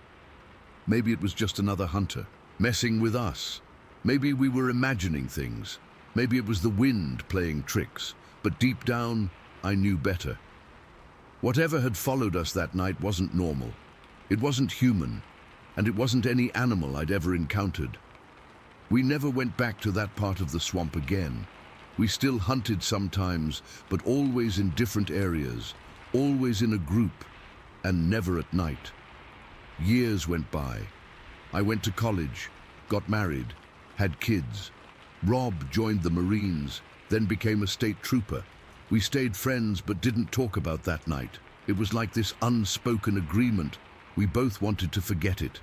Maybe it was just another hunter, messing with us. Maybe we were imagining things. Maybe it was the wind playing tricks. But deep down, I knew better. Whatever had followed us that night wasn't normal. It wasn't human, and it wasn't any animal I'd ever encountered. We never went back to that part of the swamp again. We still hunted sometimes, but always in different areas, always in a group, and never at night. Years went by. I went to college, got married, had kids. Rob joined the Marines, then became a state trooper. We stayed friends but didn't talk about that night. It was like this unspoken agreement. We both wanted to forget it.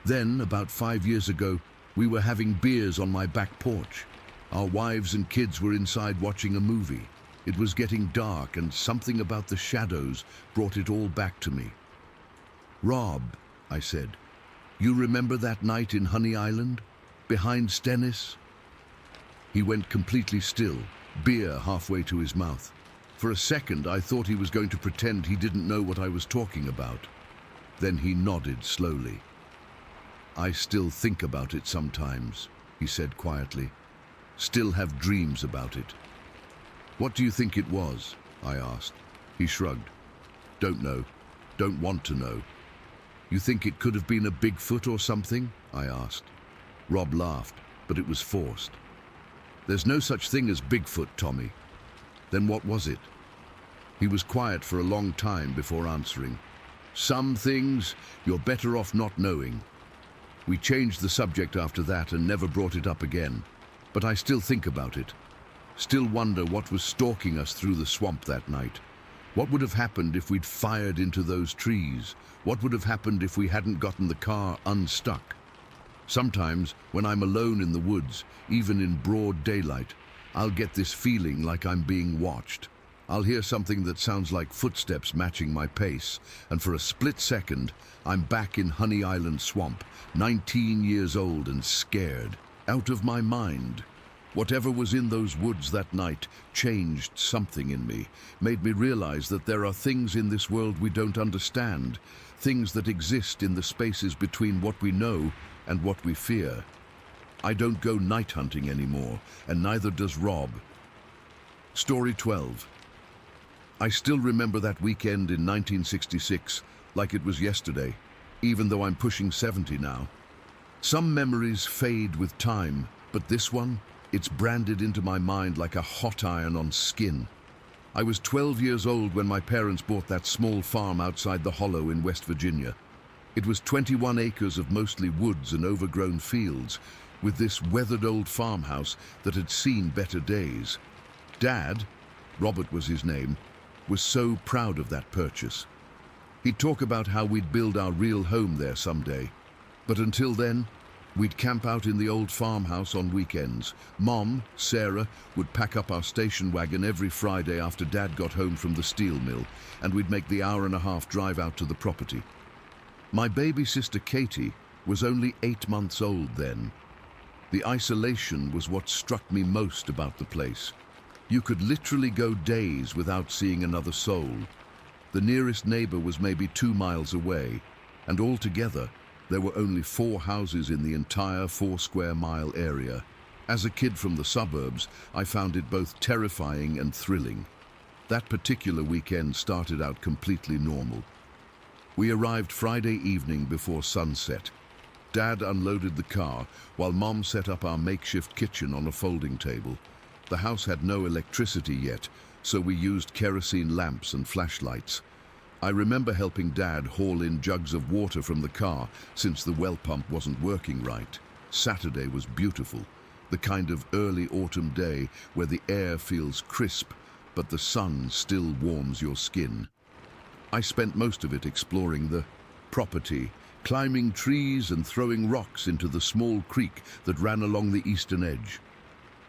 Then, about 5 years ago, we were having beers on my back porch. Our wives and kids were inside watching a movie. It was getting dark, and something about the shadows brought it all back to me. "Rob," I said, "you remember that night in Honey Island, behind Stennis?" He went completely still, beer halfway to his mouth. For a second, I thought he was going to pretend he didn't know what I was talking about. Then he nodded slowly. "I still think about it sometimes," he said quietly. "Still have dreams about it." "What do you think it was?" I asked. He shrugged. "Don't know. Don't want to know." "You think it could have been a Bigfoot or something?" I asked. Rob laughed, but it was forced. "There's no such thing as Bigfoot, Tommy." "Then what was it?" He was quiet for a long time before answering. "Some things you're better off not knowing." We changed the subject after that and never brought it up again. But I still think about it. Still wonder what was stalking us through the swamp that night. What would have happened if we'd fired into those trees? What would have happened if we hadn't gotten the car unstuck? Sometimes, when I'm alone in the woods, even in broad daylight, I'll get this feeling like I'm being watched. I'll hear something that sounds like footsteps matching my pace, and for a split second, I'm back in Honey Island Swamp, 19 years old and scared, out of my mind. Whatever was in those woods that night changed something in me, made me realize that there are things in this world we don't understand, things that exist in the spaces between what we know and what we fear. I don't go night hunting anymore, and neither does Rob. Story 12. I still remember that weekend in 1966 like it was yesterday, even though I'm pushing 70 now. Some memories fade with time, but this one, it's branded into my mind like a hot iron on skin. I was 12 years old when my parents bought that small farm outside the Hollow in West Virginia. It was 21 acres of mostly woods and overgrown fields, with this weathered old farmhouse that had seen better days. Dad, Robert was his name, was so proud of that purchase. He'd talk about how we'd build our real home there someday. But until then, We'd camp out in the old farmhouse on weekends. Mom, Sarah, would pack up our station wagon every Friday after Dad got home from the steel mill, and we'd make the hour-and-a-half drive out to the property. My baby sister Katie was only 8 months old then. The isolation was what struck me most about the place. You could literally go days without seeing another soul. The nearest neighbor was maybe 2 miles away, and altogether, there were only 4 houses in the entire 4-square-mile area. As a kid from the suburbs, I found it both terrifying and thrilling. That particular weekend started out completely normal. We arrived Friday evening before sunset. Dad unloaded the car while Mom set up our makeshift kitchen on a folding table. The house had no electricity yet, so we used kerosene lamps and flashlights. I remember helping Dad haul in jugs of water from the car since the well pump wasn't working right. Saturday was beautiful, the kind of early autumn day where the air feels crisp, but the sun still warms your skin. I spent most of it exploring the property, climbing trees and throwing rocks into the small creek that ran along the eastern edge.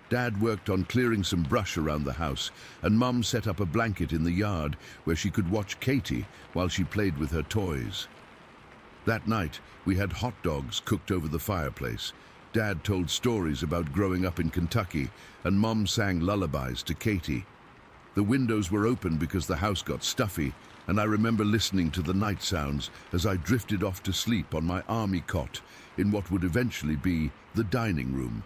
Dad worked on clearing some brush around the house, and Mum set up a blanket in the yard where she could watch Katie while she played with her toys. That night, we had hot dogs cooked over the fireplace. Dad told stories about growing up in Kentucky, and Mum sang lullabies to Katie. The windows were open because the house got stuffy, and I remember listening to the night sounds as I drifted off to sleep on my army cot in what would eventually be the dining room.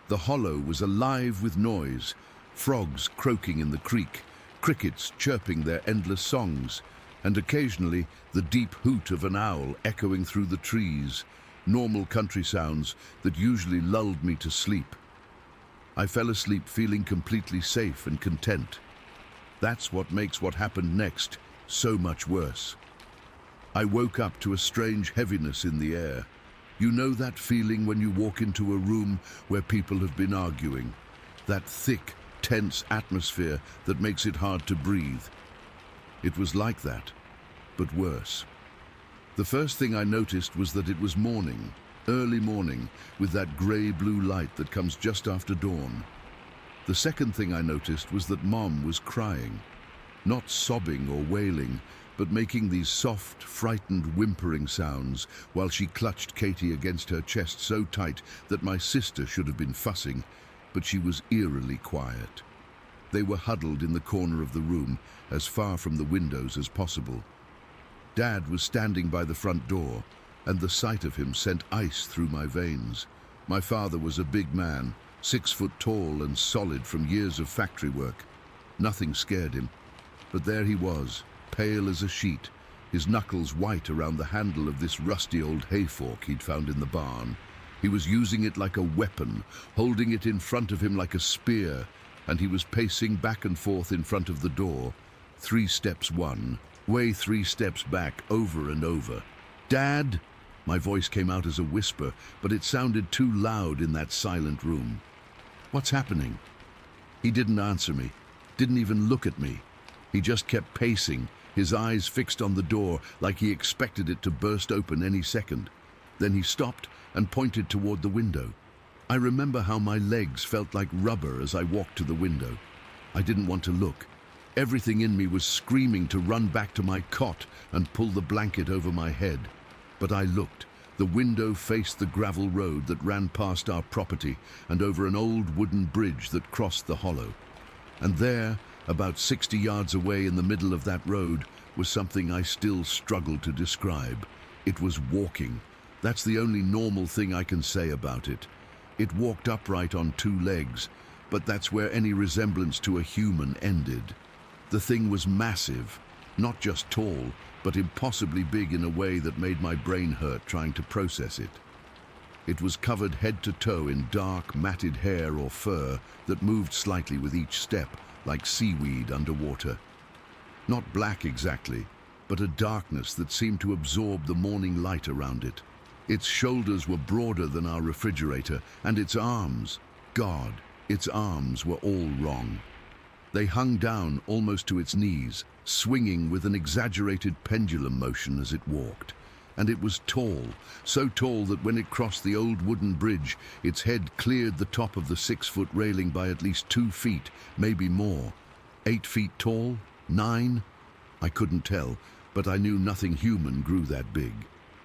The hollow was alive with noise, frogs croaking in the creek, crickets chirping their endless songs, and occasionally the deep hoot of an owl echoing through the trees, normal country sounds that usually lulled me to sleep. I fell asleep feeling completely safe and content. That's what makes what happened next so much worse. I woke up to a strange heaviness in the air. You know that feeling when you walk into a room where people have been arguing? That thick, tense atmosphere that makes it hard to breathe. It was like that, but worse. The first thing I noticed was that it was morning, early morning, with that grey-blue light that comes just after dawn. The second thing I noticed was that Mom was crying. Not sobbing or wailing, but making these soft, frightened, whimpering sounds while she clutched Katie against her chest so tight that my sister should have been fussing, but she was eerily quiet. They were huddled in the corner of the room, as far from the windows as possible. Dad was standing by the front door, and the sight of him sent ice through my veins. My father was a big man, 6 foot tall and solid from years of factory work. Nothing scared him, but there he was, pale as a sheet, his knuckles white around the handle of this rusty old hay fork he'd found in the barn. He was using it like a weapon, holding it in front of him like a spear, and he was pacing back and forth in front of the door, 3 steps one way, 3 steps back, over and over. "Dad!" My voice came out as a whisper, but it sounded too loud in that silent room. "What's happening?" He didn't answer me, didn't even look at me. He just kept pacing, his eyes fixed on the door like he expected it to burst open any second. Then he stopped and pointed toward the window. I remember how my legs felt like rubber as I walked to the window. I didn't want to look. Everything in me was screaming to run back to my cot and pull the blanket over my head. But I looked. The window faced the gravel road that ran past our property and over an old wooden bridge that crossed the hollow. And there, about 60 yards away in the middle of that road, was something I still struggled to describe. It was walking. That's the only normal thing I can say about it. It walked upright on 2 legs, but that's where any resemblance to a human ended. The thing was massive, not just tall, but impossibly big in a way that made my brain hurt trying to process it. It was covered head to toe in dark, matted hair or fur that moved slightly with each step, like seaweed underwater. Not black exactly, but a darkness that seemed to absorb the morning light around it. Its shoulders were broader than our refrigerator, and its arms, God, its arms were all wrong. They hung down almost to its knees, swinging with an exaggerated pendulum motion as it walked. And it was tall, so tall that when it crossed the old wooden bridge, its head cleared the top of the 6-foot railing by at least 2 feet, maybe more. 8 feet tall? 9? I couldn't tell, but I knew nothing human grew that big.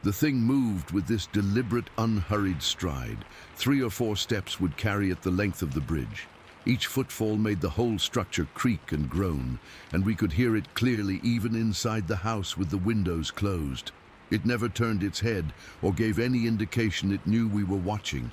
The thing moved with this deliberate, unhurried stride. 3 or 4 steps would carry it the length of the bridge. Each footfall made the whole structure creak and groan, and we could hear it clearly even inside the house with the windows closed. It never turned its head or gave any indication it knew we were watching.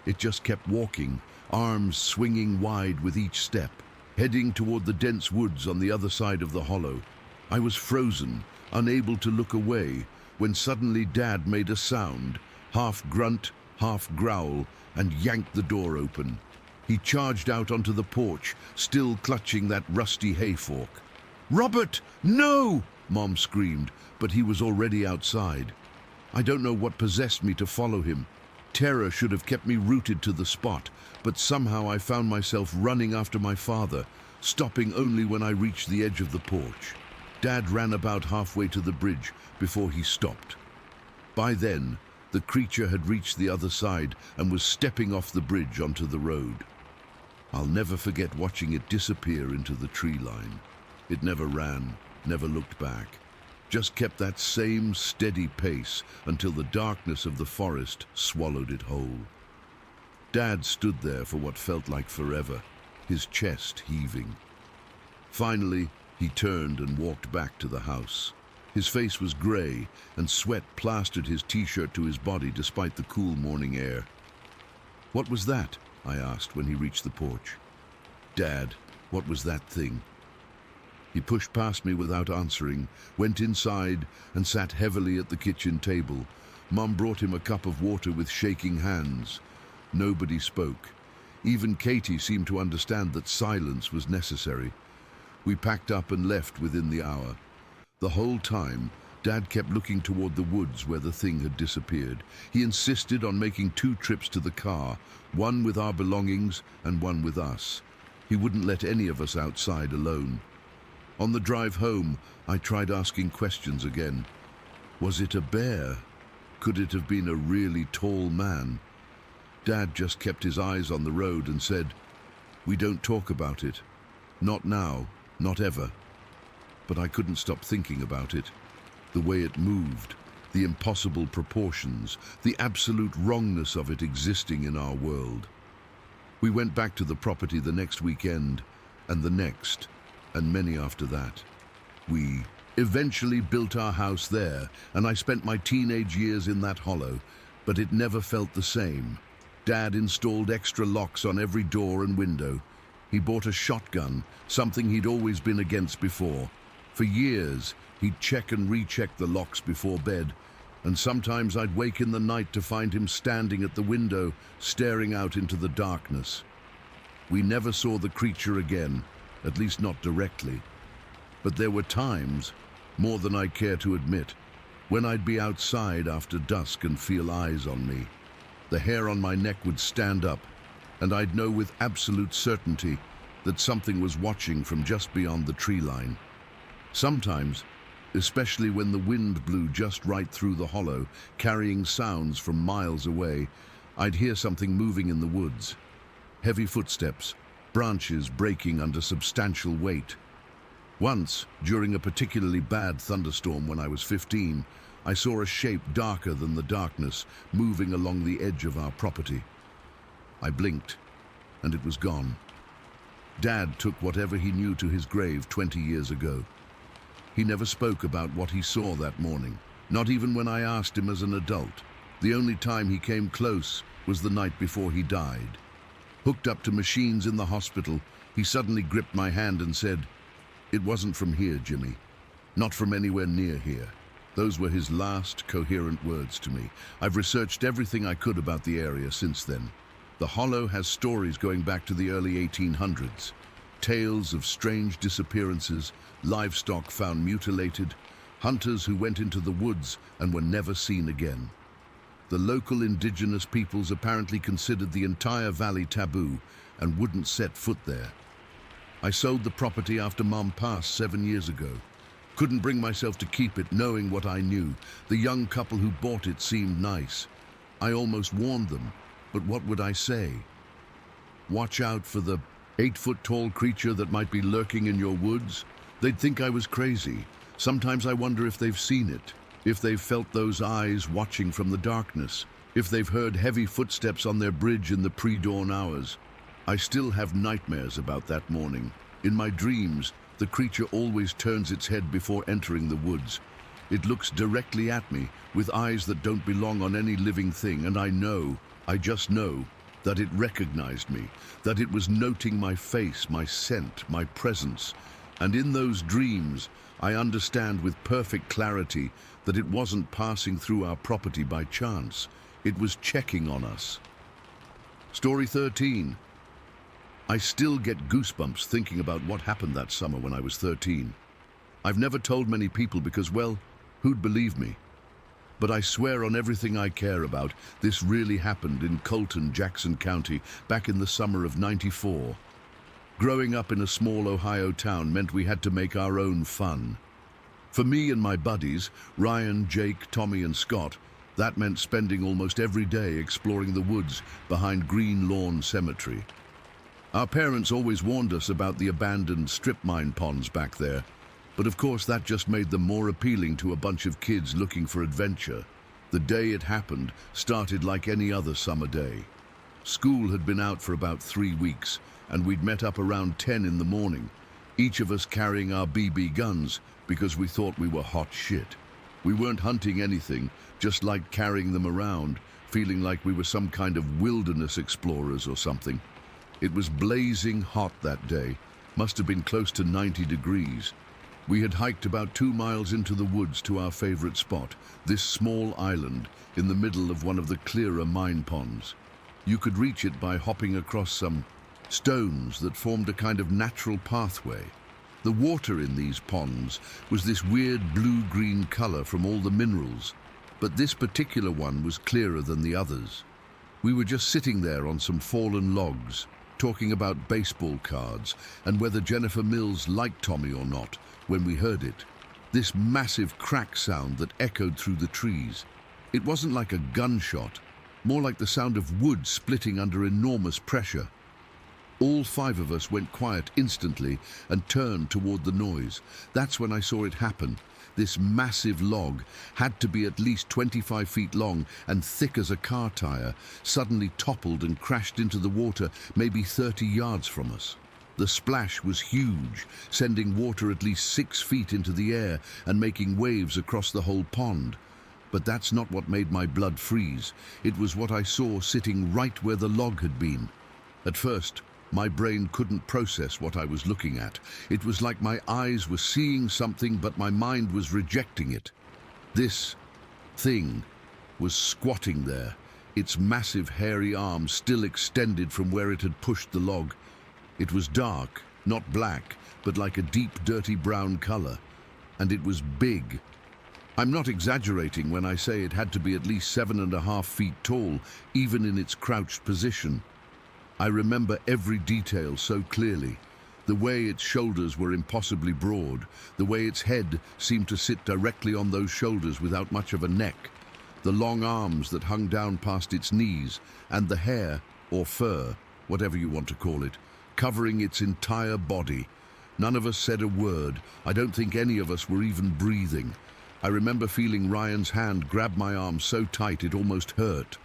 It just kept walking, arms swinging wide with each step, heading toward the dense woods on the other side of the hollow. I was frozen, unable to look away, when suddenly Dad made a sound, half grunt, half growl, and yanked the door open. He charged out onto the porch, still clutching that rusty hay fork. "Robert, no!" Mom screamed, but he was already outside. I don't know what possessed me to follow him. Terror should have kept me rooted to the spot, but somehow I found myself running after my father, stopping only when I reached the edge of the porch. Dad ran about halfway to the bridge before he stopped. By then, the creature had reached the other side and was stepping off the bridge onto the road. I'll never forget watching it disappear into the tree line. It never ran, never looked back, just kept that same steady pace until the darkness of the forest swallowed it whole. Dad stood there for what felt like forever, his chest heaving. Finally, he turned and walked back to the house. His face was gray, and sweat plastered his t-shirt to his body despite the cool morning air. "What was that?" I asked when he reached the porch. "Dad, what was that thing?" He pushed past me without answering, went inside, and sat heavily at the kitchen table. Mom brought him a cup of water with shaking hands. Nobody spoke. Even Katie seemed to understand that silence was necessary. We packed up and left within the hour. The whole time, Dad kept looking toward the woods where the thing had disappeared. He insisted on making 2 trips to the car, one with our belongings and one with us. He wouldn't let any of us outside alone. On the drive home, I tried asking questions again. Was it a bear? Could it have been a really tall man? Dad just kept his eyes on the road and said, "We don't talk about it. Not now, not ever." But I couldn't stop thinking about it. The way it moved, the impossible proportions, the absolute wrongness of it existing in our world. We went back to the property the next weekend, and the next, and many after that. We eventually built our house there, and I spent my teenage years in that hollow, but it never felt the same. Dad installed extra locks on every door and window. He bought a shotgun, something he'd always been against before. For years, he'd check and recheck the locks before bed, and sometimes I'd wake in the night to find him standing at the window, staring out into the darkness. We never saw the creature again, at least not directly. But there were times, more than I care to admit, when I'd be outside after dusk and feel eyes on me. The hair on my neck would stand up, and I'd know with absolute certainty that something was watching from just beyond the tree line. Sometimes, especially when the wind blew just right through the hollow, carrying sounds from miles away, I'd hear something moving in the woods. Heavy footsteps, branches breaking under substantial weight. Once, during a particularly bad thunderstorm when I was 15, I saw a shape darker than the darkness moving along the edge of our property. I blinked, and it was gone. Dad took whatever he knew to his grave 20 years ago. He never spoke about what he saw that morning, not even when I asked him as an adult. The only time he came close was the night before he died. Hooked up to machines in the hospital, he suddenly gripped my hand and said, "It wasn't from here, Jimmy. Not from anywhere near here." Those were his last coherent words to me. I've researched everything I could about the area since then. The Hollow has stories going back to the early 1800s. Tales of strange disappearances, livestock found mutilated, hunters who went into the woods and were never seen again. The local indigenous peoples apparently considered the entire valley taboo and wouldn't set foot there. I sold the property after Mom passed 7 years ago. Couldn't bring myself to keep it, knowing what I knew. The young couple who bought it seemed nice. I almost warned them, but what would I say? Watch out for the 8-foot-tall creature that might be lurking in your woods? They'd think I was crazy. Sometimes I wonder if they've seen it, if they've felt those eyes watching from the darkness, if they've heard heavy footsteps on their bridge in the pre-dawn hours. I still have nightmares about that morning. In my dreams, the creature always turns its head before entering the woods. It looks directly at me, with eyes that don't belong on any living thing, and I just know, that it recognized me, that it was noting my face, my scent, my presence. And in those dreams, I understand with perfect clarity that it wasn't passing through our property by chance. It was checking on us. Story 13. I still get goosebumps thinking about what happened that summer when I was 13. I've never told many people because, well, who'd believe me? But I swear on everything I care about, this really happened in Colton, Jackson County, back in the summer of '94. Growing up in a small Ohio town meant we had to make our own fun. For me and my buddies, Ryan, Jake, Tommy, and Scott, that meant spending almost every day exploring the woods behind Green Lawn Cemetery. Our parents always warned us about the abandoned strip mine ponds back there, but of course that just made them more appealing to a bunch of kids looking for adventure. The day it happened started like any other summer day. School had been out for about 3 weeks, and we'd met up around 10 in the morning, each of us carrying our BB guns because we thought we were hot shit. We weren't hunting anything, just liked carrying them around, feeling like we were some kind of wilderness explorers or something. It was blazing hot that day, must have been close to 90 degrees. We had hiked about 2 miles into the woods to our favorite spot, this small island in the middle of one of the clearer mine ponds. You could reach it by hopping across some stones that formed a kind of natural pathway. The water in these ponds was this weird blue-green color from all the minerals, but this particular one was clearer than the others. We were just sitting there on some fallen logs, talking about baseball cards and whether Jennifer Mills liked Tommy or not, when we heard it. This massive crack sound that echoed through the trees. It wasn't like a gunshot, more like the sound of wood splitting under enormous pressure. All 5 of us went quiet instantly and turned toward the noise. That's when I saw it happen. This massive log, had to be at least 25 feet long and thick as a car tire, suddenly toppled and crashed into the water maybe 30 yards from us. The splash was huge, sending water at least 6 feet into the air and making waves across the whole pond. But that's not what made my blood freeze. It was what I saw sitting right where the log had been. At first, my brain couldn't process what I was looking at. It was like my eyes were seeing something, but my mind was rejecting it. This thing was squatting there, its massive hairy arms still extended from where it had pushed the log. It was dark, not black, but like a deep, dirty brown color. And it was big. I'm not exaggerating when I say it had to be at least 7.5 feet tall, even in its crouched position. I remember every detail so clearly. The way its shoulders were impossibly broad, the way its head seemed to sit directly on those shoulders without much of a neck, the long arms that hung down past its knees, and the hair, or fur, whatever you want to call it, covering its entire body. None of us said a word. I don't think any of us were even breathing. I remember feeling Ryan's hand grab my arm so tight it almost hurt.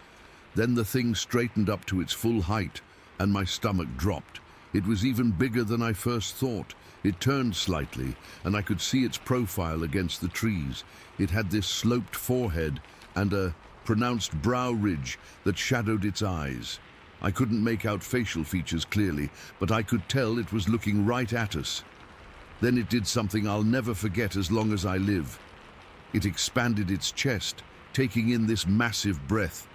Then the thing straightened up to its full height, and my stomach dropped. It was even bigger than I first thought. It turned slightly, and I could see its profile against the trees. It had this sloped forehead and a pronounced brow ridge that shadowed its eyes. I couldn't make out facial features clearly, but I could tell it was looking right at us. Then it did something I'll never forget as long as I live. It expanded its chest, taking in this massive breath,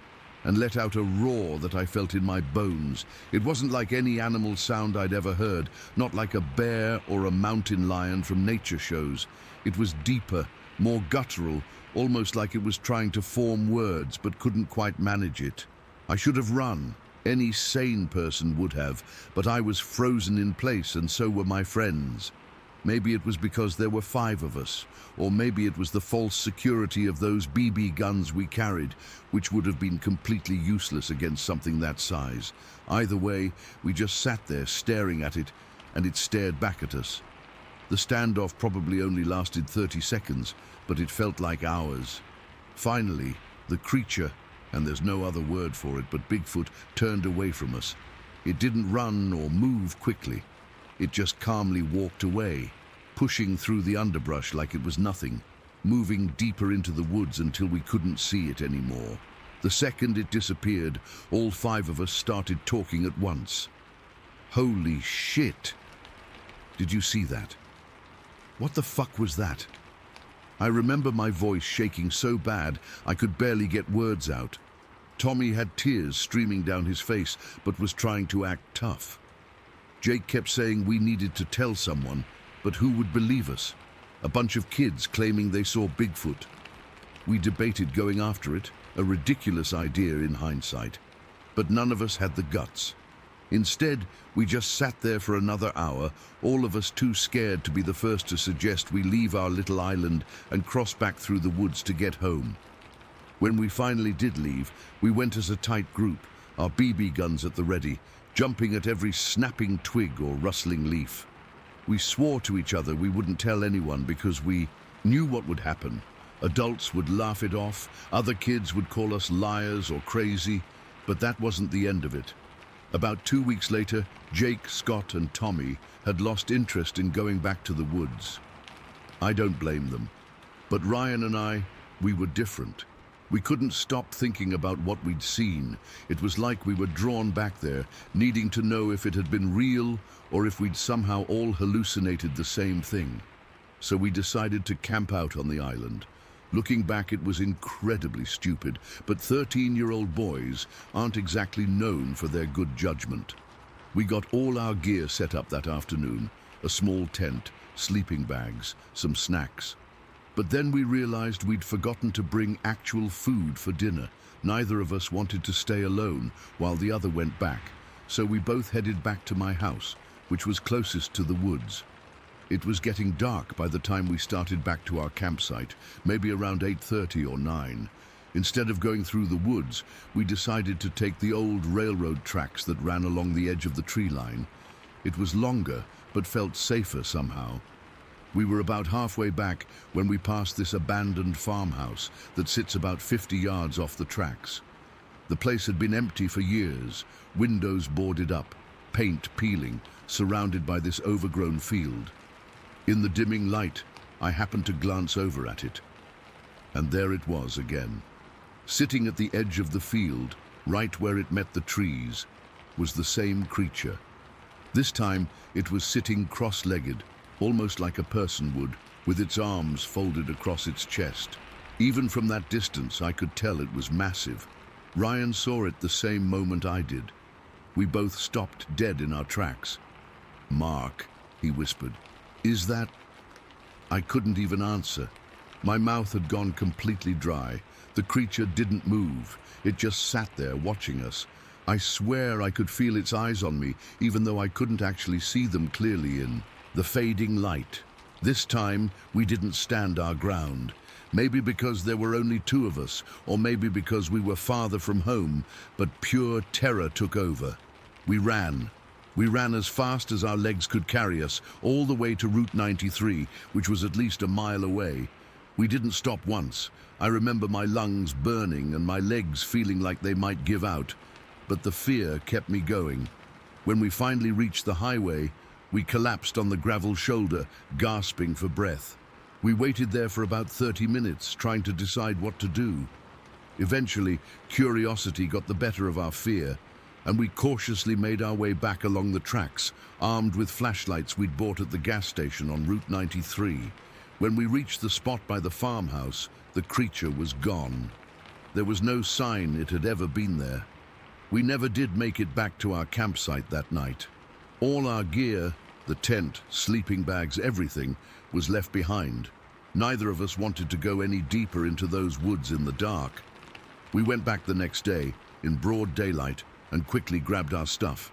and let out a roar that I felt in my bones. It wasn't like any animal sound I'd ever heard, not like a bear or a mountain lion from nature shows. It was deeper, more guttural, almost like it was trying to form words but couldn't quite manage it. I should have run. Any sane person would have, but I was frozen in place, and so were my friends. Maybe it was because there were 5 of us, or maybe it was the false security of those BB guns we carried, which would have been completely useless against something that size. Either way, we just sat there staring at it, and it stared back at us. The standoff probably only lasted 30 seconds, but it felt like hours. Finally, the creature, and there's no other word for it but Bigfoot, turned away from us. It didn't run or move quickly. It just calmly walked away, pushing through the underbrush like it was nothing, moving deeper into the woods until we couldn't see it anymore. The second it disappeared, all 5 of us started talking at once. Holy shit! Did you see that? What the fuck was that? I remember my voice shaking so bad I could barely get words out. Tommy had tears streaming down his face but was trying to act tough. Jake kept saying we needed to tell someone, but who would believe us? A bunch of kids claiming they saw Bigfoot. We debated going after it, a ridiculous idea in hindsight, but none of us had the guts. Instead, we just sat there for another hour, all of us too scared to be the first to suggest we leave our little island and cross back through the woods to get home. When we finally did leave, we went as a tight group, our BB guns at the ready, jumping at every snapping twig or rustling leaf. We swore to each other we wouldn't tell anyone because we knew what would happen. Adults would laugh it off, other kids would call us liars or crazy, but that wasn't the end of it. About 2 weeks later, Jake, Scott, and Tommy had lost interest in going back to the woods. I don't blame them, but Ryan and I, we were different. We couldn't stop thinking about what we'd seen. It was like we were drawn back there, needing to know if it had been real or if we'd somehow all hallucinated the same thing. So we decided to camp out on the island. Looking back, it was incredibly stupid, but 13-year-old boys aren't exactly known for their good judgment. We got all our gear set up that afternoon, a small tent, sleeping bags, some snacks. But then we realized we'd forgotten to bring actual food for dinner. Neither of us wanted to stay alone while the other went back, so we both headed back to my house, which was closest to the woods. It was getting dark by the time we started back to our campsite, maybe around 8:30 or 9. Instead of going through the woods, we decided to take the old railroad tracks that ran along the edge of the tree line. It was longer, but felt safer somehow. We were about halfway back when we passed this abandoned farmhouse that sits about 50 yards off the tracks. The place had been empty for years, windows boarded up, paint peeling, surrounded by this overgrown field. In the dimming light, I happened to glance over at it. And there it was again. Sitting at the edge of the field, right where it met the trees, was the same creature. This time, it was sitting cross-legged, almost like a person would, with its arms folded across its chest. Even from that distance, I could tell it was massive. Ryan saw it the same moment I did. We both stopped dead in our tracks. "Mark," he whispered, "is that—" I couldn't even answer. My mouth had gone completely dry. The creature didn't move. It just sat there watching us. I swear I could feel its eyes on me, even though I couldn't actually see them clearly in the fading light. This time, we didn't stand our ground. Maybe because there were only 2 of us, or maybe because we were farther from home, but pure terror took over. We ran. We ran as fast as our legs could carry us, all the way to Route 93, which was at least a mile away. We didn't stop once. I remember my lungs burning and my legs feeling like they might give out, but the fear kept me going. When we finally reached the highway, we collapsed on the gravel shoulder, gasping for breath. We waited there for about 30 minutes, trying to decide what to do. Eventually, curiosity got the better of our fear, and we cautiously made our way back along the tracks, armed with flashlights we'd bought at the gas station on Route 93. When we reached the spot by the farmhouse, the creature was gone. There was no sign it had ever been there. We never did make it back to our campsite that night. All our gear, the tent, sleeping bags, everything, was left behind. Neither of us wanted to go any deeper into those woods in the dark. We went back the next day, in broad daylight, and quickly grabbed our stuff.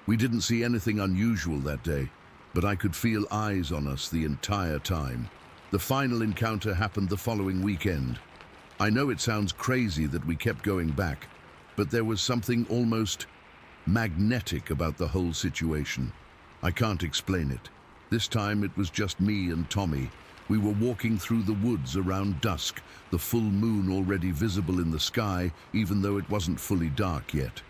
We didn't see anything unusual that day, but I could feel eyes on us the entire time. The final encounter happened the following weekend. I know it sounds crazy that we kept going back, but there was something almost magnetic about the whole situation. I can't explain it. This time it was just me and Tommy. We were walking through the woods around dusk, the full moon already visible in the sky, even though it wasn't fully dark yet.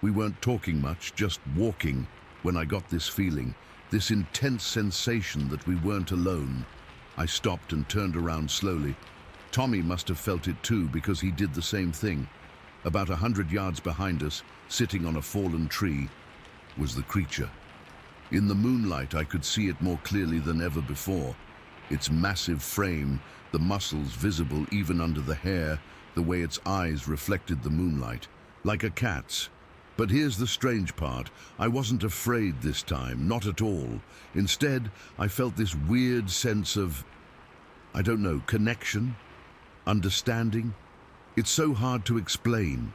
We weren't talking much, just walking, when I got this feeling, this intense sensation that we weren't alone. I stopped and turned around slowly. Tommy must have felt it too, because he did the same thing. About 100 yards behind us, sitting on a fallen tree, was the creature. In the moonlight, I could see it more clearly than ever before. Its massive frame, the muscles visible even under the hair, the way its eyes reflected the moonlight, like a cat's. But here's the strange part. I wasn't afraid this time, not at all. Instead, I felt this weird sense of, I don't know, connection, understanding. It's so hard to explain.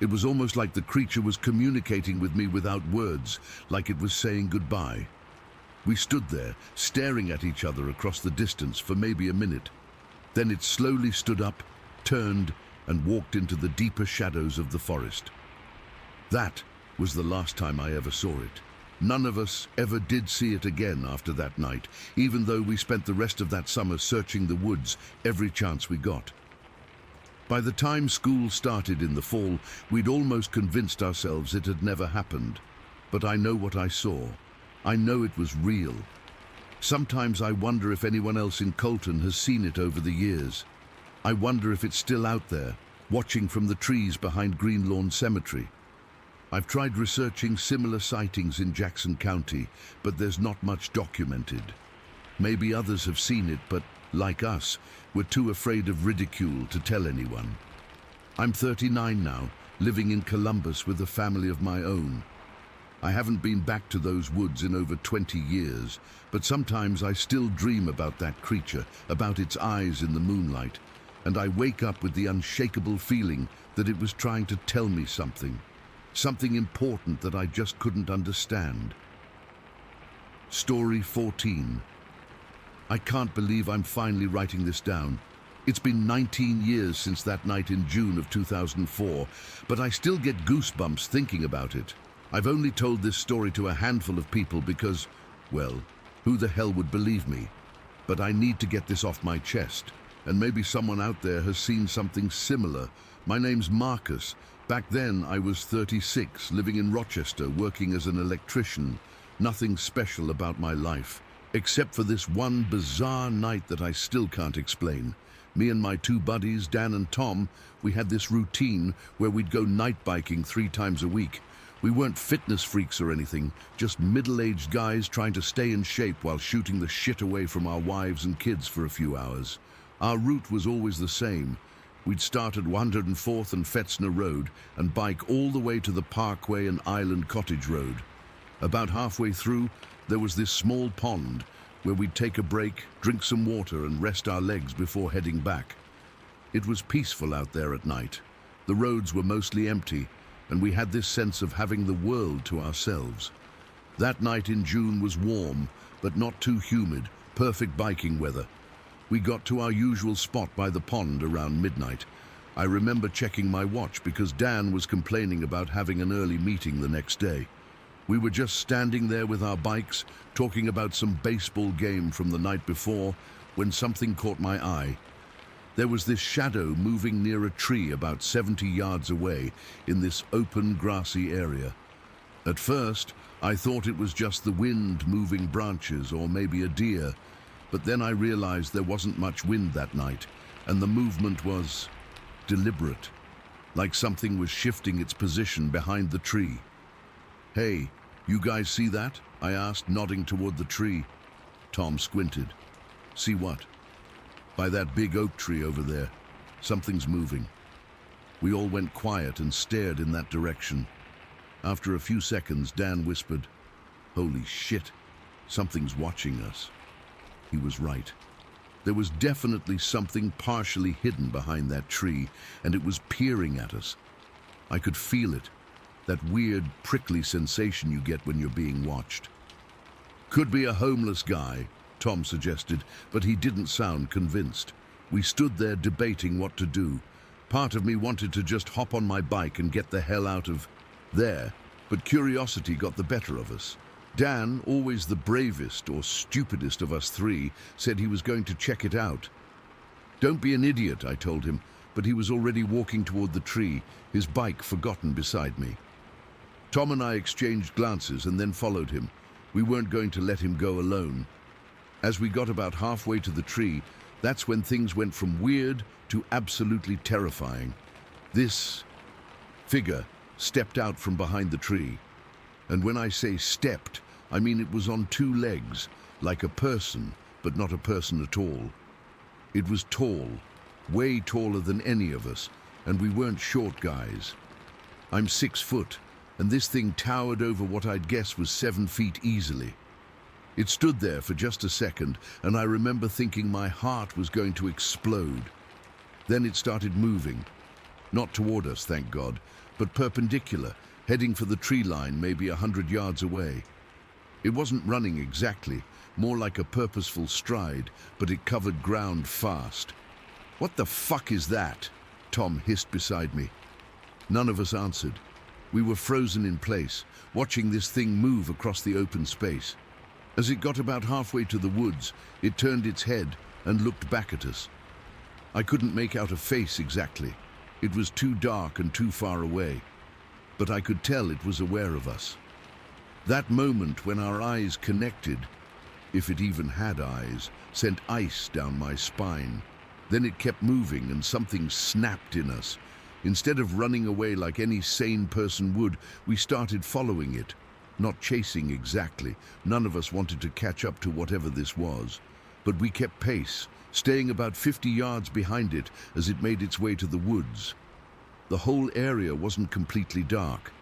It was almost like the creature was communicating with me without words, like it was saying goodbye. We stood there, staring at each other across the distance for maybe a minute. Then it slowly stood up, turned, and walked into the deeper shadows of the forest. That was the last time I ever saw it. None of us ever did see it again after that night, even though we spent the rest of that summer searching the woods every chance we got. By the time school started in the fall, we'd almost convinced ourselves it had never happened. But I know what I saw. I know it was real. Sometimes I wonder if anyone else in Colton has seen it over the years. I wonder if it's still out there, watching from the trees behind Greenlawn Cemetery. I've tried researching similar sightings in Jackson County, but there's not much documented. Maybe others have seen it, but like us, we're too afraid of ridicule to tell anyone. I'm 39 now, living in Columbus with a family of my own. I haven't been back to those woods in over 20 years, but sometimes I still dream about that creature, about its eyes in the moonlight, and I wake up with the unshakable feeling that it was trying to tell me something important that I just couldn't understand. Story 14. I can't believe I'm finally writing this down. It's been 19 years since that night in June of 2004, but I still get goosebumps thinking about it. I've only told this story to a handful of people because, well, who the hell would believe me? But I need to get this off my chest, and maybe someone out there has seen something similar. My name's Marcus. Back then, I was 36, living in Rochester, working as an electrician. Nothing special about my life, except for this one bizarre night that I still can't explain. Me and my two buddies, Dan and Tom, we had this routine where we'd go night biking 3 times a week. We weren't fitness freaks or anything, just middle-aged guys trying to stay in shape while shooting the shit away from our wives and kids for a few hours. Our route was always the same. We'd start at 104th and Fetzner Road and bike all the way to the Parkway and Island Cottage Road. About halfway through, there was this small pond where we'd take a break, drink some water and rest our legs before heading back. It was peaceful out there at night. The roads were mostly empty, and we had this sense of having the world to ourselves. That night in June was warm, but not too humid, perfect biking weather. We got to our usual spot by the pond around midnight. I remember checking my watch because Dan was complaining about having an early meeting the next day. We were just standing there with our bikes, talking about some baseball game from the night before, when something caught my eye. There was this shadow moving near a tree about 70 yards away in this open, grassy area. At first, I thought it was just the wind moving branches or maybe a deer, but then I realized there wasn't much wind that night, and the movement was deliberate, like something was shifting its position behind the tree. "Hey, you guys see that?" I asked, nodding toward the tree. Tom squinted. "See what?" "By that big oak tree over there. Something's moving." We all went quiet and stared in that direction. After a few seconds, Dan whispered, "Holy shit, something's watching us." He was right. There was definitely something partially hidden behind that tree, and it was peering at us. I could feel it, that weird, prickly sensation you get when you're being watched. Could be a homeless guy, Tom suggested, but he didn't sound convinced. We stood there debating what to do. Part of me wanted to just hop on my bike and get the hell out of there, but curiosity got the better of us. Dan, always the bravest or stupidest of us three, said he was going to check it out. Don't be an idiot, I told him, but he was already walking toward the tree, his bike forgotten beside me. Tom and I exchanged glances and then followed him. We weren't going to let him go alone. As we got about halfway to the tree, that's when things went from weird to absolutely terrifying. This figure stepped out from behind the tree. And when I say stepped, I mean it was on two legs, like a person, but not a person at all. It was tall, way taller than any of us, and we weren't short guys. I'm 6 foot, and this thing towered over what I'd guess was 7 feet easily. It stood there for just a second, and I remember thinking my heart was going to explode. Then it started moving. Not toward us, thank God, but perpendicular, heading for the tree line maybe 100 yards away. It wasn't running exactly, more like a purposeful stride, but it covered ground fast. "What the fuck is that?" Tom hissed beside me. None of us answered. We were frozen in place, watching this thing move across the open space. As it got about halfway to the woods, it turned its head and looked back at us. I couldn't make out a face exactly. It was too dark and too far away, but I could tell it was aware of us. That moment when our eyes connected, if it even had eyes, sent ice down my spine. Then it kept moving and something snapped in us. Instead of running away like any sane person would, we started following it. Not chasing exactly. None of us wanted to catch up to whatever this was. But we kept pace, staying about 50 yards behind it as it made its way to the woods. The whole area wasn't completely dark.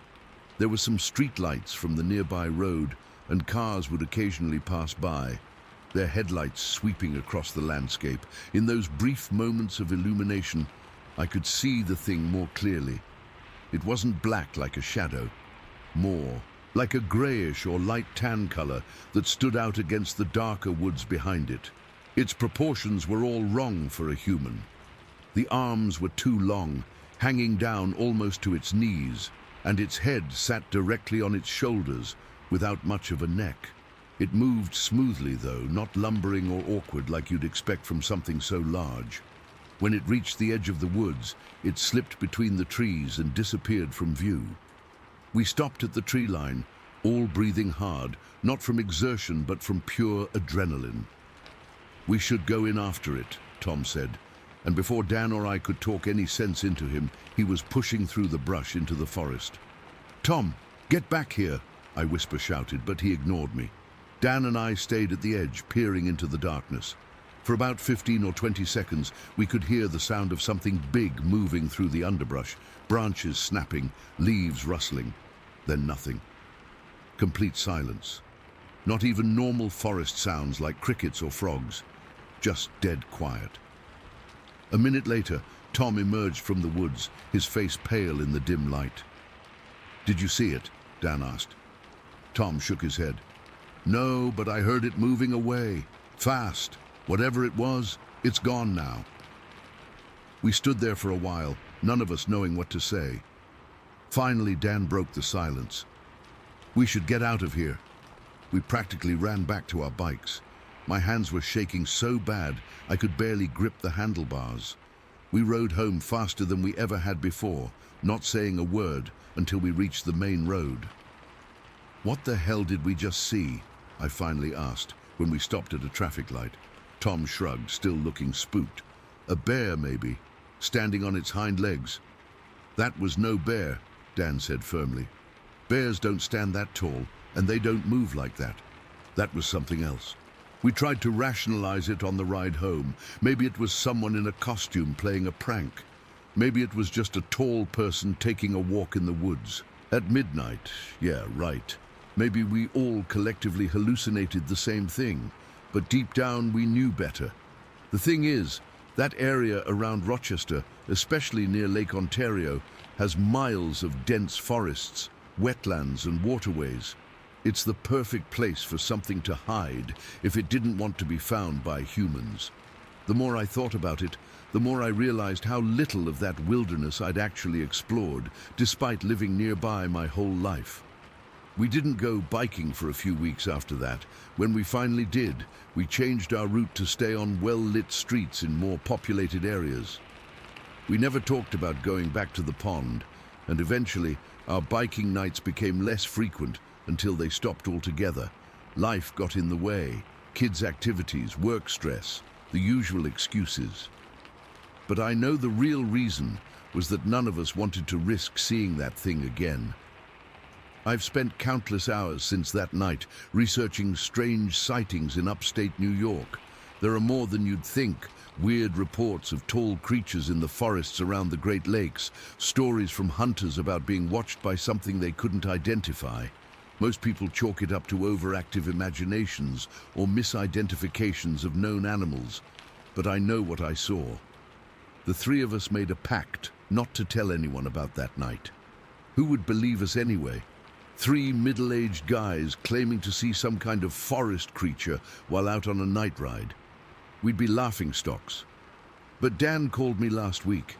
There were some street lights from the nearby road, and cars would occasionally pass by, their headlights sweeping across the landscape. In those brief moments of illumination, I could see the thing more clearly. It wasn't black like a shadow, more like a grayish or light tan color that stood out against the darker woods behind it. Its proportions were all wrong for a human. The arms were too long, hanging down almost to its knees, and its head sat directly on its shoulders without much of a neck. It moved smoothly, though, not lumbering or awkward like you'd expect from something so large. When it reached the edge of the woods, it slipped between the trees and disappeared from view. We stopped at the tree line, all breathing hard, not from exertion but from pure adrenaline. "We should go in after it," Tom said, and before Dan or I could talk any sense into him, he was pushing through the brush into the forest. "Tom, get back here," I whisper shouted, but he ignored me. Dan and I stayed at the edge, peering into the darkness. For about 15 or 20 seconds, we could hear the sound of something big moving through the underbrush, branches snapping, leaves rustling. Then nothing. Complete silence. Not even normal forest sounds like crickets or frogs. Just dead quiet. A minute later, Tom emerged from the woods, his face pale in the dim light. "Did you see it?" Dan asked. Tom shook his head. "No, but I heard it moving away. Fast. Whatever it was, it's gone now." We stood there for a while, none of us knowing what to say. Finally, Dan broke the silence. "We should get out of here." We practically ran back to our bikes. My hands were shaking so bad I could barely grip the handlebars. We rode home faster than we ever had before, not saying a word until we reached the main road. "What the hell did we just see?" I finally asked when we stopped at a traffic light. Tom shrugged, still looking spooked. "A bear, maybe, standing on its hind legs." "That was no bear," Dan said firmly. "Bears don't stand that tall, and they don't move like that. That was something else." We tried to rationalize it on the ride home. Maybe it was someone in a costume playing a prank. Maybe it was just a tall person taking a walk in the woods. At midnight, yeah, right. Maybe we all collectively hallucinated the same thing, but deep down we knew better. The thing is, that area around Rochester, especially near Lake Ontario, has miles of dense forests, wetlands and waterways. It's the perfect place for something to hide if it didn't want to be found by humans. The more I thought about it, the more I realized how little of that wilderness I'd actually explored, despite living nearby my whole life. We didn't go biking for a few weeks after that. When we finally did, we changed our route to stay on well-lit streets in more populated areas. We never talked about going back to the pond, and eventually our biking nights became less frequent until they stopped altogether. Life got in the way, kids' activities, work stress, the usual excuses. But I know the real reason was that none of us wanted to risk seeing that thing again. I've spent countless hours since that night researching strange sightings in upstate New York. There are more than you'd think. Weird reports of tall creatures in the forests around the Great Lakes, stories from hunters about being watched by something they couldn't identify. Most people chalk it up to overactive imaginations or misidentifications of known animals, but I know what I saw. The three of us made a pact not to tell anyone about that night. Who would believe us anyway? Three middle-aged guys claiming to see some kind of forest creature while out on a night ride. We'd be laughingstocks. But Dan called me last week.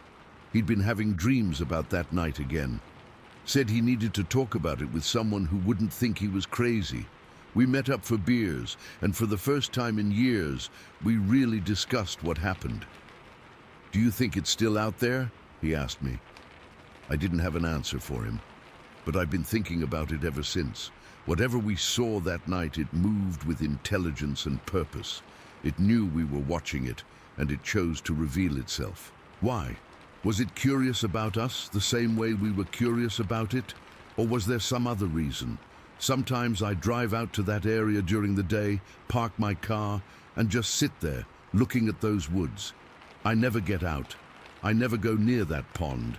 He'd been having dreams about that night again. Said he needed to talk about it with someone who wouldn't think he was crazy. We met up for beers, and for the first time in years, we really discussed what happened. "Do you think it's still out there?" he asked me. I didn't have an answer for him, but I've been thinking about it ever since. Whatever we saw that night, it moved with intelligence and purpose. It knew we were watching it, and it chose to reveal itself. Why? Was it curious about us the same way we were curious about it? Or was there some other reason? Sometimes I drive out to that area during the day, park my car, and just sit there, looking at those woods. I never get out. I never go near that pond.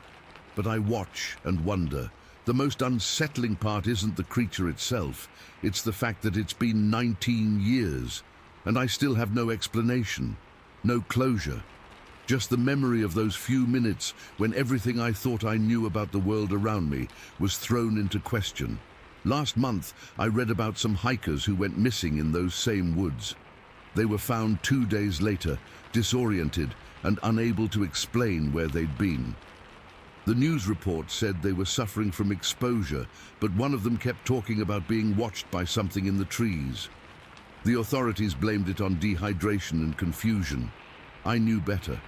But I watch and wonder. The most unsettling part isn't the creature itself. It's the fact that it's been 19 years, and I still have no explanation, no closure. Just the memory of those few minutes when everything I thought I knew about the world around me was thrown into question. Last month, I read about some hikers who went missing in those same woods. They were found 2 days later, disoriented and unable to explain where they'd been. The news report said they were suffering from exposure, but one of them kept talking about being watched by something in the trees. The authorities blamed it on dehydration and confusion. I knew better.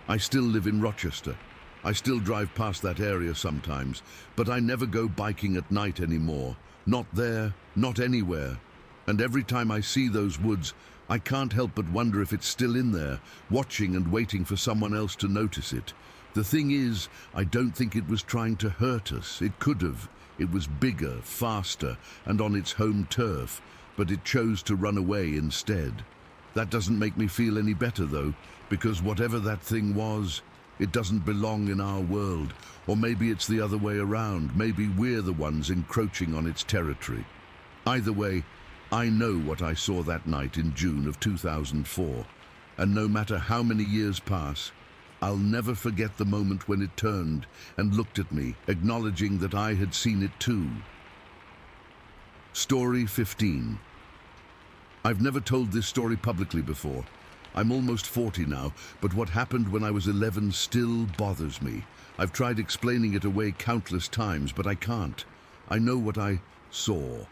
I still live in Rochester. I still drive past that area sometimes, but I never go biking at night anymore. Not there, not anywhere. And every time I see those woods, I can't help but wonder if it's still in there, watching and waiting for someone else to notice it. The thing is, I don't think it was trying to hurt us. It could have. It was bigger, faster, and on its home turf, but it chose to run away instead. That doesn't make me feel any better, though, because whatever that thing was, it doesn't belong in our world. Or maybe it's the other way around. Maybe we're the ones encroaching on its territory. Either way, I know what I saw that night in June of 2004, and no matter how many years pass, I'll never forget the moment when it turned and looked at me, acknowledging that I had seen it too. Story 15. I've never told this story publicly before. I'm almost 40 now, but what happened when I was 11 still bothers me. I've tried explaining it away countless times, but I can't. I know what I saw.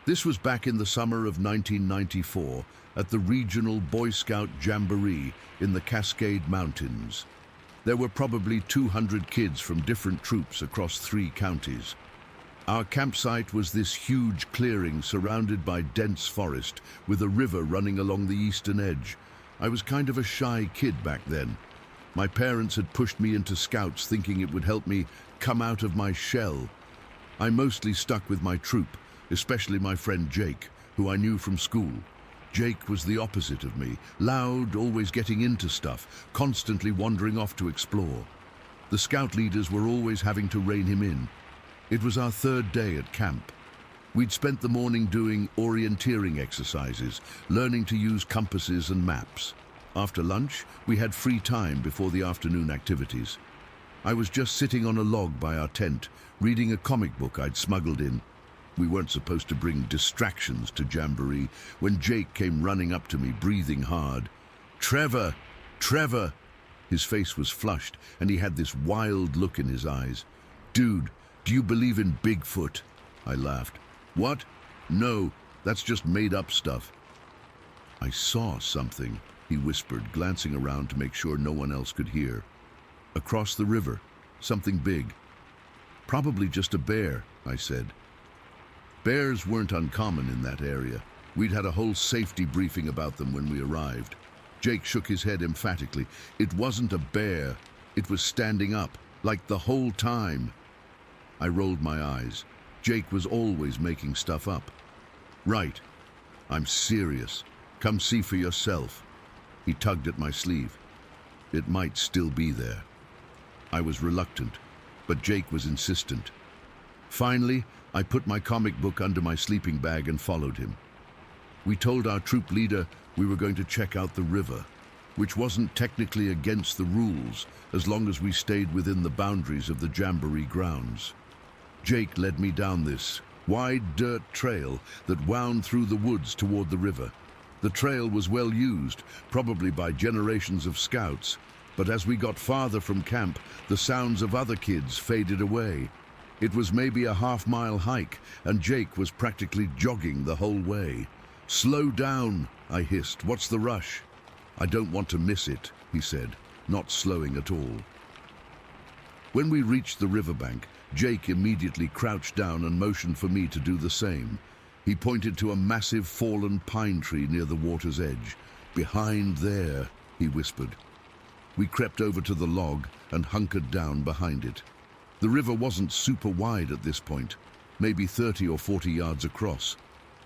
This was back in the summer of 1994 at the regional Boy Scout Jamboree in the Cascade Mountains. There were probably 200 kids from different troops across 3 counties. Our campsite was this huge clearing surrounded by dense forest with a river running along the eastern edge. I was kind of a shy kid back then. My parents had pushed me into Scouts thinking it would help me come out of my shell. I mostly stuck with my troop, especially my friend Jake, who I knew from school. Jake was the opposite of me, loud, always getting into stuff, constantly wandering off to explore. The Scout leaders were always having to rein him in. It was our 3rd day at camp. We'd spent the morning doing orienteering exercises, learning to use compasses and maps. After lunch, we had free time before the afternoon activities. I was just sitting on a log by our tent, reading a comic book I'd smuggled in. We weren't supposed to bring distractions to Jamboree when Jake came running up to me, breathing hard. "Trevor! Trevor!" His face was flushed, and he had this wild look in his eyes. "Dude, do you believe in Bigfoot?" I laughed. "What? No, that's just made-up stuff." "I saw something," he whispered, glancing around to make sure no one else could hear. "Across the river, something big." "Probably just a bear," I said. Bears weren't uncommon in that area. We'd had a whole safety briefing about them when we arrived. Jake shook his head emphatically. "It wasn't a bear. It was standing up, like the whole time." I rolled my eyes. Jake was always making stuff up. "Right. I'm serious. Come see for yourself." He tugged at my sleeve. It might still be there. I was reluctant, but Jake was insistent. Finally, I put my comic book under my sleeping bag and followed him. We told our troop leader we were going to check out the river, which wasn't technically against the rules as long as we stayed within the boundaries of the Jamboree grounds. Jake led me down this wide dirt trail that wound through the woods toward the river. The trail was well used, probably by generations of scouts, but as we got farther from camp, the sounds of other kids faded away. It was maybe a half-mile hike, and Jake was practically jogging the whole way. "Slow down," I hissed. "What's the rush?" "I don't want to miss it," he said, not slowing at all. When we reached the riverbank, Jake immediately crouched down and motioned for me to do the same. He pointed to a massive fallen pine tree near the water's edge. "Behind there," he whispered. We crept over to the log and hunkered down behind it. The river wasn't super wide at this point, maybe 30 or 40 yards across.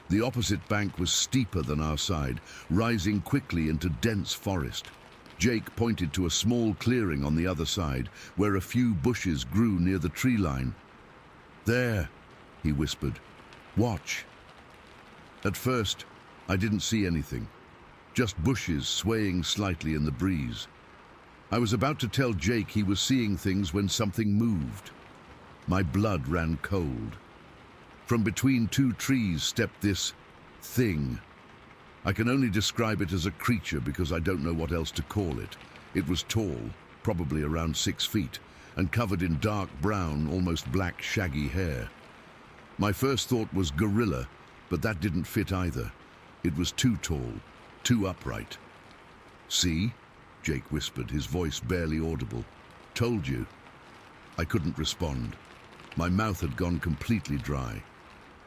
The opposite bank was steeper than our side, rising quickly into dense forest. Jake pointed to a small clearing on the other side, where a few bushes grew near the tree line. "There," he whispered. "Watch." At first, I didn't see anything, just bushes swaying slightly in the breeze. I was about to tell Jake he was seeing things when something moved. My blood ran cold. From between two trees stepped this thing. I can only describe it as a creature because I don't know what else to call it. It was tall, probably around 6 feet, and covered in dark brown, almost black, shaggy hair. My first thought was gorilla, but that didn't fit either. It was too tall, too upright. "See?" Jake whispered, his voice barely audible. "Told you." I couldn't respond. My mouth had gone completely dry.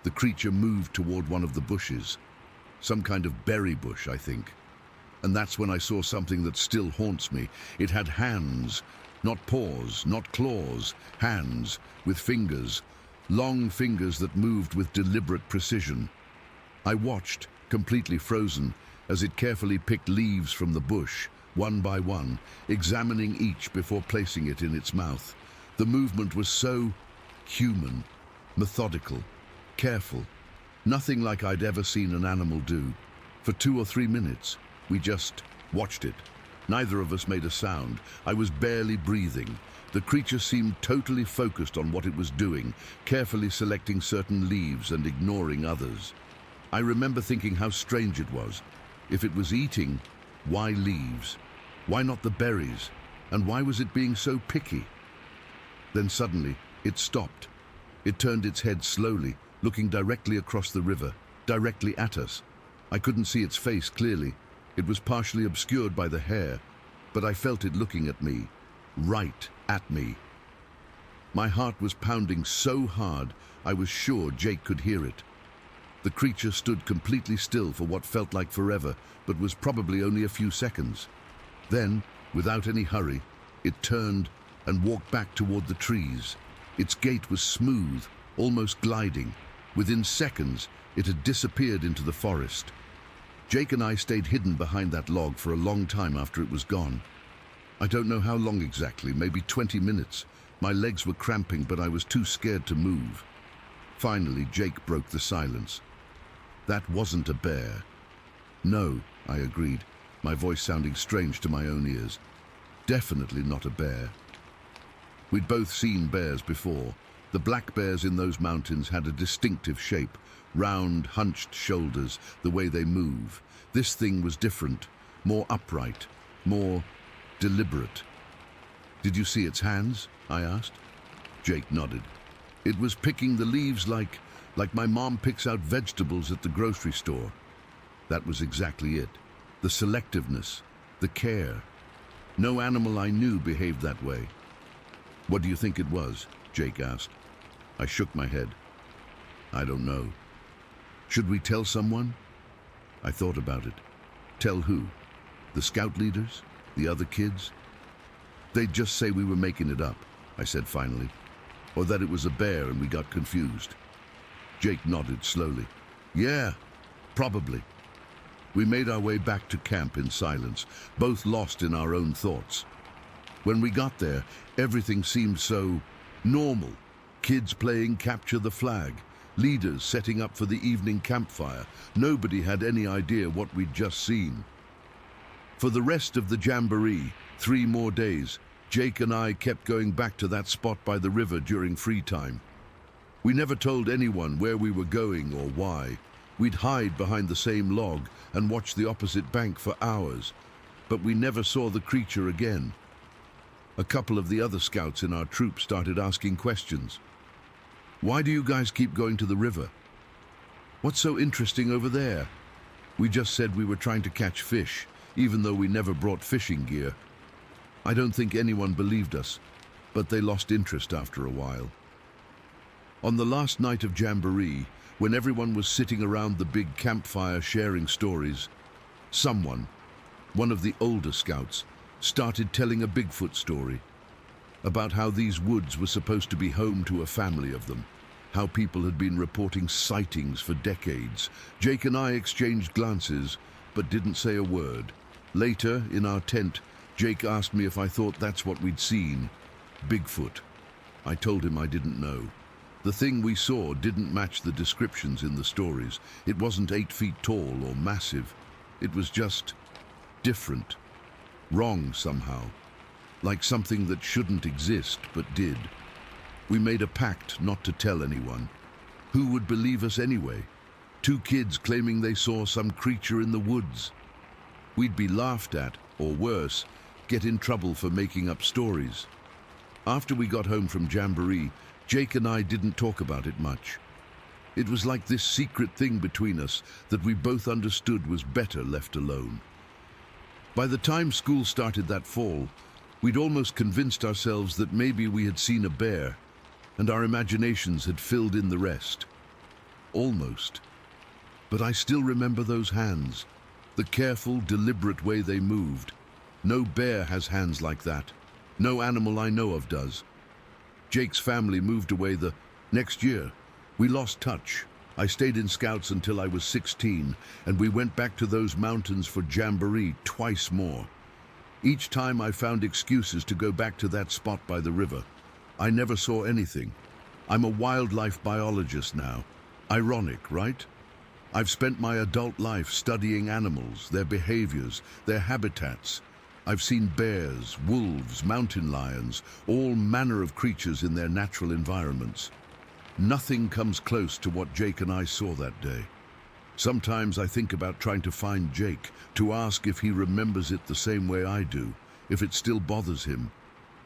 The creature moved toward one of the bushes. Some kind of berry bush, I think. And that's when I saw something that still haunts me. It had hands, not paws, not claws, hands with fingers, long fingers that moved with deliberate precision. I watched, completely frozen, as it carefully picked leaves from the bush, one by one, examining each before placing it in its mouth. The movement was so human, methodical, careful, nothing like I'd ever seen an animal do. For 2 or 3 minutes, we just watched it. Neither of us made a sound. I was barely breathing. The creature seemed totally focused on what it was doing, carefully selecting certain leaves and ignoring others. I remember thinking how strange it was. If it was eating, why leaves? Why not the berries? And why was it being so picky? Then suddenly, it stopped. It turned its head slowly, looking directly across the river, directly at us. I couldn't see its face clearly. It was partially obscured by the hair, but I felt it looking at me, right at me. My heart was pounding so hard, I was sure Jake could hear it. The creature stood completely still for what felt like forever, but was probably only a few seconds. Then, without any hurry, it turned and walked back toward the trees. Its gait was smooth, almost gliding. Within seconds, it had disappeared into the forest. Jake and I stayed hidden behind that log for a long time after it was gone. I don't know how long exactly, maybe 20 minutes. My legs were cramping, but I was too scared to move. Finally, Jake broke the silence. "That wasn't a bear." "No," I agreed, my voice sounding strange to my own ears. "Definitely not a bear." We'd both seen bears before, The black bears in those mountains had a distinctive shape, round, hunched shoulders, the way they move. This thing was different, more upright, more deliberate. "Did you see its hands?" I asked. Jake nodded. "It was picking the leaves like my mom picks out vegetables at the grocery store." That was exactly it. The selectiveness, the care. No animal I knew behaved that way. "What do you think it was?" Jake asked. I shook my head. "I don't know." "Should we tell someone?" I thought about it. Tell who? The scout leaders? The other kids? "They'd just say we were making it up," I said finally. "Or that it was a bear and we got confused." Jake nodded slowly. "Yeah, probably." We made our way back to camp in silence, both lost in our own thoughts. When we got there, everything seemed so normal. Kids playing capture the flag, leaders setting up for the evening campfire. Nobody had any idea what we'd just seen. For the rest of the jamboree, 3 more days, Jake and I kept going back to that spot by the river during free time. We never told anyone where we were going or why. We'd hide behind the same log and watch the opposite bank for hours, but we never saw the creature again. A couple of the other scouts in our troop started asking questions. "Why do you guys keep going to the river? What's so interesting over there?" We just said we were trying to catch fish, even though we never brought fishing gear. I don't think anyone believed us, but they lost interest after a while. On the last night of Jamboree, when everyone was sitting around the big campfire sharing stories, someone, one of the older scouts, started telling a Bigfoot story about how these woods were supposed to be home to a family of them, how people had been reporting sightings for decades. Jake and I exchanged glances, but didn't say a word. Later, in our tent, Jake asked me if I thought that's what we'd seen, Bigfoot. I told him I didn't know. The thing we saw didn't match the descriptions in the stories. It wasn't 8 feet tall or massive. It was just different, wrong somehow, like something that shouldn't exist but did. We made a pact not to tell anyone. Who would believe us anyway? 2 kids claiming they saw some creature in the woods. We'd be laughed at, or worse, get in trouble for making up stories. After we got home from Jamboree, Jake and I didn't talk about it much. It was like this secret thing between us that we both understood was better left alone. By the time school started that fall, we'd almost convinced ourselves that maybe we had seen a bear, and our imaginations had filled in the rest. Almost. But I still remember those hands, the careful, deliberate way they moved. No bear has hands like that. No animal I know of does. Jake's family moved away the next year. We lost touch. I stayed in Scouts until I was 16, and we went back to those mountains for Jamboree twice more. Each time I found excuses to go back to that spot by the river. I never saw anything. I'm a wildlife biologist now. Ironic, right? I've spent my adult life studying animals, their behaviors, their habitats. I've seen bears, wolves, mountain lions, all manner of creatures in their natural environments. Nothing comes close to what Jake and I saw that day. Sometimes I think about trying to find Jake, to ask if he remembers it the same way I do, if it still bothers him,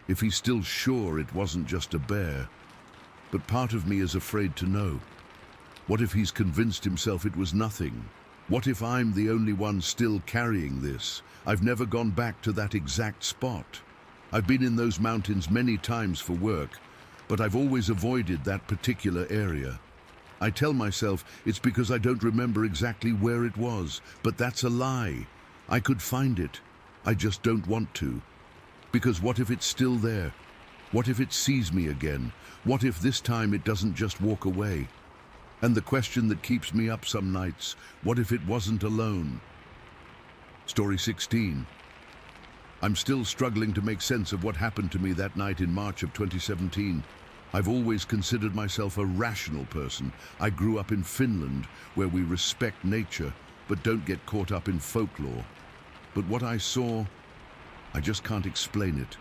if he's still sure it wasn't just a bear. But part of me is afraid to know. What if he's convinced himself it was nothing? What if I'm the only one still carrying this? I've never gone back to that exact spot. I've been in those mountains many times for work, but I've always avoided that particular area. I tell myself it's because I don't remember exactly where it was, but that's a lie. I could find it. I just don't want to. Because what if it's still there? What if it sees me again? What if this time it doesn't just walk away? And the question that keeps me up some nights, what if it wasn't alone? Story 16. I'm still struggling to make sense of what happened to me that night in March of 2017. I've always considered myself a rational person. I grew up in Finland, where we respect nature, but don't get caught up in folklore. But what I saw, I just can't explain it.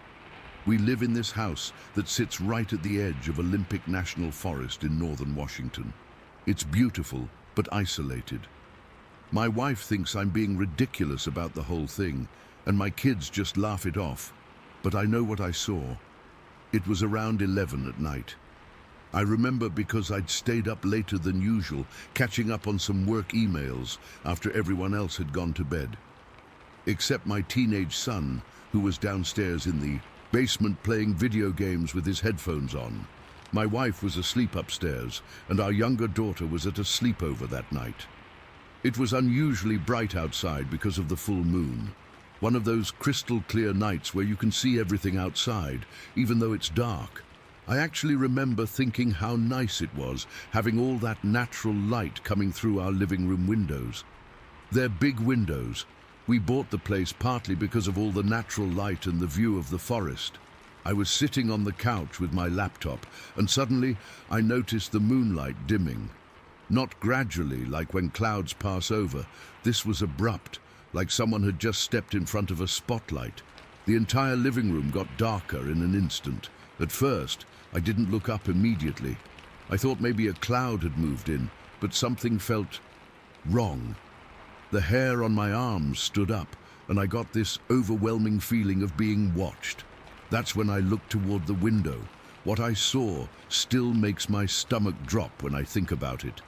We live in this house that sits right at the edge of Olympic National Forest in northern Washington. It's beautiful, but isolated. My wife thinks I'm being ridiculous about the whole thing, and my kids just laugh it off. But I know what I saw. It was around 11 at night. I remember because I'd stayed up later than usual, catching up on some work emails after everyone else had gone to bed. Except my teenage son, who was downstairs in the basement playing video games with his headphones on. My wife was asleep upstairs, and our younger daughter was at a sleepover that night. It was unusually bright outside because of the full moon. One of those crystal clear nights where you can see everything outside, even though it's dark. I actually remember thinking how nice it was, having all that natural light coming through our living room windows. They're big windows. We bought the place partly because of all the natural light and the view of the forest. I was sitting on the couch with my laptop, and suddenly I noticed the moonlight dimming. Not gradually, like when clouds pass over. This was abrupt, like someone had just stepped in front of a spotlight. The entire living room got darker in an instant. At first, I didn't look up immediately. I thought maybe a cloud had moved in, but something felt wrong. The hair on my arms stood up, and I got this overwhelming feeling of being watched. That's when I looked toward the window. What I saw still makes my stomach drop when I think about it.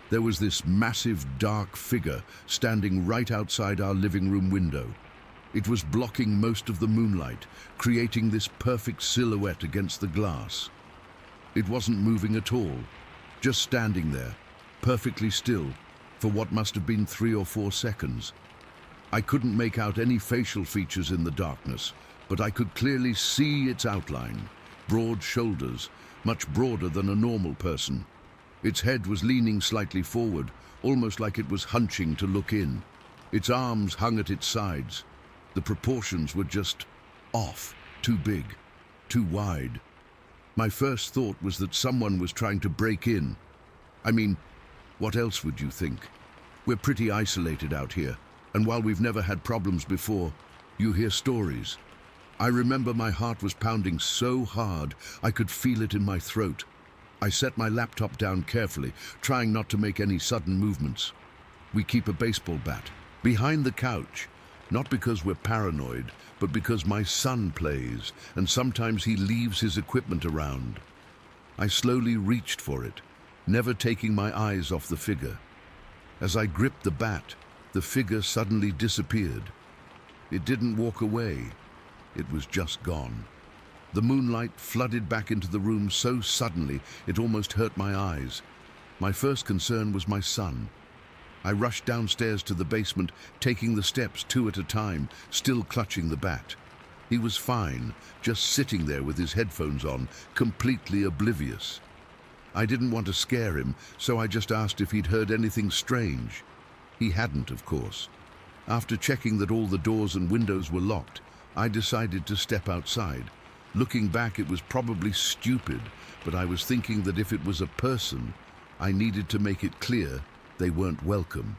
There was this massive dark figure standing right outside our living room window. It was blocking most of the moonlight, creating this perfect silhouette against the glass. It wasn't moving at all, just standing there, perfectly still, for what must have been 3 or 4 seconds. I couldn't make out any facial features in the darkness, but I could clearly see its outline. Broad shoulders, much broader than a normal person. Its head was leaning slightly forward, almost like it was hunching to look in. Its arms hung at its sides. The proportions were just off, too big, too wide. My first thought was that someone was trying to break in. I mean, what else would you think? We're pretty isolated out here, and while we've never had problems before, you hear stories. I remember my heart was pounding so hard I could feel it in my throat. I set my laptop down carefully, trying not to make any sudden movements. We keep a baseball bat behind the couch, not because we're paranoid, but because my son plays, and sometimes he leaves his equipment around. I slowly reached for it, never taking my eyes off the figure. As I gripped the bat, the figure suddenly disappeared. It didn't walk away. It was just gone. The moonlight flooded back into the room so suddenly it almost hurt my eyes. My first concern was my son. I rushed downstairs to the basement, taking the steps 2 at a time, still clutching the bat. He was fine, just sitting there with his headphones on, completely oblivious. I didn't want to scare him, so I just asked if he'd heard anything strange. He hadn't, of course. After checking that all the doors and windows were locked, I decided to step outside. Looking back, it was probably stupid, but I was thinking that if it was a person, I needed to make it clear they weren't welcome.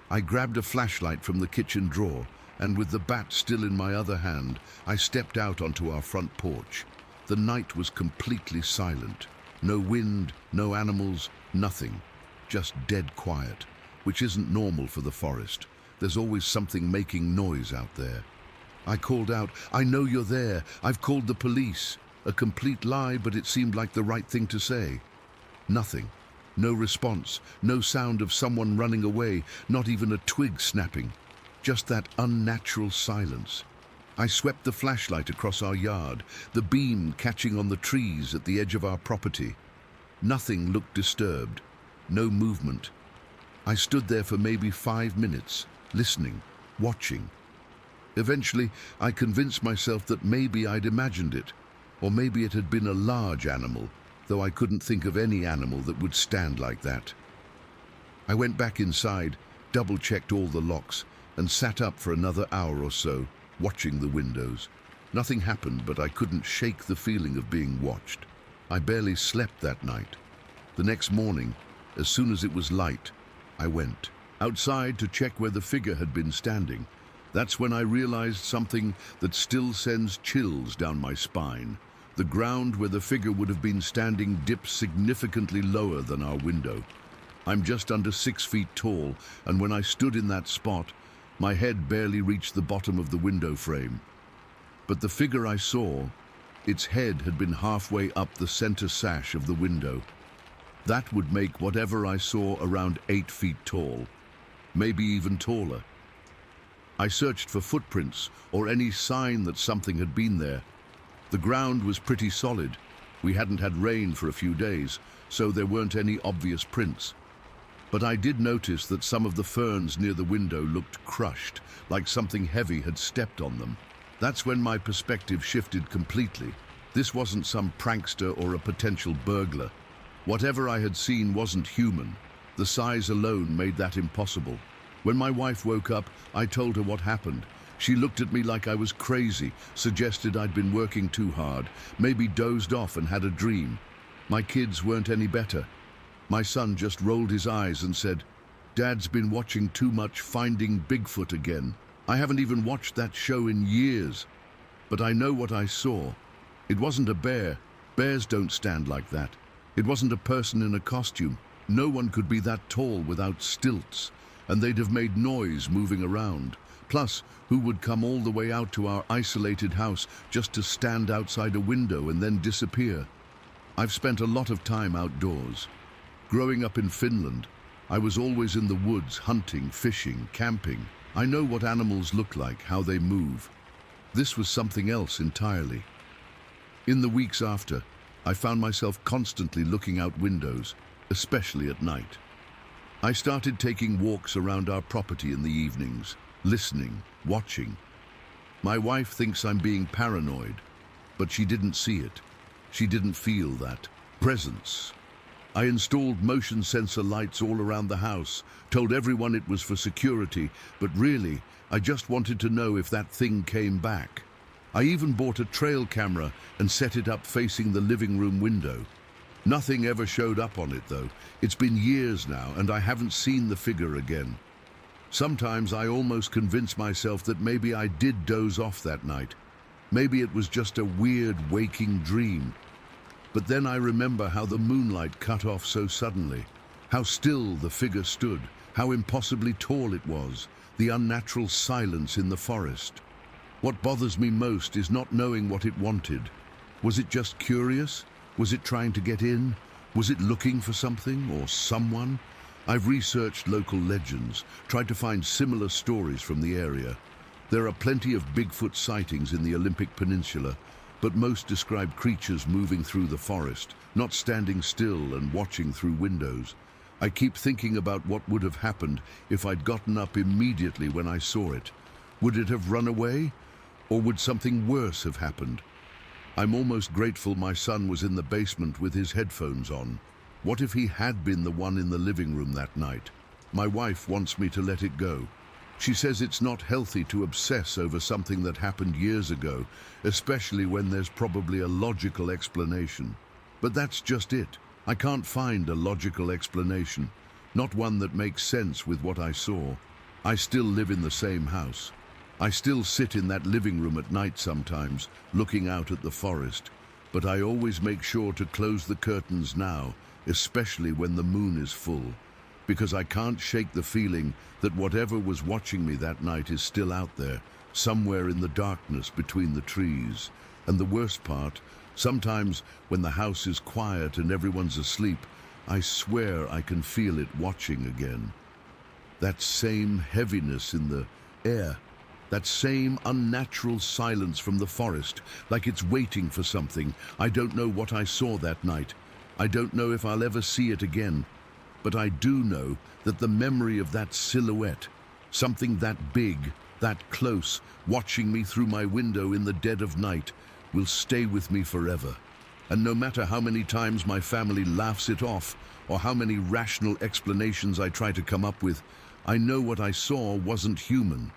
I grabbed a flashlight from the kitchen drawer, and with the bat still in my other hand, I stepped out onto our front porch. The night was completely silent. No wind, no animals, nothing. Just dead quiet, which isn't normal for the forest. There's always something making noise out there. I called out, "I know you're there. I've called the police." A complete lie, but it seemed like the right thing to say. Nothing. No response. No sound of someone running away. Not even a twig snapping. Just that unnatural silence. I swept the flashlight across our yard, the beam catching on the trees at the edge of our property. Nothing looked disturbed. No movement. I stood there for maybe 5 minutes, listening, watching. Eventually, I convinced myself that maybe I'd imagined it, or maybe it had been a large animal, though I couldn't think of any animal that would stand like that. I went back inside, double-checked all the locks, and sat up for another hour or so, watching the windows. Nothing happened, but I couldn't shake the feeling of being watched. I barely slept that night. The next morning, as soon as it was light, I went outside to check where the figure had been standing. That's when I realized something that still sends chills down my spine. The ground where the figure would have been standing dipped significantly lower than our window. I'm just under 6 feet tall, and when I stood in that spot, my head barely reached the bottom of the window frame. But the figure I saw, its head had been halfway up the center sash of the window. That would make whatever I saw around 8 feet tall, maybe even taller. I searched for footprints or any sign that something had been there. The ground was pretty solid. We hadn't had rain for a few days, so there weren't any obvious prints. But I did notice that some of the ferns near the window looked crushed, like something heavy had stepped on them. That's when my perspective shifted completely. This wasn't some prankster or a potential burglar. Whatever I had seen wasn't human. The size alone made that impossible. When my wife woke up, I told her what happened. She looked at me like I was crazy, suggested I'd been working too hard, maybe dozed off and had a dream. My kids weren't any better. My son just rolled his eyes and said, "Dad's been watching too much Finding Bigfoot again. I haven't even watched that show in years." But I know what I saw. It wasn't a bear. Bears don't stand like that. It wasn't a person in a costume. No one could be that tall without stilts, and they'd have made noise moving around. Plus, who would come all the way out to our isolated house just to stand outside a window and then disappear? I've spent a lot of time outdoors. Growing up in Finland, I was always in the woods hunting, fishing, camping. I know what animals look like, how they move. This was something else entirely. In the weeks after, I found myself constantly looking out windows, especially at night. I started taking walks around our property in the evenings, listening, watching. My wife thinks I'm being paranoid, but she didn't see it. She didn't feel that presence. I installed motion sensor lights all around the house, told everyone it was for security, but really, I just wanted to know if that thing came back. I even bought a trail camera and set it up facing the living room window. Nothing ever showed up on it though. It's been years now and I haven't seen the figure again. Sometimes I almost convince myself that maybe I did doze off that night. Maybe it was just a weird waking dream. But then I remember how the moonlight cut off so suddenly, how still the figure stood, how impossibly tall it was, the unnatural silence in the forest. What bothers me most is not knowing what it wanted. Was it just curious? Was it trying to get in? Was it looking for something or someone? I've researched local legends, tried to find similar stories from the area. There are plenty of Bigfoot sightings in the Olympic Peninsula, but most describe creatures moving through the forest, not standing still and watching through windows. I keep thinking about what would have happened if I'd gotten up immediately when I saw it. Would it have run away? Or would something worse have happened? I'm almost grateful my son was in the basement with his headphones on. What if he had been the one in the living room that night? My wife wants me to let it go. She says it's not healthy to obsess over something that happened years ago, especially when there's probably a logical explanation. But that's just it. I can't find a logical explanation, not one that makes sense with what I saw. I still live in the same house. I still sit in that living room at night sometimes, looking out at the forest, but I always make sure to close the curtains now, especially when the moon is full, because I can't shake the feeling that whatever was watching me that night is still out there, somewhere in the darkness between the trees. And the worst part, sometimes when the house is quiet and everyone's asleep, I swear I can feel it watching again. That same heaviness in the air, that same unnatural silence from the forest, like it's waiting for something. I don't know what I saw that night. I don't know if I'll ever see it again. But I do know that the memory of that silhouette, something that big, that close, watching me through my window in the dead of night, will stay with me forever. And no matter how many times my family laughs it off, or how many rational explanations I try to come up with, I know what I saw wasn't human.